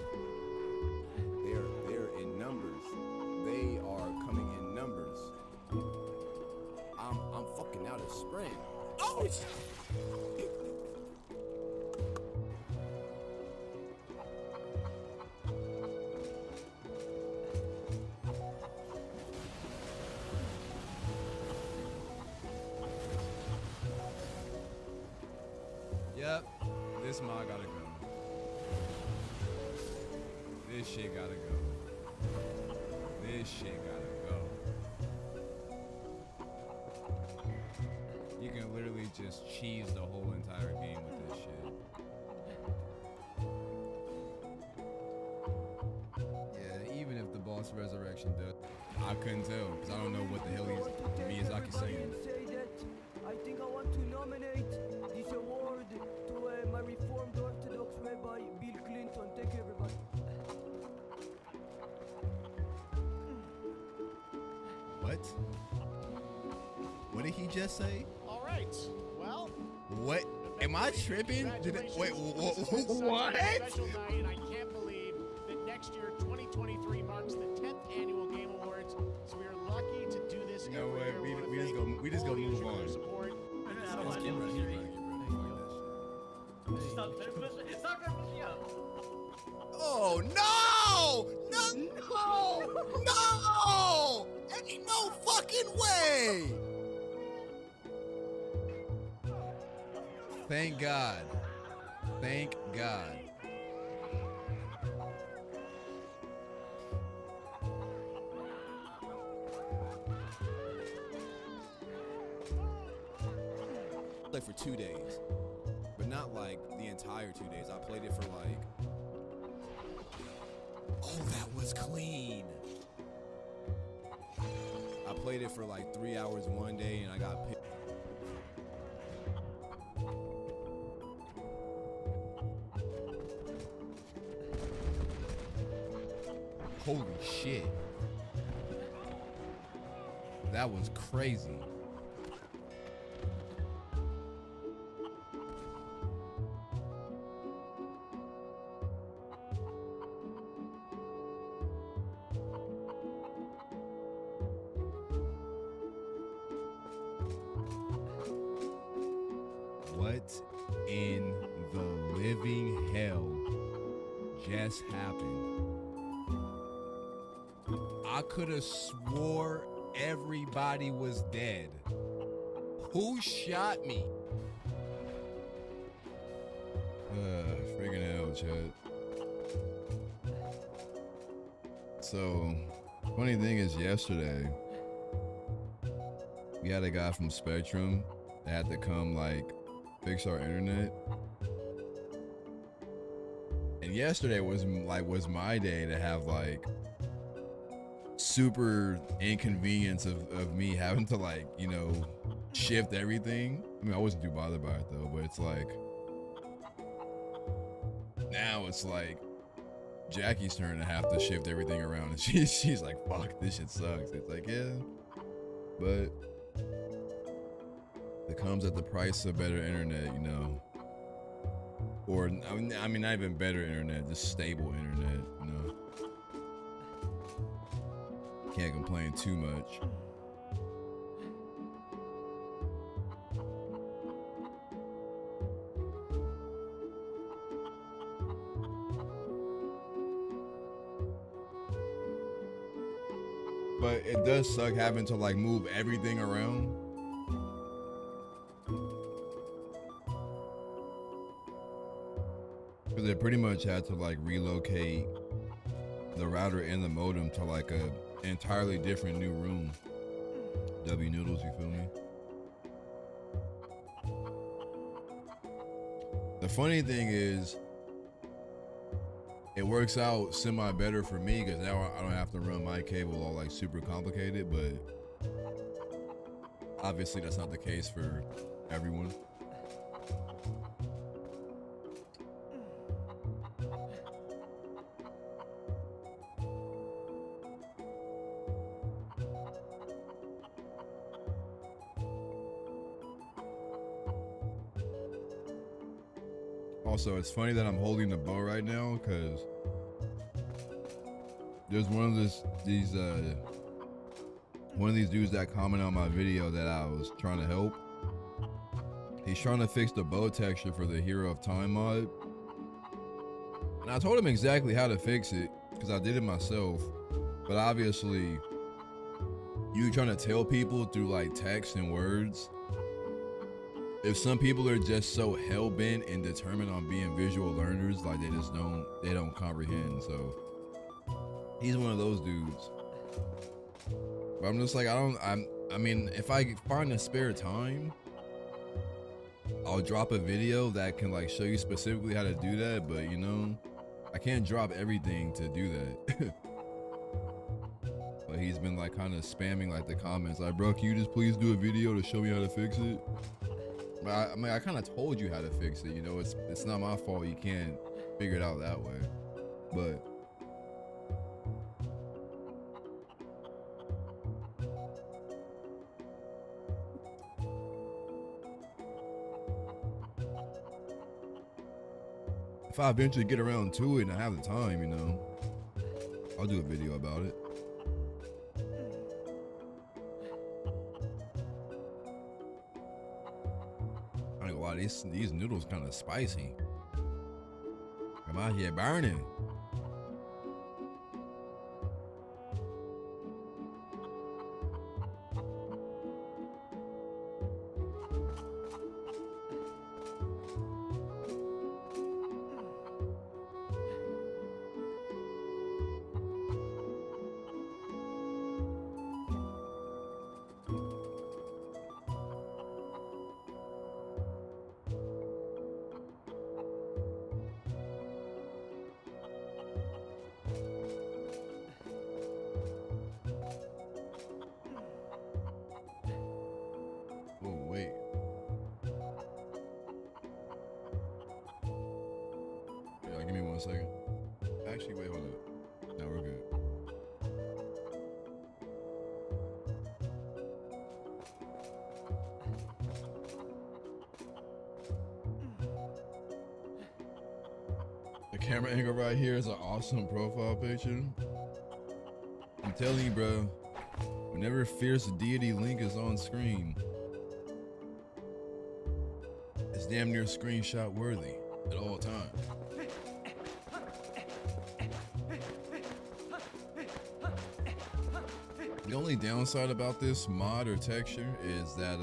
They're in numbers. They are coming in numbers. I'm fucking out of sprint. Oh! Yep, this mod gotta go. This shit gotta go. This shit gotta go. You can literally just cheese the whole entire game with this shit. Yeah, even if the boss resurrection does, I couldn't tell because I don't know what the hell Miyazaki's saying. I think I want to nominate this award to my Reformed Orthodox Rabbi Bill Clinton. Thank you, everybody. What? What did he just say? All right. Well, What? Am I tripping? Did it, wait, what? Special night, and I can't believe that next year, 2023, marks the 10th annual Game Awards. So we are lucky to do this. You know every what? year. We wanna just thank go. We just go all you move for your on. support. Stop pushing up. Oh no! No! Ain't no fucking way! Thank God. Thank God. Like for 2 days, but not like the entire 2 days. I played it for like. Oh, that was clean. I played it for like 3 hours one day, and I got picked. Holy shit. That was crazy. What in the living hell just happened? I could have swore everybody was dead. Who shot me? Freaking hell, Chad. So, funny thing is, yesterday we had a guy from Spectrum that had to come like fix our internet. And yesterday was my day to have like super inconvenience of me having to like, you know, shift everything. I mean, I wasn't too bothered by it though, but it's like now it's like Jackie's turn to have to shift everything around, and she's like, fuck, this shit sucks. It's like, yeah, but it comes at the price of better internet, you know. Or I mean not even better internet, just stable internet, you know. Can't complain too much. But it does suck having to like move everything around. Because they pretty much had to like relocate the router and the modem to like a entirely different new room. W Noodles, you feel me? The funny thing is, it works out semi better for me because now I don't have to run my cable all like super complicated, but obviously that's not the case for everyone. Also, it's funny that I'm holding the bow right now because there's one of these dudes that commented on my video that I was trying to help. He's trying to fix the bow texture for the Hero of Time mod, and I told him exactly how to fix it because I did it myself. But obviously, you trying to tell people through like text and words. If some people are just so hell-bent and determined on being visual learners, like they don't comprehend. So he's one of those dudes. But I'm just like, I mean, if I find a spare time, I'll drop a video that can like show you specifically how to do that. But you know, I can't drop everything to do that. But he's been like kind of spamming like the comments, like, bro, can you just please do a video to show me how to fix it? But I mean, I kind of told you how to fix it. You know, it's not my fault you can't figure it out that way. But if I eventually get around to it and I have the time, you know, I'll do a video about it. I ain't gonna lie, these noodles kind of spicy. I'm out here burning. Oh, wait. Yeah, give me 1 second. Actually, wait, hold up. No, we're good. camera angle right here is an awesome profile picture. I'm telling you, bro. Whenever fierce deity Link is on screen, it's damn near screenshot worthy at all times. The only downside about this mod or texture is that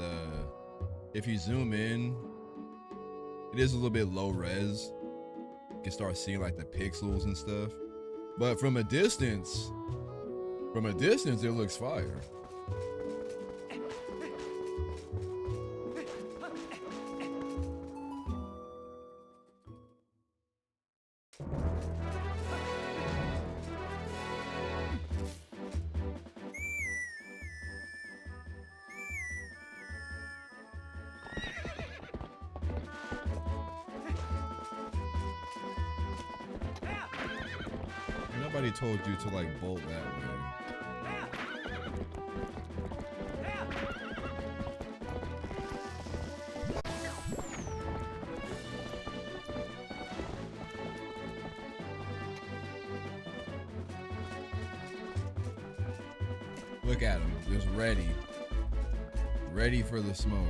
if you zoom in, it is a little bit low res. You can start seeing like the pixels and stuff. But from a distance, it looks fire. Nobody told you to like bolt that way. Look at him, just ready for the smoke.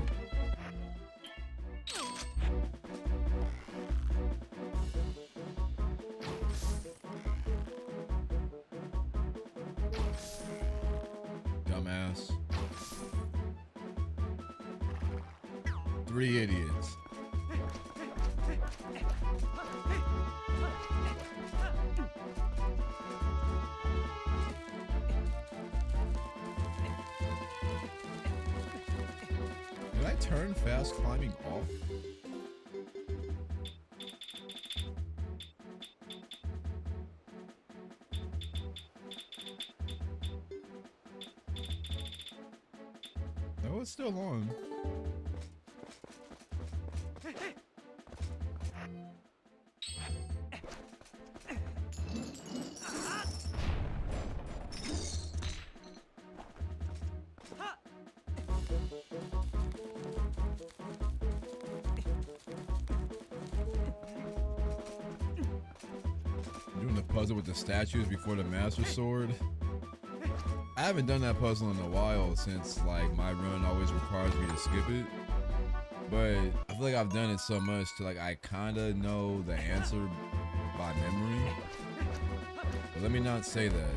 Dumbass. 3 idiots. Did I turn fast climbing off? No, it's still on. Doing the puzzle with the statues before the Master Sword. I haven't done that puzzle in a while since like my run always requires me to skip it. But I feel like I've done it so much to like I kinda know the answer by memory. But let me not say that.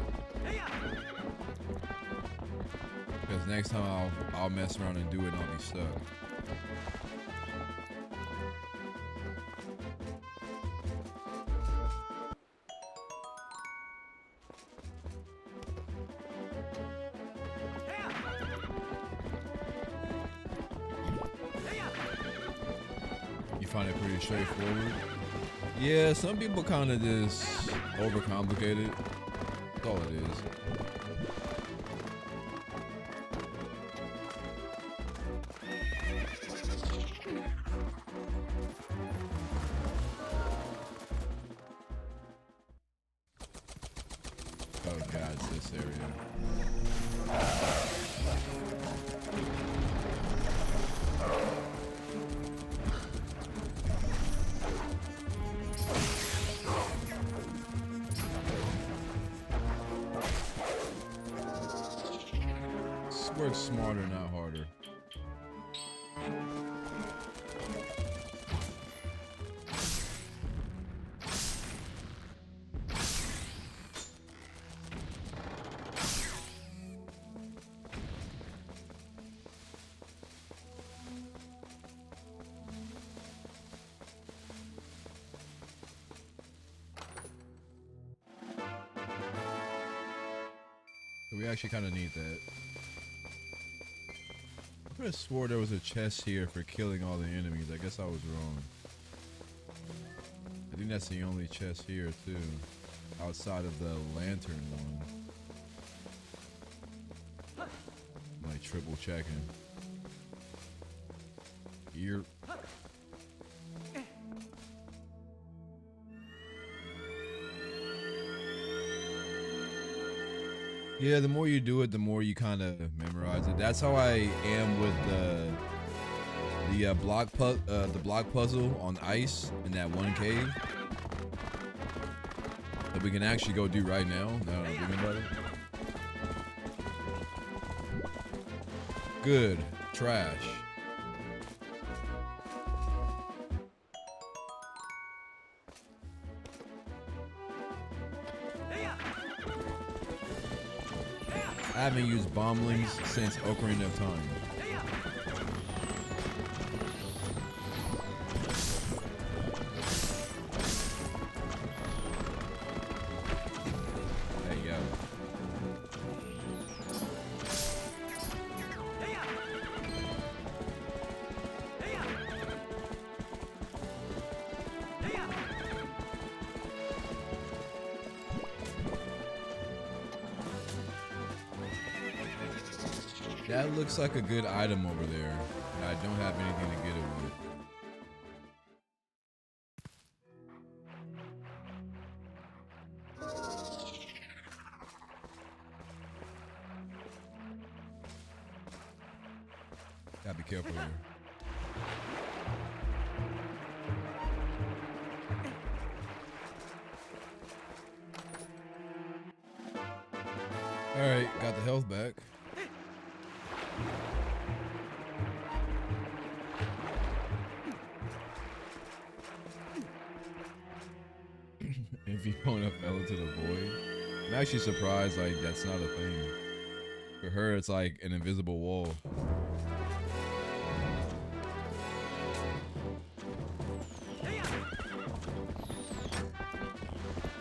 Because next time I'll mess around and do it and I'll be stuck. You find it pretty straightforward? Yeah, some people kind of just overcomplicate it. That's all it is. Oh god, it's this area. Work smarter, not harder. We actually kind of need that. I could have swore there was a chest here for killing all the enemies. I guess I was wrong. I think that's the only chest here too, outside of the lantern one. I'm like triple checking. Here. Yeah, the more you do it, the more you kind of memorize it. That's how I am with the block puzzle on ice in that one cave. that we can actually go do right now. Now that I'm thinking about it. Good. Trash. I haven't used bomblings since Ocarina of Time. There you go. That looks like a good item over there. And I don't have anything to get it with. Gotta be careful here. Alright, got the health back. If you don't have fell into the void. I'm actually surprised like that's not a thing. For her it's like an invisible wall.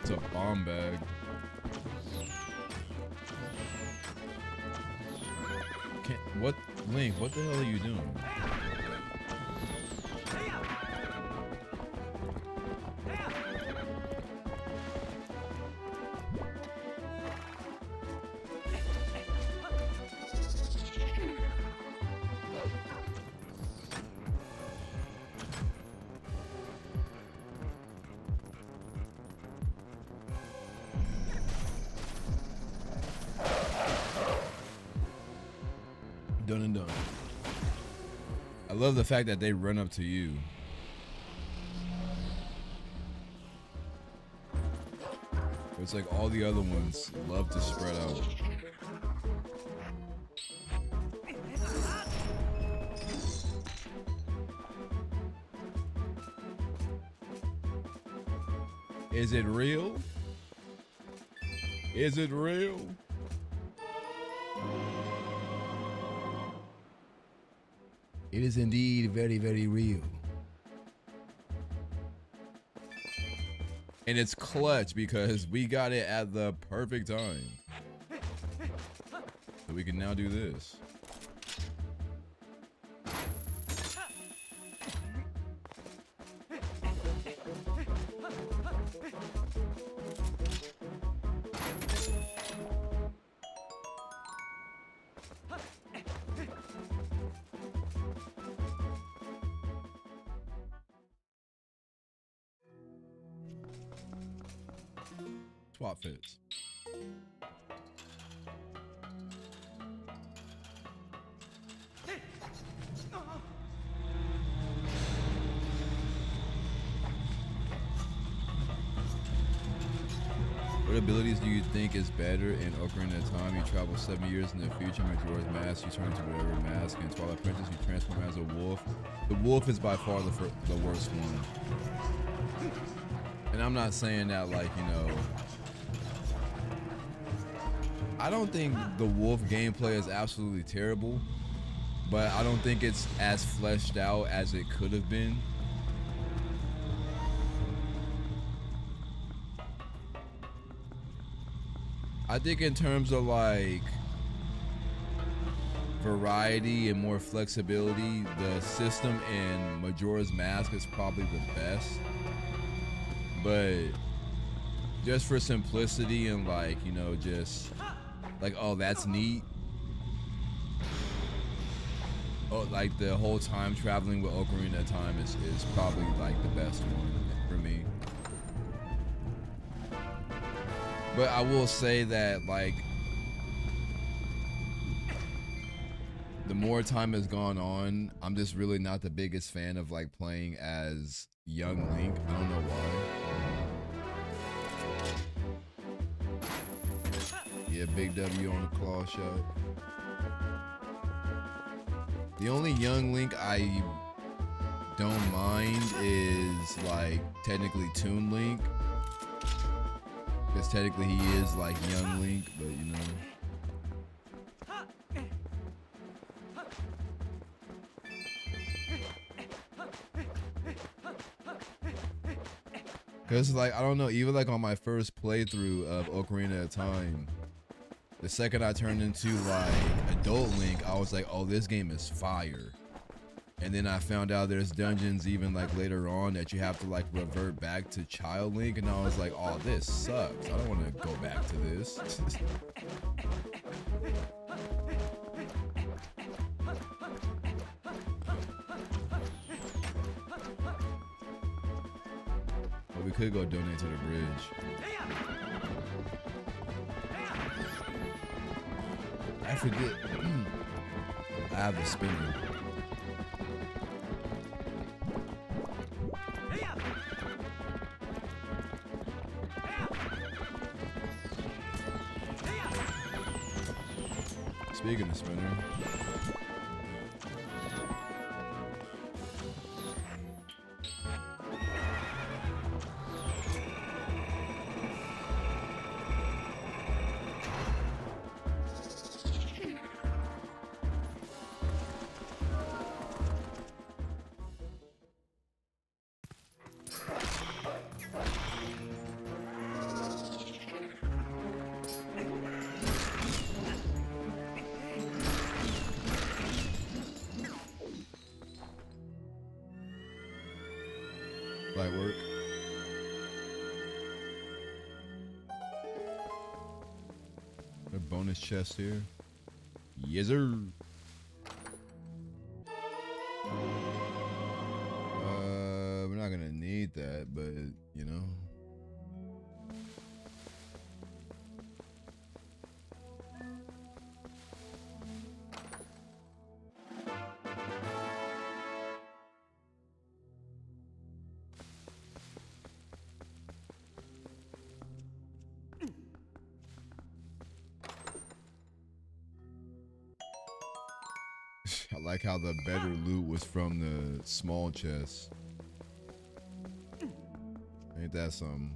It's a bomb bag. What, Link, what the hell are you doing? Done and done. I love the fact that they run up to you. It's like all the other ones love to spread out. Is it real? Is it real? It is indeed very, very real. And it's clutch because we got it at the perfect time. So we can now do this. Swap fits. What abilities do you think is better in Ocarina of Time? You travel 7 years in the future, Majora's Mask, you turn into whatever mask, and Twilight Princess, you transform as a wolf. The wolf is by far the worst one. And I'm not saying that like, you know, I don't think the wolf gameplay is absolutely terrible, but I don't think it's as fleshed out as it could have been. I think in terms of like variety and more flexibility, the system in Majora's Mask is probably the best. But just for simplicity and like, you know, just like, oh, that's neat. Oh, like the whole time traveling with Ocarina of Time is probably like the best one for me. But I will say that like the more time has gone on, I'm just really not the biggest fan of like playing as young Link. I don't know why. Yeah, big W on the claw shot. The only young Link I don't mind is like technically Toon Link. Because technically he is like young Link, but you know. Cause like I don't know, even like on my first playthrough of Ocarina of Time, the second I turned into like adult Link, I was like, oh, this game is fire. And then I found out there's dungeons even like later on that you have to like revert back to child Link, and I was like, oh, this sucks. I don't want to go back to this. But we could go donate to the bridge. I forget. I have a spinner. Speaking of spinner. Light work. A bonus chest here. Yes, sir. We're not gonna need that, but you know. I like how the better loot was from the small chest. Ain't that something?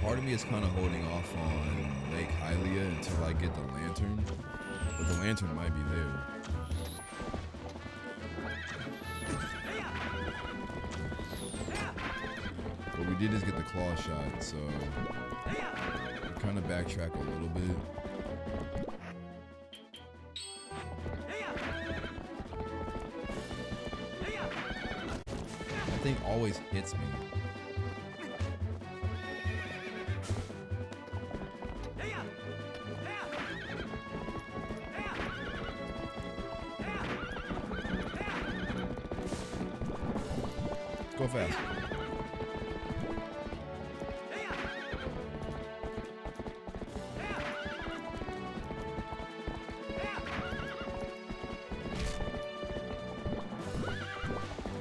Part of me is kind of holding off on Lake Hylia until I get the lantern, but the lantern might be there. What we did is get the claw shot, so kind of backtrack a little bit. That thing always hits me. Go fast.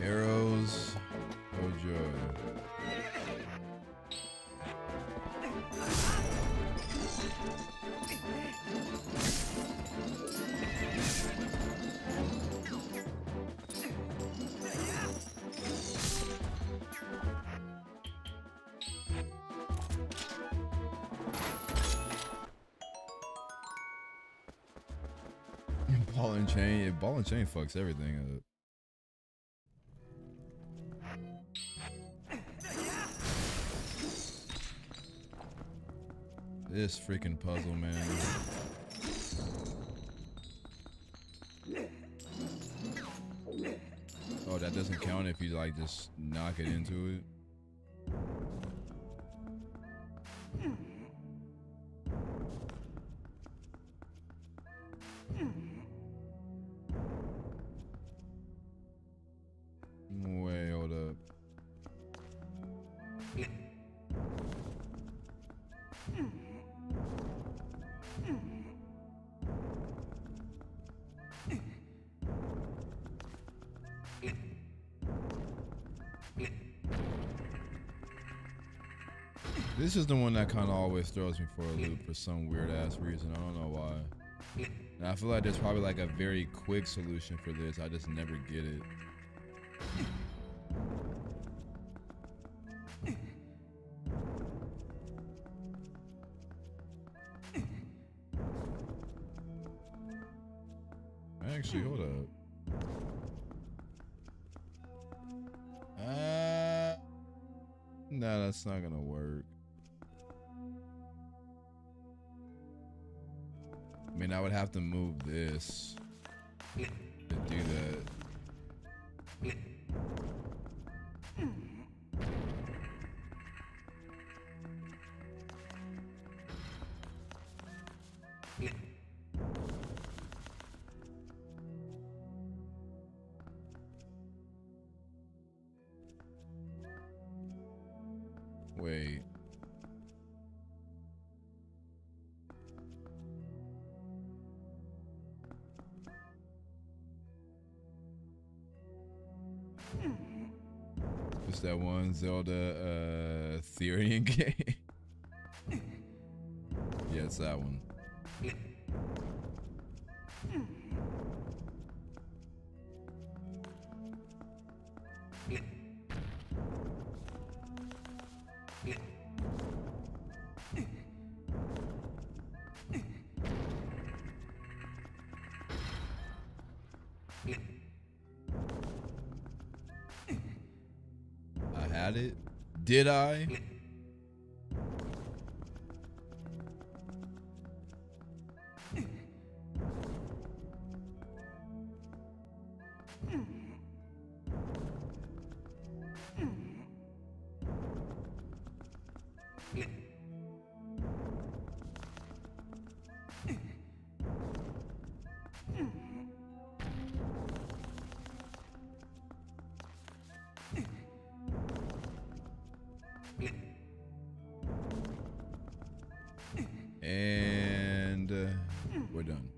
Arrows. Oh joy. Ball and chain. Yeah, ball and chain fucks everything up. This freaking puzzle, man. Oh, that doesn't count if you like just knock it into it. Wait, hold up. This is the one that kind of always throws me for a loop for some weird ass reason. I don't know why. And I feel like there's probably like a very quick solution for this. I just never get it. Actually, hold up. No, that's not gonna work. I mean, I would have to move this to do that. Wait. It's that one Zelda Therian game. Yeah, it's that one. I had it. Did I? And we're done.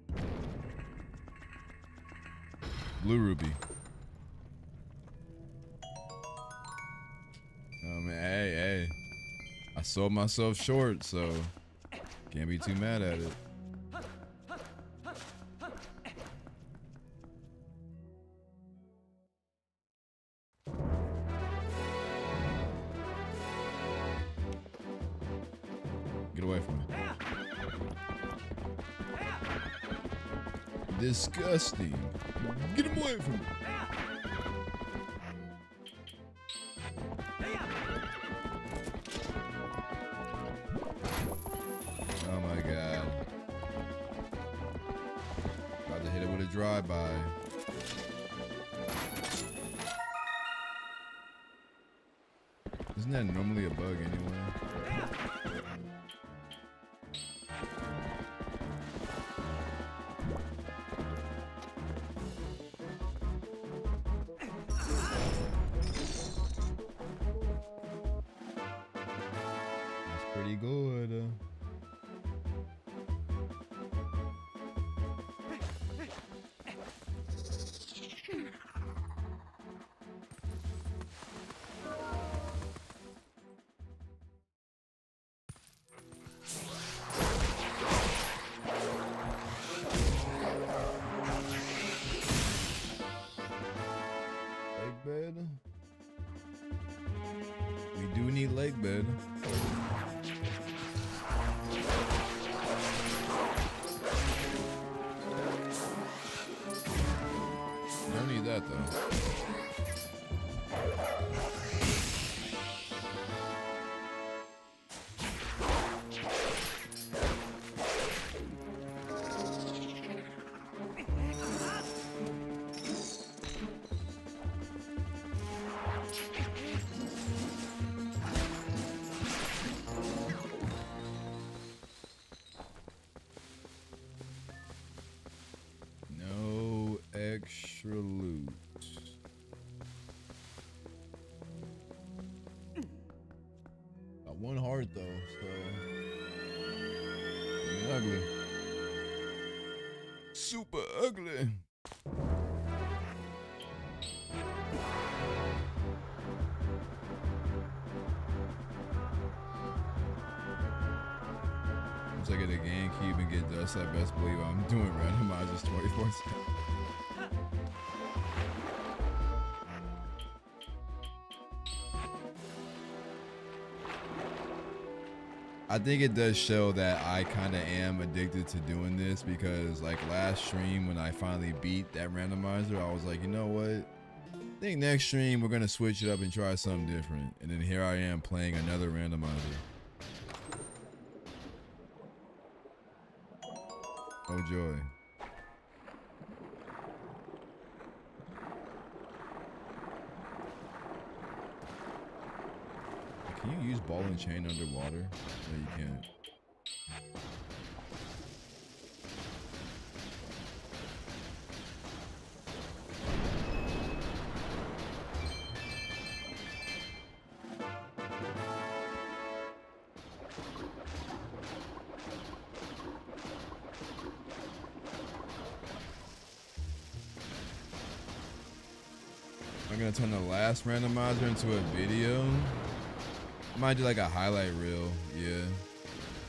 Blue ruby. Oh man, hey. I sold myself short, so can't be too mad at it. Get away from me. Disgusting. Get him away from me. Oh my god. About to hit it with a drive-by. Isn't that normally a bug anyway? Pretty good. Lake bed. We do need lake bed. Don't need that though. No extra loot. Got one heart though, so I mean, ugly. Super ugly. cube and get dust, I best believe I'm doing randomizers 24/7. I think it does show that I kind of am addicted to doing this because like last stream when I finally beat that randomizer, I was like, you know what? I think next stream we're gonna switch it up and try something different. And then here I am playing another randomizer. Oh joy. Can you use ball and chain underwater? No, you can't. I'm gonna turn the last randomizer into a video. I might do like a highlight reel, yeah.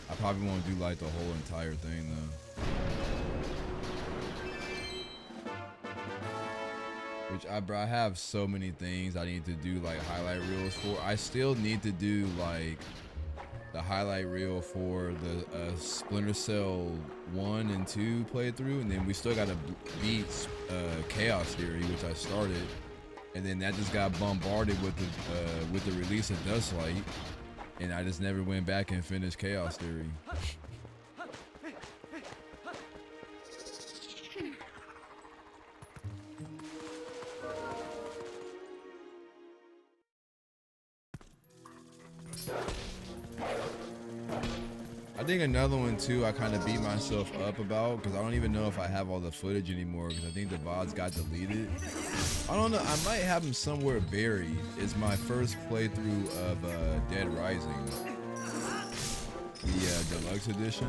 I probably won't do like the whole entire thing though. Which I have so many things I need to do like highlight reels for. I still need to do like the highlight reel for the Splinter Cell 1 and 2 playthrough, and then we still gotta beat Chaos Theory, which I started. And then that just got bombarded with the release of Dustlight, and I just never went back and finished Chaos Theory. I think another one too I kind of beat myself up about because I don't even know if I have all the footage anymore because I think the VODs got deleted. I don't know, I might have them somewhere buried. It's my first playthrough of Dead Rising, the deluxe edition.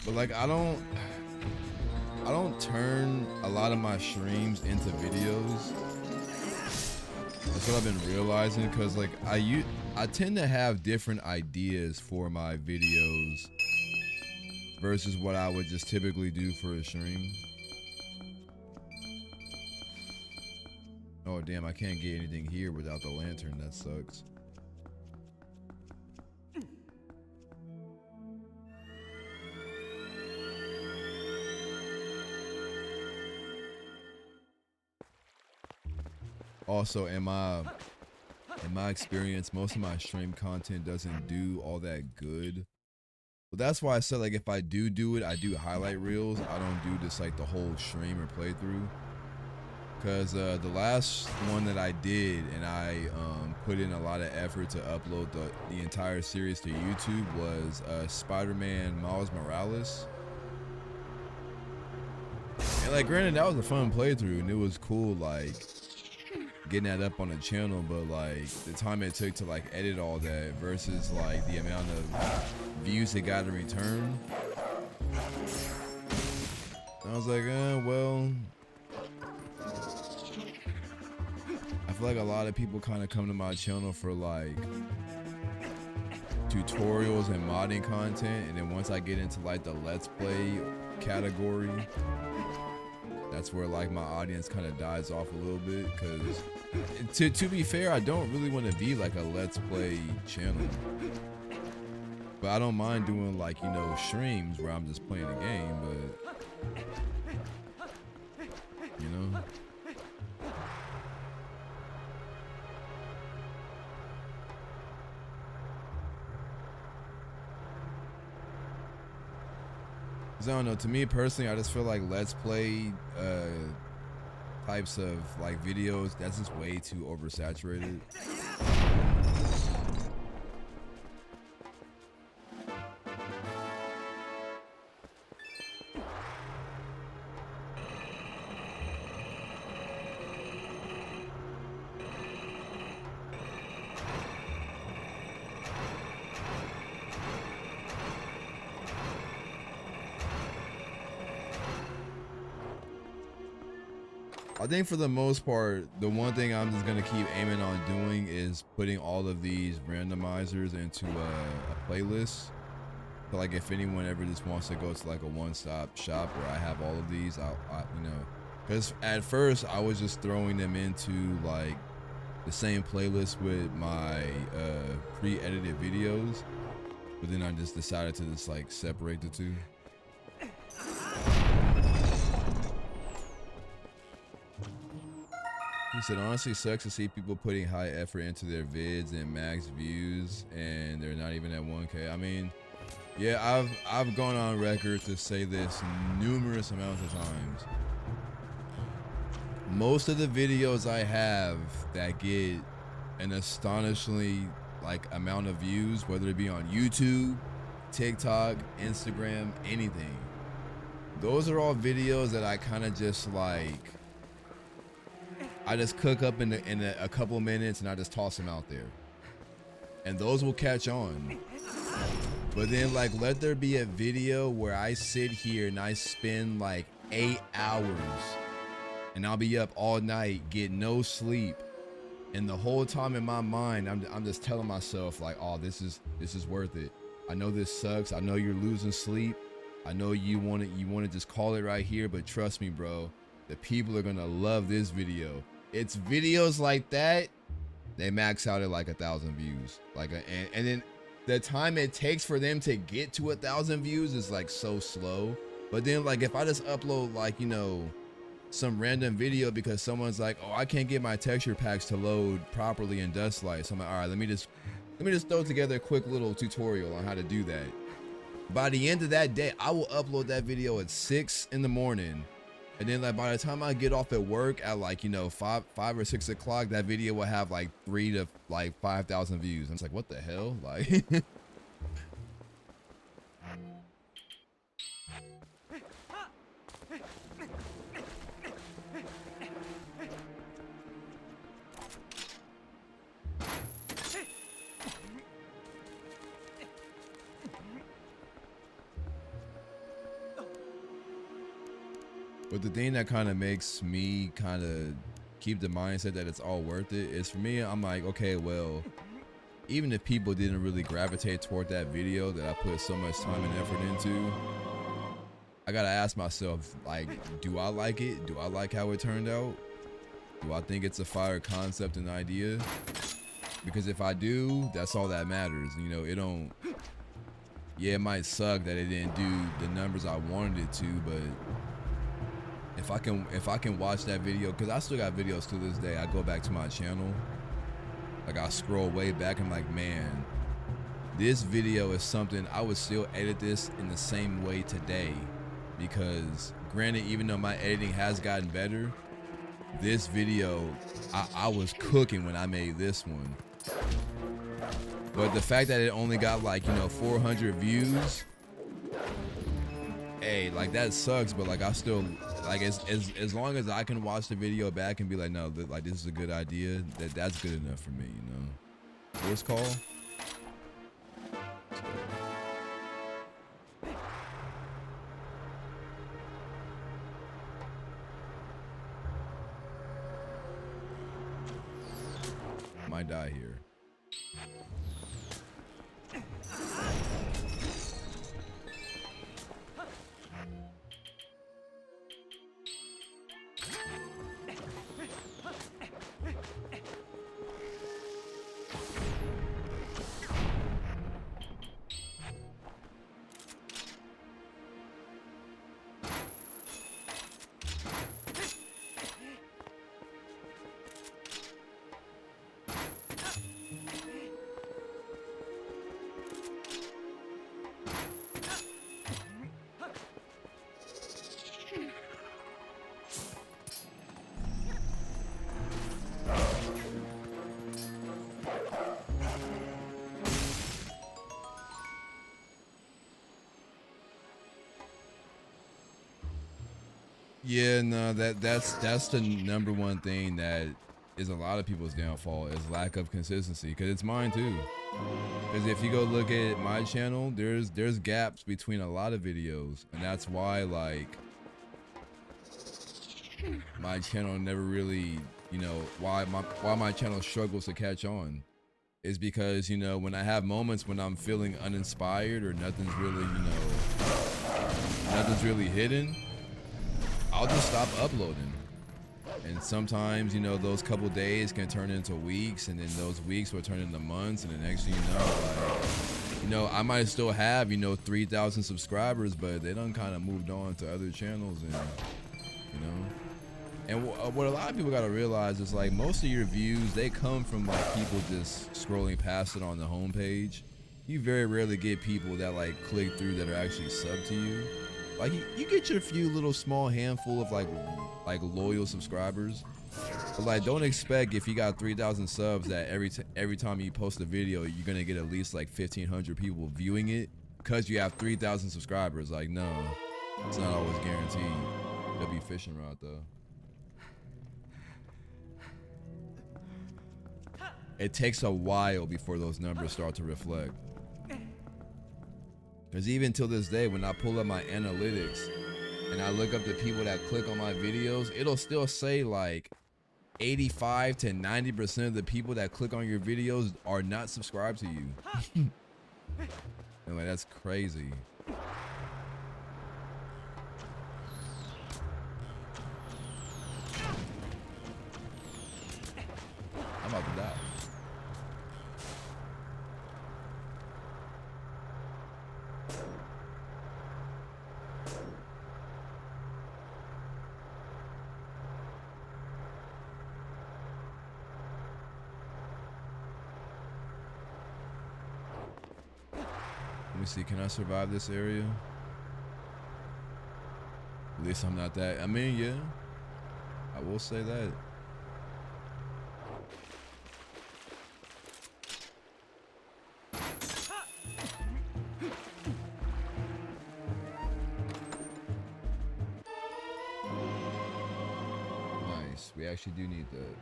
But like I don't turn a lot of my streams into videos. That's what I've been realizing because like I tend to have different ideas for my videos versus what I would just typically do for a stream. Oh damn, I can't get anything here without the lantern. That sucks. Also, in my experience, most of my stream content doesn't do all that good. But that's why I said like if I do it, I do highlight reels. I don't do just like the whole stream or playthrough. Cause the last one that I did, and I put in a lot of effort to upload the entire series to YouTube, was Spider-Man Miles Morales. And like granted, that was a fun playthrough and it was cool like getting that up on the channel, but like the time it took to like edit all that versus like the amount of views it got in return. I was like, well, I feel like a lot of people kind of come to my channel for like tutorials and modding content, and then once I get into like the let's play category, that's where like my audience kind of dies off a little bit. Because to be fair, I don't really want to be like a let's play channel, but I don't mind doing like, you know, streams where I'm just playing a game, but you know. Cause I don't know, to me personally, I just feel like let's play types of like videos, that's just way too oversaturated. I think for the most part, the one thing I'm just gonna keep aiming on doing is putting all of these randomizers into a playlist. So like if anyone ever just wants to go to like a one-stop shop where I have all of these, I you know, because at first I was just throwing them into like the same playlist with my pre-edited videos, but then I just decided to just like separate the two. He said, honestly, sucks to see people putting high effort into their vids and max views and they're not even at 1K. I mean, yeah, I've gone on record to say this numerous amounts of times. Most of the videos I have that get an astonishingly like amount of views, whether it be on YouTube, TikTok, Instagram, anything, those are all videos that I kind of just like, I just cook up in a couple minutes and I just toss them out there, and those will catch on. But then like let there be a video where I sit here and I spend like 8 hours and I'll be up all night, get no sleep, and the whole time in my mind I'm just telling myself like, oh, this is worth it. I know this sucks, I know you're losing sleep, I know you want to just call it right here, but trust me, bro, the people are gonna love this video. It's videos like that, they max out at like 1,000 views, like and then the time it takes for them to get to 1,000 views is like so slow. But then like if I just upload like, you know, some random video because someone's like, oh, I can't get my texture packs to load properly in Dustlight, so I'm like, all right, let me just throw together a quick little tutorial on how to do that. By the end of that day, I will upload that video at 6 in the morning. And then like by the time I get off at work at like, you know, 5 or 6 o'clock, that video will have like 3,000 to like 5,000 views. I'm just like, what the hell? Like But the thing that kind of makes me kind of keep the mindset that it's all worth it is, for me, I'm like, okay, well, even if people didn't really gravitate toward that video that I put so much time and effort into, I gotta ask myself, like, do I like it? Do I like how it turned out? Do I think it's a fire concept and idea? Because if I do, that's all that matters. You know, yeah, it might suck that it didn't do the numbers I wanted it to, but if I can watch that video, because I still got videos to this day, I go back to my channel, like I scroll way back, I'm like, man, this video is something I would still edit this in the same way today, because granted, even though my editing has gotten better, this video, I was cooking when I made this one. But the fact that it only got like, you know, 400 views, hey, like that sucks, but like I still, like as long as I can watch the video back and be like, no, like this is a good idea, that's good enough for me, you know. Voice call. Might die here. Yeah, no, that's the number one thing that is a lot of people's downfall, is lack of consistency, because it's mine too. Because if you go look at my channel, there's gaps between a lot of videos, and that's why, like, my channel never really, you know, why my channel struggles to catch on is because, you know, when I have moments when I'm feeling uninspired or nothing's really, you know, nothing's really hidden, I'll just stop uploading. And sometimes, you know, those couple days can turn into weeks, and then those weeks will turn into months, and the next thing you know, like, you know, I might still have, you know, 3,000 subscribers, but they done kind of moved on to other channels, and, you know. And what a lot of people gotta realize is, like, most of your views, they come from, like, people just scrolling past it on the homepage. You very rarely get people that, like, click through that are actually sub to you. Like, you get your few little small handful of, like loyal subscribers. But, like, don't expect if you got 3,000 subs that every time you post a video, you're gonna get at least, like, 1,500 people viewing it because you have 3,000 subscribers. Like, no, it's not always guaranteed. They'll be fishing rod, though. It takes a while before those numbers start to reflect. Because even till this day, when I pull up my analytics and I look up the people that click on my videos, it'll still say like 85 to 90% of the people that click on your videos are not subscribed to you. And like, that's crazy. I'm about to die. Let me see, can I survive this area? At least I'm not that. I mean, yeah, I will say that. Nice, we actually do need that.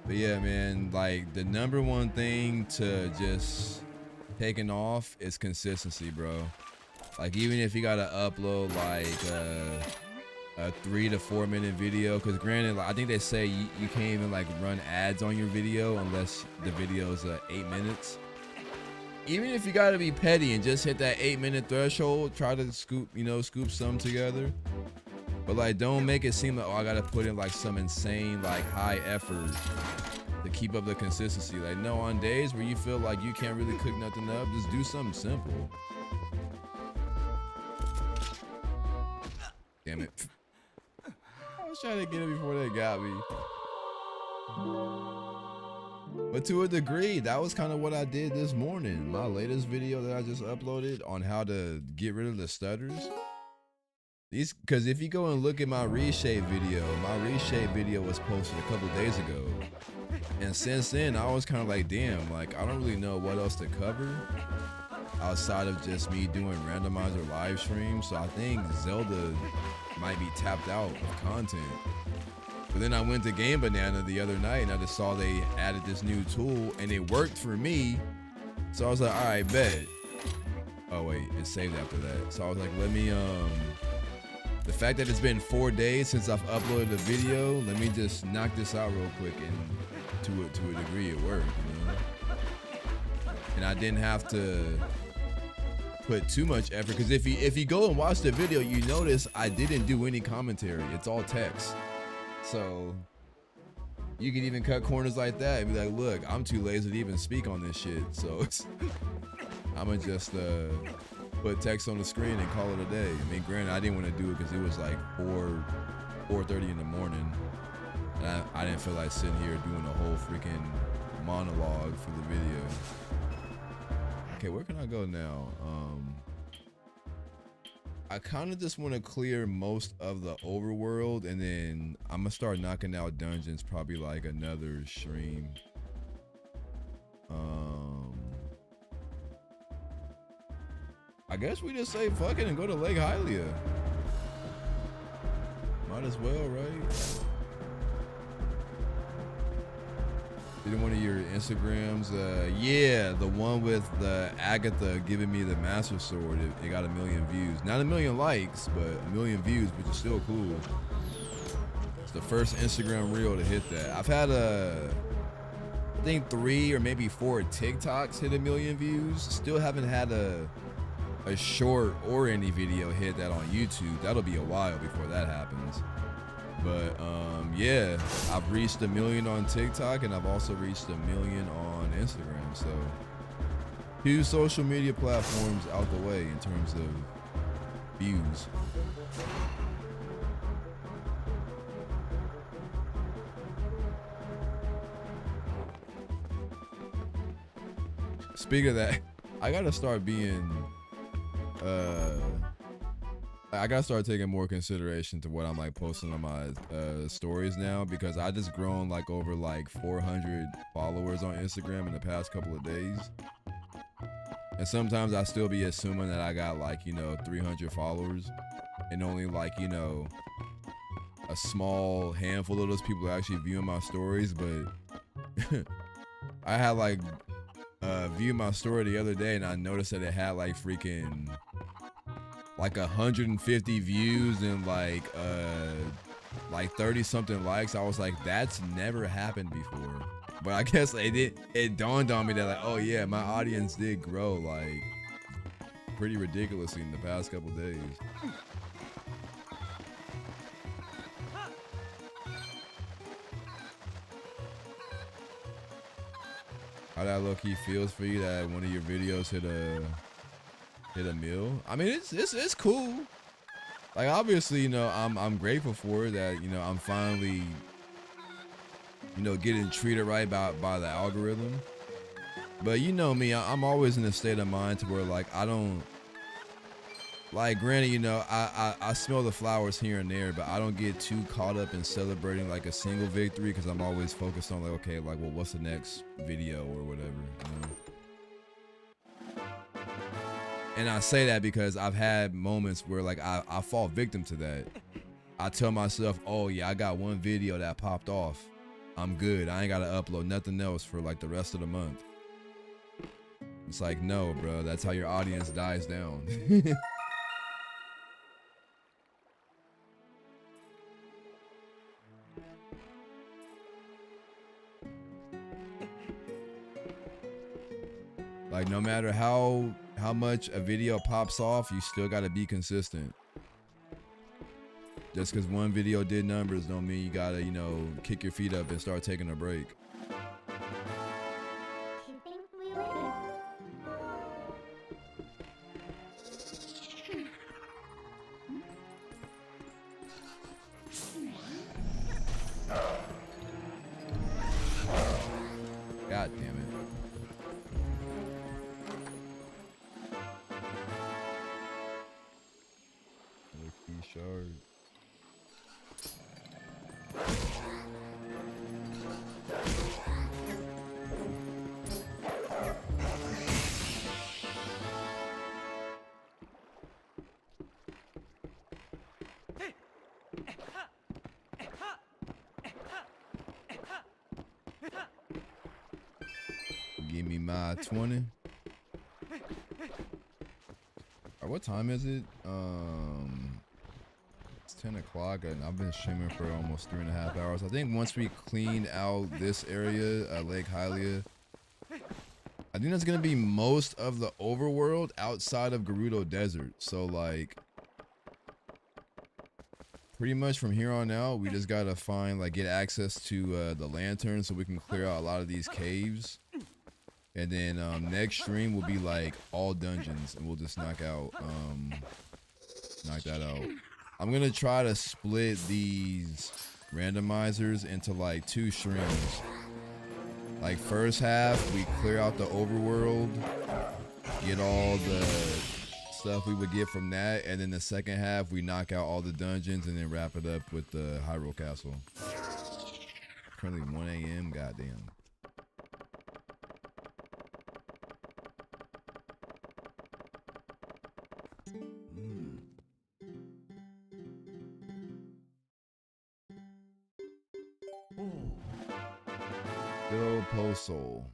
But yeah, man, like the number one thing to just taking off is consistency, bro. Like, even if you gotta upload like a 3 to 4 minute video, because granted, like, I think they say you can't even like run ads on your video unless the video is 8 minutes. Even if you gotta be petty and just hit that 8-minute threshold, try to scoop some together. But like, don't make it seem like, oh, I gotta put in like some insane like high effort to keep up the consistency. Like, no, on days where you feel like you can't really cook nothing up, just do something simple. Damn it. I was trying to get it before they got me. But to a degree, that was kind of what I did this morning. My latest video that I just uploaded on how to get rid of the stutters. Because if you go and look at my reshape video was posted a couple days ago. And since then, I was kind of like, damn, like, I don't really know what else to cover outside of just me doing randomizer live streams. So I think Zelda might be tapped out of content. But then I went to Game Banana the other night and I just saw they added this new tool and it worked for me. So I was like, all right, bet. Oh wait, it saved after that. So I was like, let me, the fact that it's been 4 days since I've uploaded a video, let me just knock this out real quick, and to a degree it worked, you know? And I didn't have to put too much effort, because if you go and watch the video, you notice I didn't do any commentary. It's all text. So you can even cut corners like that and be like, look, I'm too lazy to even speak on this shit. So I'm gonna just put text on the screen and call it a day. I mean, granted, I didn't want to do it because it was like 4:30 in the morning. And I didn't feel like sitting here doing a whole freaking monologue for the video. Okay, where can I go now? I kind of just want to clear most of the overworld, and then I'm gonna start knocking out dungeons probably like another stream. I guess we just say fuck it and go to Lake Hylia. Might as well, right? Did one of your Instagrams? Yeah, the one with the Agatha giving me the Master Sword. It got 1 million views. Not 1 million likes, but 1 million views, which is still cool. It's the first Instagram reel to hit that. I've had I think 3 or maybe 4 TikToks hit 1 million views. Still haven't had a short or any video hit that on YouTube. That'll be a while before that happens. But yeah, I've reached 1 million on TikTok, and I've also reached 1 million on Instagram. So 2 social media platforms out the way in terms of views. Speaking of that, I gotta start being I gotta start taking more consideration to what I'm like posting on my stories now, because I just grown like over like 400 followers on Instagram in the past couple of days. And sometimes I still be assuming that I got like, 300 followers, and only like, a small handful of those people are actually viewing my stories. But I had like viewed my story the other day, and I noticed that it had like freaking like 150 views and like 30 something likes. I was like, that's never happened before. But I guess it dawned on me that like, oh yeah, my audience did grow like pretty ridiculously in the past couple days. How that low-key feels for you that one of your videos hit a mil? I mean, it's cool. Like, obviously, I'm grateful for it that, I'm finally, getting treated right by the algorithm. But you know me, I'm always in a state of mind to where like I don't, like, granted, I smell the flowers here and there, but I don't get too caught up in celebrating like a single victory, because I'm always focused on like, okay, like, well, what's the next video or whatever, And I say that because I've had moments where like I fall victim to that. I tell myself, oh yeah, I got one video that popped off, I'm good, I ain't gotta upload nothing else for like the rest of the month. It's like, no, bro, that's how your audience dies down. Like, no matter how much a video pops off, you still gotta be consistent. Just because one video did numbers don't mean you gotta, kick your feet up and start taking a break. God damn it. Key shard. Give me my 20. What time is it? It's 10 o'clock, and I've been streaming for almost 3.5 hours. I think once we clean out this area, Lake Hylia, I think that's gonna be most of the overworld outside of Gerudo Desert. So like, pretty much from here on out, we just gotta get access to the lantern so we can clear out a lot of these caves. And then next stream will be like all dungeons, and we'll just knock that out. I'm gonna try to split these randomizers into like 2 streams. Like, first half we clear out the overworld, get all the stuff we would get from that, and then the second half we knock out all the dungeons and then wrap it up with the Hyrule Castle. Currently 1 a.m. Goddamn. Good old Post Soul.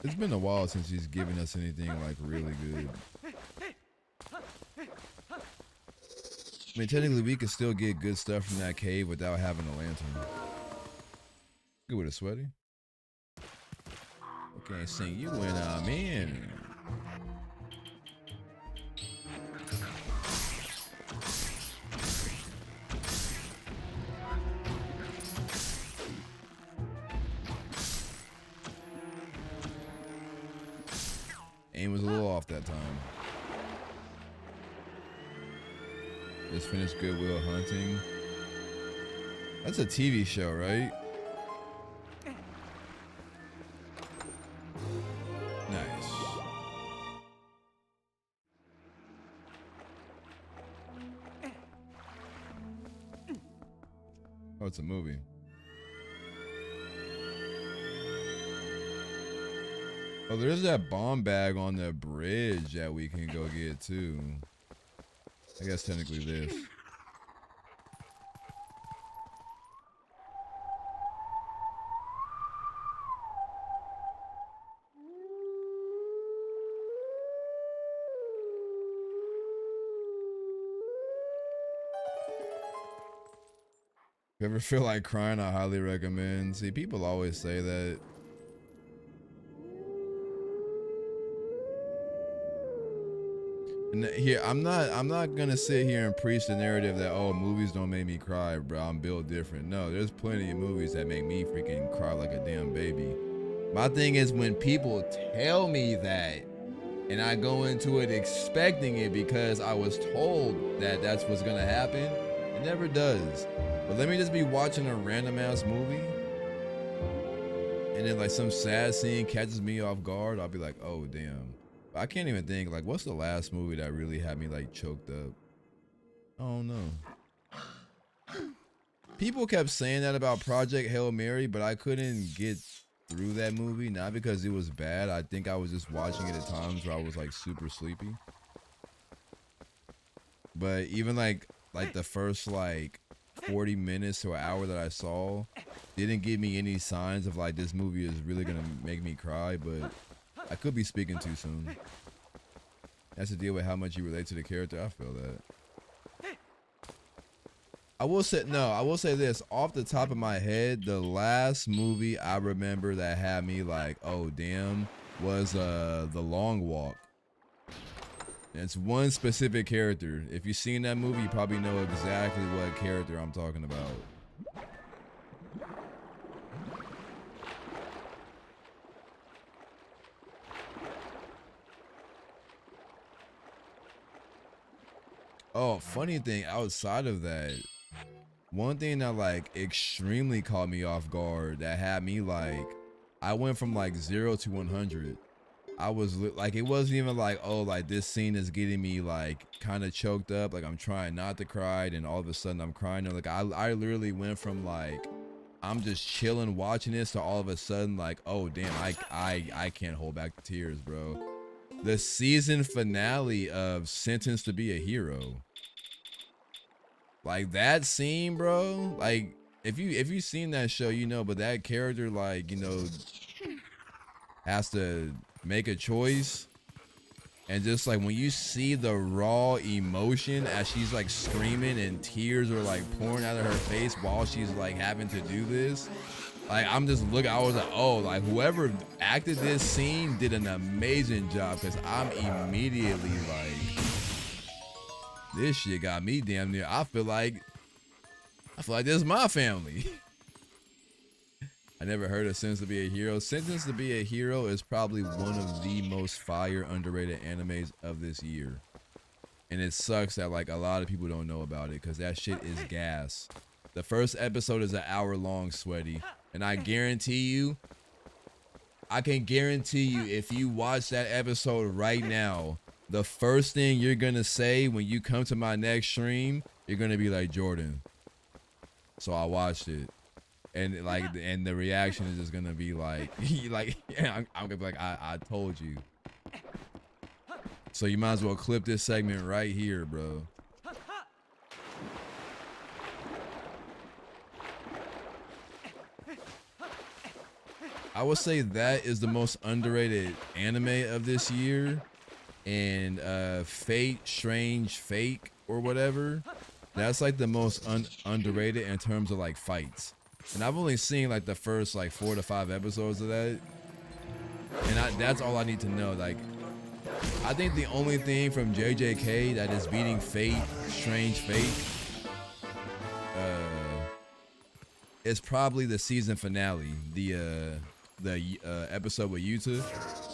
It's been a while since he's given us anything like really good. I mean, technically, we could still get good stuff from that cave without having a lantern. Good with a sweaty. Okay, sing you when I'm in. Aim was a little off that time. Just finished Goodwill Hunting. That's a TV show, right? Nice. Oh, it's a movie. Oh, there's that bomb bag on the bridge that we can go get too. I guess technically this. If you ever feel like crying, I highly recommend. See, people always say that. And here, I'm not gonna sit here and preach the narrative that, oh, movies don't make me cry, bro. I'm built different. No, there's plenty of movies that make me freaking cry like a damn baby. My thing is when people tell me that, and I go into it expecting it because I was told that that's what's gonna happen, it never does. But let me just be watching a random ass movie, and then like some sad scene catches me off guard. I'll be like, oh damn. I can't even think, like, what's the last movie that really had me like choked up? I don't know. People kept saying that about Project Hail Mary, but I couldn't get through that movie, not because it was bad. I think I was just watching it at times where I was like super sleepy. But even like the first like 40 minutes to an hour that I saw didn't give me any signs of like this movie is really gonna make me cry, but I could be speaking too soon. That's to deal with how much you relate to the character. I feel that. I will say this off the top of my head. The last movie I remember that had me like, oh damn, was The Long Walk. And it's one specific character. If you've seen that movie, you probably know exactly what character I'm talking about. Oh, funny thing outside of that, one thing that like extremely caught me off guard that had me like, I went from like 0 to 100. I was like, it wasn't even like, oh, like this scene is getting me like kind of choked up, like I'm trying not to cry, and all of a sudden I'm crying. Like I literally went from like, I'm just chilling watching this to all of a sudden like, oh damn, I can't hold back the tears, bro. The season finale of Sentenced to Be a Hero. Like that scene, bro. Like if you've seen that show, you know, but that character, like, you know, has to make a choice. And just like when you see the raw emotion as she's like screaming and tears are like pouring out of her face while she's like having to do this. Like I'm just looking, I was like, oh, like whoever acted this scene did an amazing job, because I'm immediately like, this shit got me damn near. I feel like this is my family. I never heard of Sentenced to Be a Hero. Sentenced to Be a Hero is probably one of the most fire underrated animes of this year. And it sucks that like a lot of people don't know about it, because that shit is gas. The first episode is an hour long, sweaty. And I guarantee you, I can guarantee you, if you watch that episode right now, the first thing you're gonna say when you come to my next stream, you're gonna be like, Jordan, so I watched it. And like, and the reaction is just gonna be like, I'm gonna be like, I told you. So you might as well clip this segment right here, bro. I would say that is the most underrated anime of this year. And Fate, Strange Fake, or whatever. That's like the most underrated in terms of like fights. And I've only seen like the first like 4 to 5 episodes of that. And that's all I need to know. Like, I think the only thing from JJK that is beating Fate, Strange Fate, is probably the season finale, the episode with Yuta.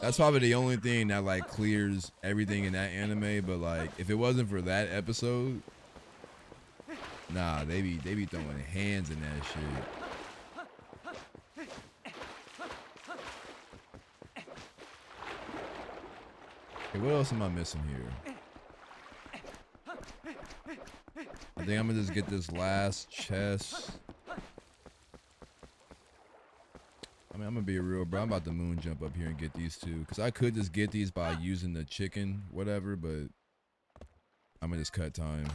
That's probably the only thing that like clears everything in that anime. But like, if it wasn't for that episode, nah, they be throwing hands in that shit. Okay, what else am I missing here? I think I'm gonna just get this last chest. I mean, I'm gonna be real, bro. I'm about to moon jump up here and get these two, because I could just get these by using the chicken, whatever, but I'm gonna just cut time.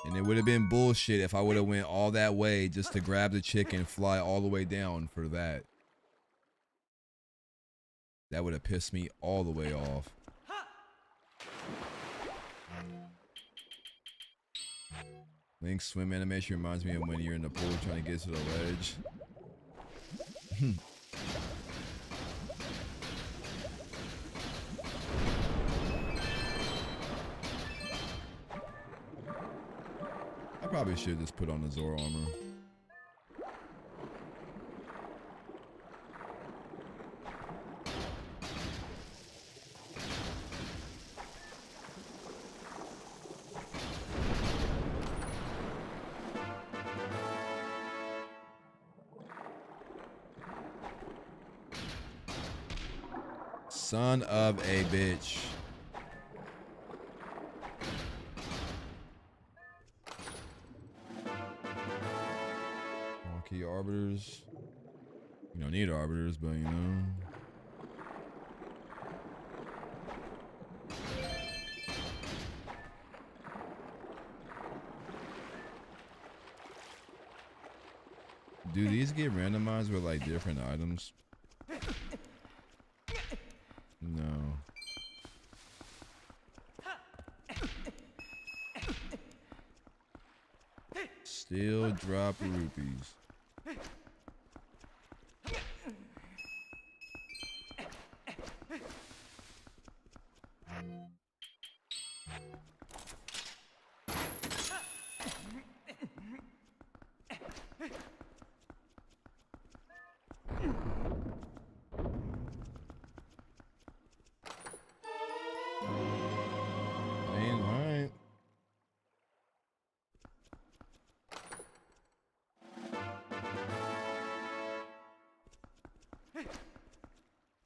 And it would have been bullshit if I would have went all that way just to grab the chicken, fly all the way down for that. That would have pissed me all the way off. Link's swim animation reminds me of when you're in the pool trying to get to the ledge. I probably should just put on the Zoro armor. Son of a bitch. Key arbiters. You don't need arbiters, but you know. Do these get randomized with like different items? No. Still drop rupees.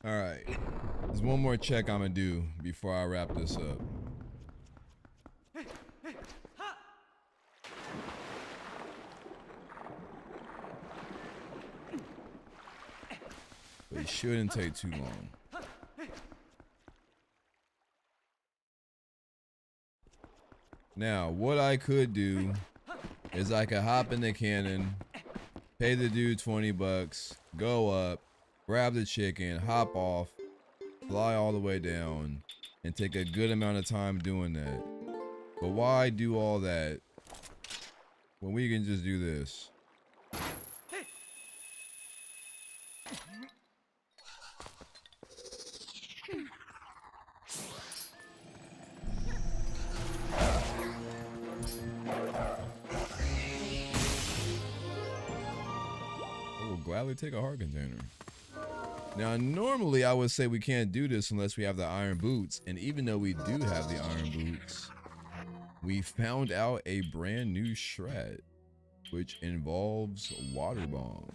All right, there's one more check I'm gonna do before I wrap this up. But it shouldn't take too long. Now, what I could do is I could hop in the cannon, pay the dude 20 bucks, go up, grab the chicken, hop off, fly all the way down, and take a good amount of time doing that. But why do all that when we can just do this? I will gladly take a heart container. Now, normally I would say we can't do this unless we have the iron boots. And even though we do have the iron boots, we found out a brand new shred, which involves water bomb.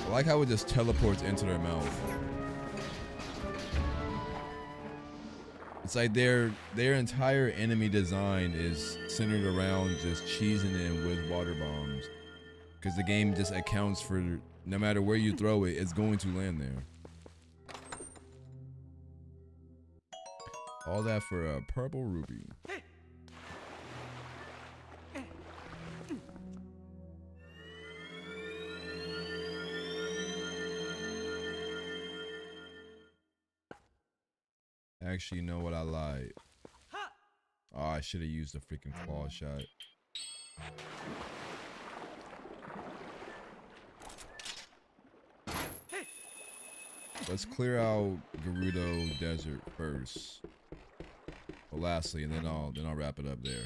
I like how it just teleports into their mouth. It's like their entire enemy design is centered around just cheesing in with water bombs. Because the game just accounts for no matter where you throw it, it's going to land there. All that for a purple rupee. Actually, you know what? I lied. Oh, I should have used a freaking claw shot. Let's clear out Gerudo Desert first. Well, lastly, and then I'll wrap it up there.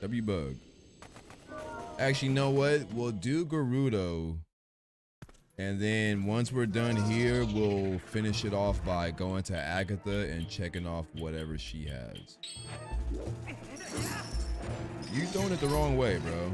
W-Bug. Actually, you know what? We'll do Gerudo. And then once we're done here, we'll finish it off by going to Agatha and checking off whatever she has. You throwing it the wrong way, bro.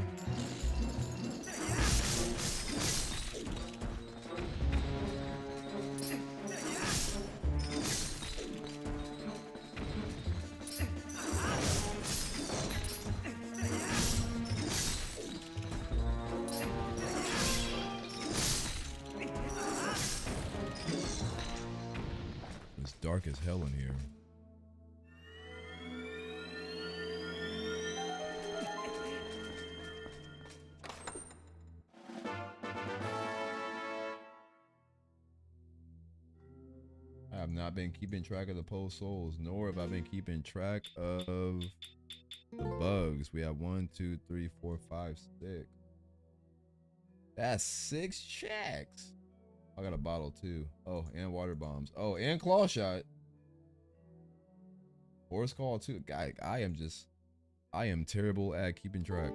It's dark as hell in here. I have not been keeping track of the post souls, nor have I been keeping track of the bugs. We have 1, 2, 3, 4, 5, 6. That's 6 checks. I got a bottle too. Oh, and water bombs. Oh, and claw shot. Horse call too. Guy, I am terrible at keeping track.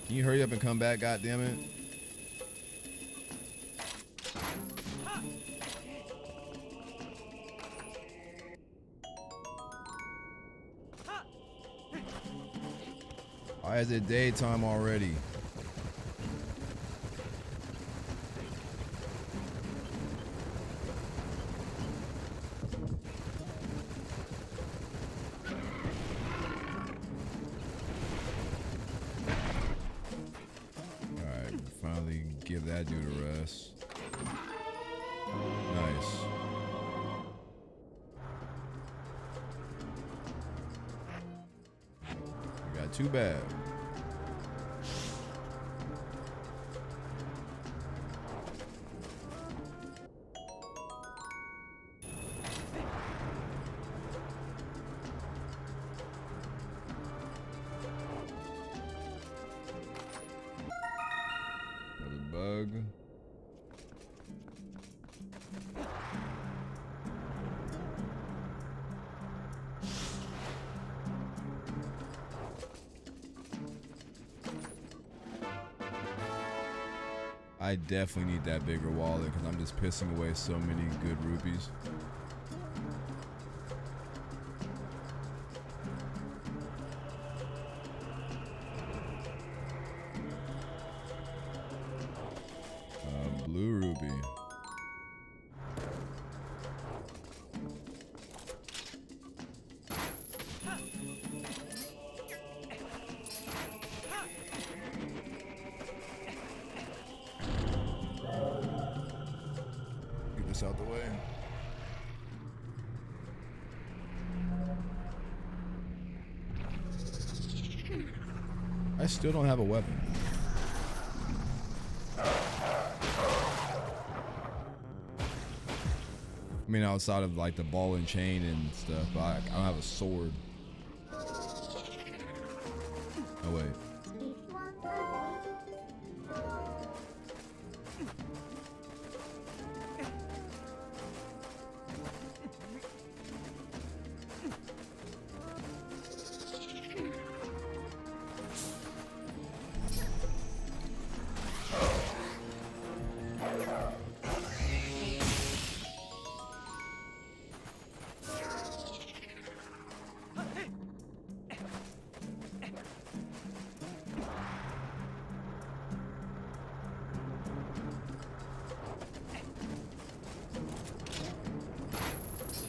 Can you hurry up and come back, goddammit? Why is it daytime already? Give that dude a rest. Nice. We got 2 bad. Bug. I definitely need that bigger wallet because I'm just pissing away so many good rupees. Blue ruby. this out the way. I still don't have a weapon. I mean, outside of like the ball and chain and stuff, but I don't have a sword. Oh wait.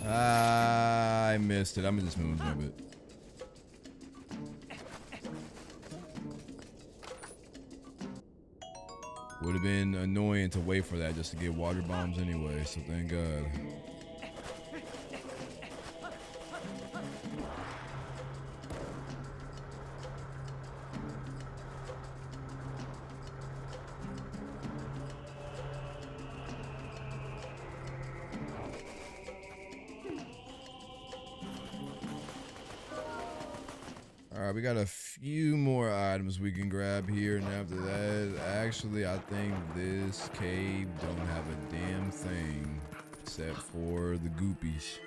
I missed it. I'm gonna just move a bit. Would have been annoying to wait for that just to get water bombs anyway, so thank God. Alright, we got a few more items we can grab here, and after that, actually, I think this cave don't have a damn thing except for the goopies.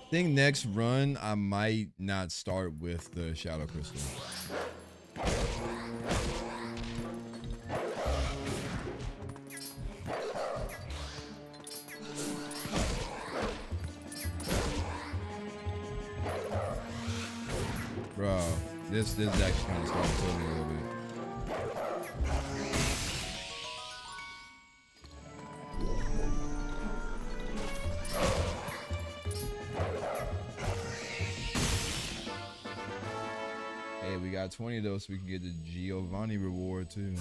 I think next run I might not start with the shadow crystal. Bro, this actually kind of started killing me a little bit. Hey, we got 20 of those so we can get the Giovanni reward too.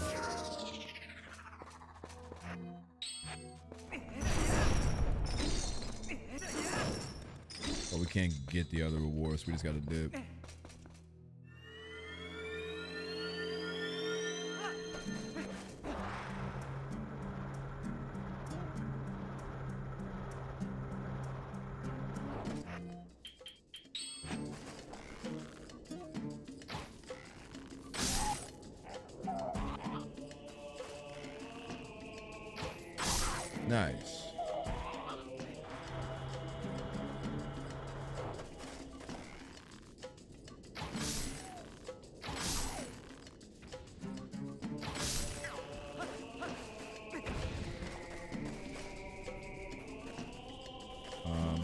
But we can't get the other rewards, we just gotta dip. Nice.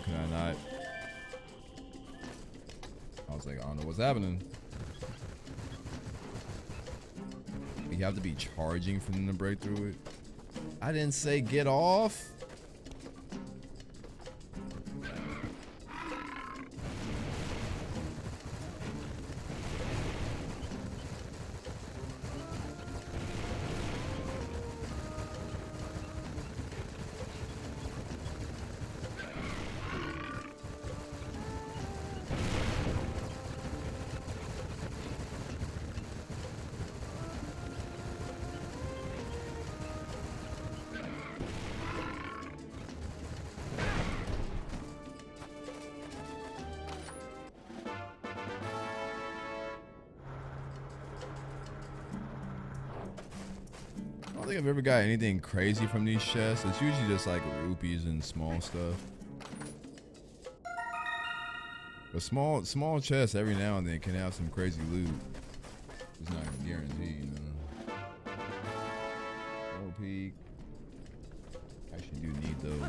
Can I not? I was like, I don't know what's happening. You have to be charging for them to break through it. I didn't say get off. I don't think I've ever got anything crazy from these chests. It's usually just like rupees and small stuff. A small chest every now and then can have some crazy loot. It's not guaranteed, you know. No peak. Actually do need those.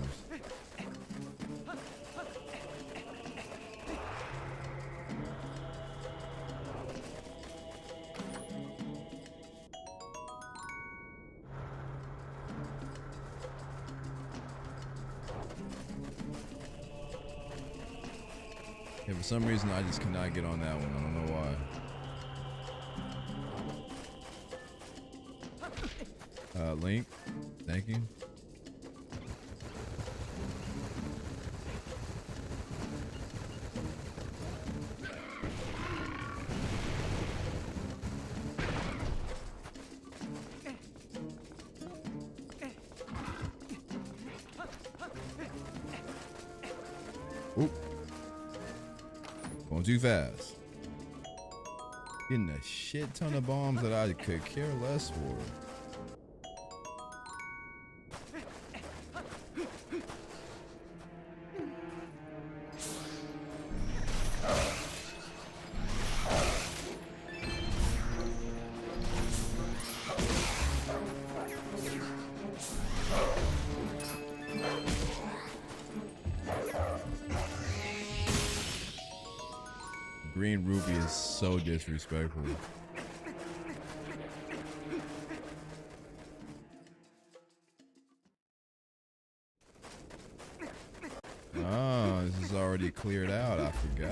Yeah, for some reason I just cannot get on that one. I don't know why. Link, thank you. Oop. Going too fast. Getting a shit ton of bombs that I could care less for. Green Ruby is so disrespectful. Oh, this is already cleared out. I forgot.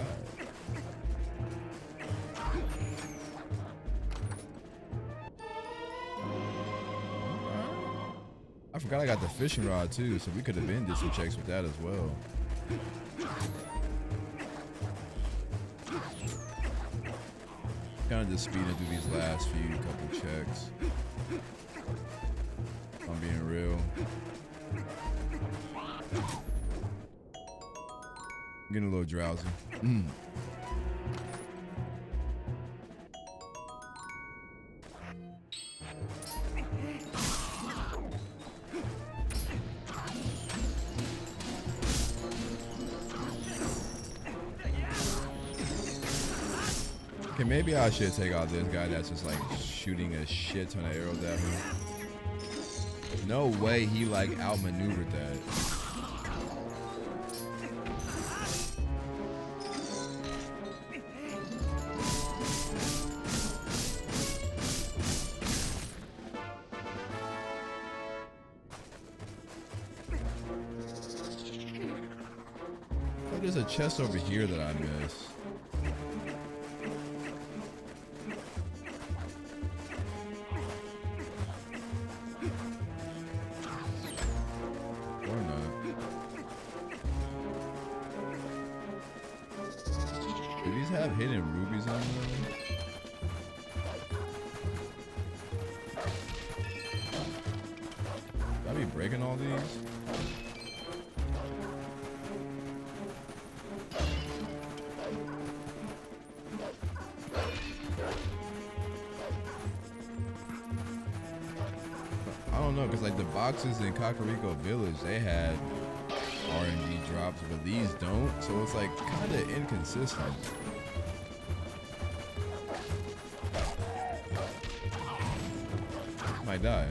I forgot I got the fishing rod too, so we could have been did some checks with that as well. Kind of just speeding through these last few couple checks. If I'm being real. I'm getting a little drowsy. Okay, maybe I should take out this guy that's just like shooting a shit ton of arrows at me. No way he like outmaneuvered that. Oh, there's a chest over here that I missed. Hidden rubies on them. Should I be breaking all these? I don't know, because like the boxes in Kakariko Village, they had RNG drops, but these don't, so it's like kind of inconsistent. Might die.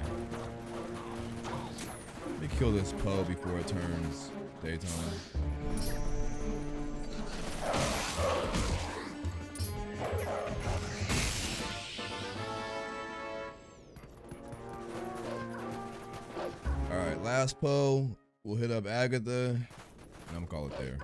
Let me kill this Poe before it turns daytime. Alright, last Poe. We'll hit up Agatha, and I'm gonna call it there.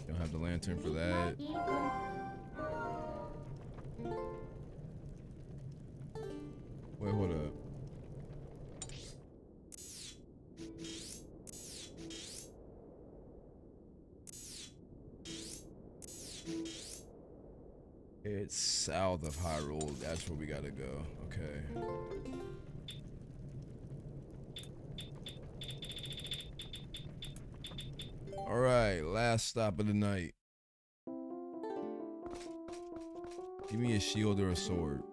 Don't have the lantern for that. Wait, hold up. It's south of Hyrule. That's where we gotta go. Okay. All right, last stop of the night. Give me a shield or a sword.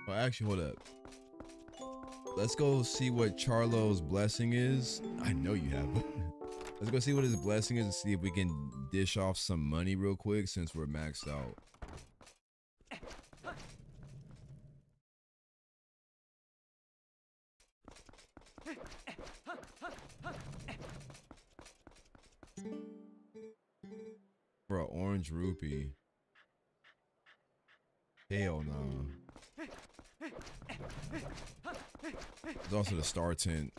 Oh, actually, hold up. Let's go see what Charlo's blessing is. I know you have one. Let's go see what his blessing is and see if we can dish off some money real quick since we're maxed out. For an orange rupee. Hell no. There's also the star tent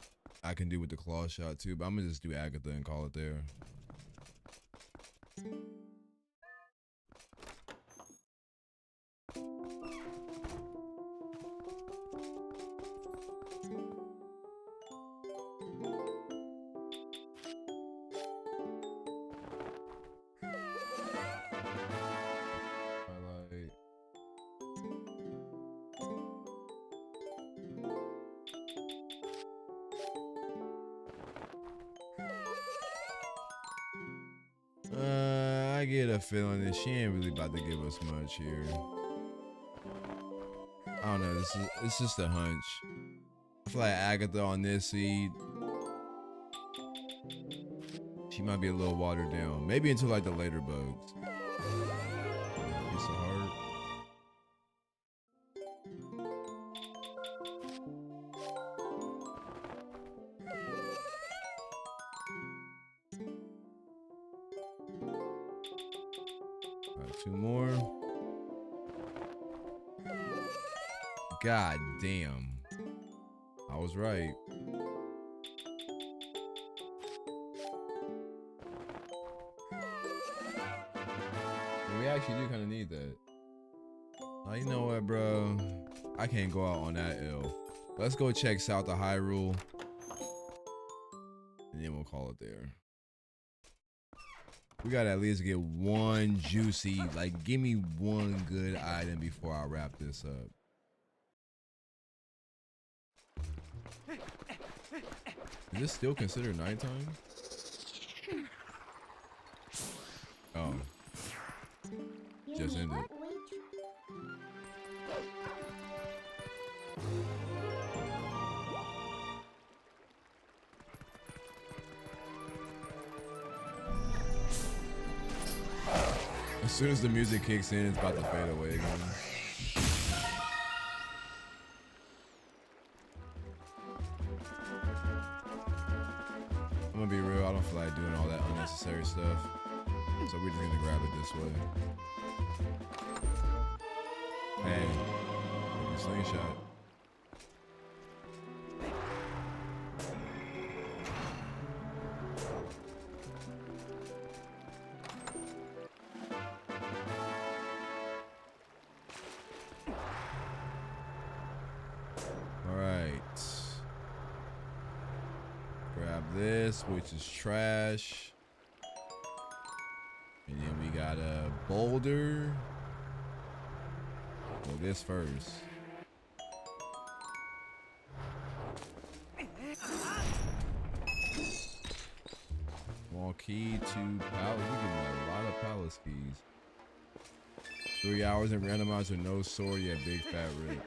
I can do with the claw shot too, but I'm gonna just do Agatha and call it there. Twilight. I get a feeling that she ain't really about to give us much here. I don't know. It's just a hunch. I feel like Agatha on this seed, she might be a little watered down. Maybe until like the later bugs. Piece of heart. Alright, 2 more. God damn. I was right. We actually do kind of need that. Oh, you know what, bro? I can't go out on that ill. Let's go check south of Hyrule. And then we'll call it there. We gotta at least get one juicy, like, give me one good item before I wrap this up. Is this still considered nighttime? Oh. Just ended. As soon as the music kicks in, it's about to fade away again. I'm gonna be real, I don't feel like doing all that unnecessary stuff. So we're just gonna grab it this way. Hey, slingshot. This, which is trash, and then we got a boulder. Well, this first. Small key to palace. We're getting a lot of palace keys. 3 hours in randomizer, no sword yet. Big fat rip.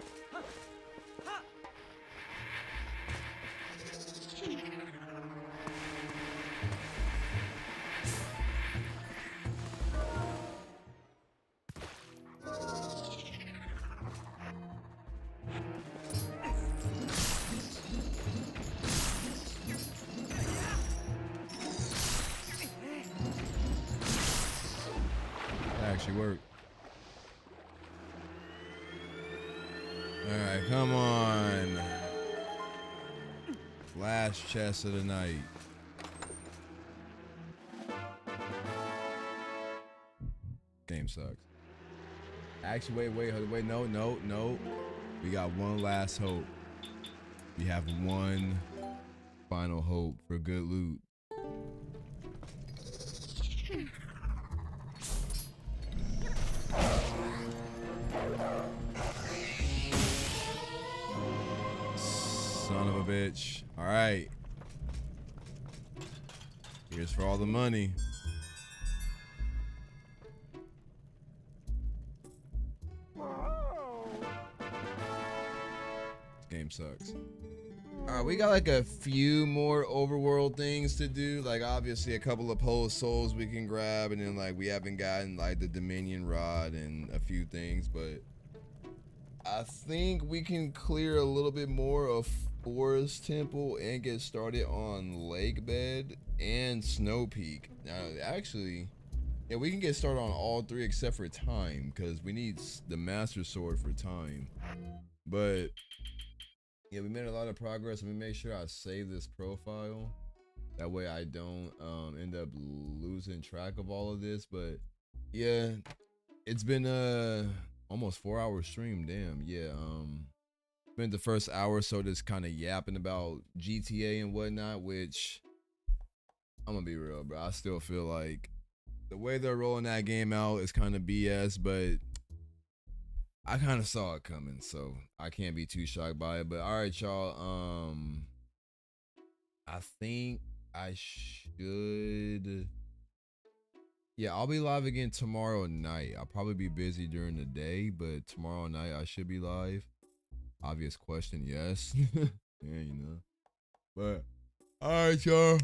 Actually worked. All right, come on. Last chest of the night. Game sucks. Actually, wait, no. We got one last hope. We have one final hope for good loot. Son of a bitch. All right. Here's for all the money. This game sucks. All right, we got like a few more overworld things to do. Like obviously a couple of post souls we can grab, and then like we haven't gotten like the Dominion rod and a few things, but I think we can clear a little bit more of Forest Temple and get started on Lake Bed and Snow Peak. Now actually, yeah, we can get started on all three except for time, because we need the Master Sword for time. But yeah, we made a lot of progress. Let me make sure I save this profile. That way I don't end up losing track of all of this. But yeah, it's been almost 4-hour stream. Damn. Yeah. Spent the first hour or so just kind of yapping about GTA and whatnot, which I'm gonna be real, bro. I still feel like the way they're rolling that game out is kind of BS, but I kind of saw it coming, so I can't be too shocked by it. But all right, y'all. I think I should. Yeah, I'll be live again tomorrow night. I'll probably be busy during the day, but tomorrow night I should be live. Obvious question, yes. Yeah, you know. But all right, y'all.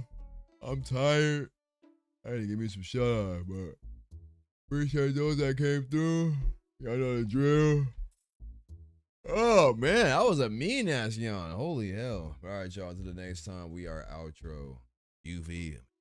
I'm tired. I had to give me some shut eye, but appreciate those that came through. Y'all know the drill. Oh man, that was a mean ass yawn. Holy hell. All right, y'all. Until the next time, we are outro. UV.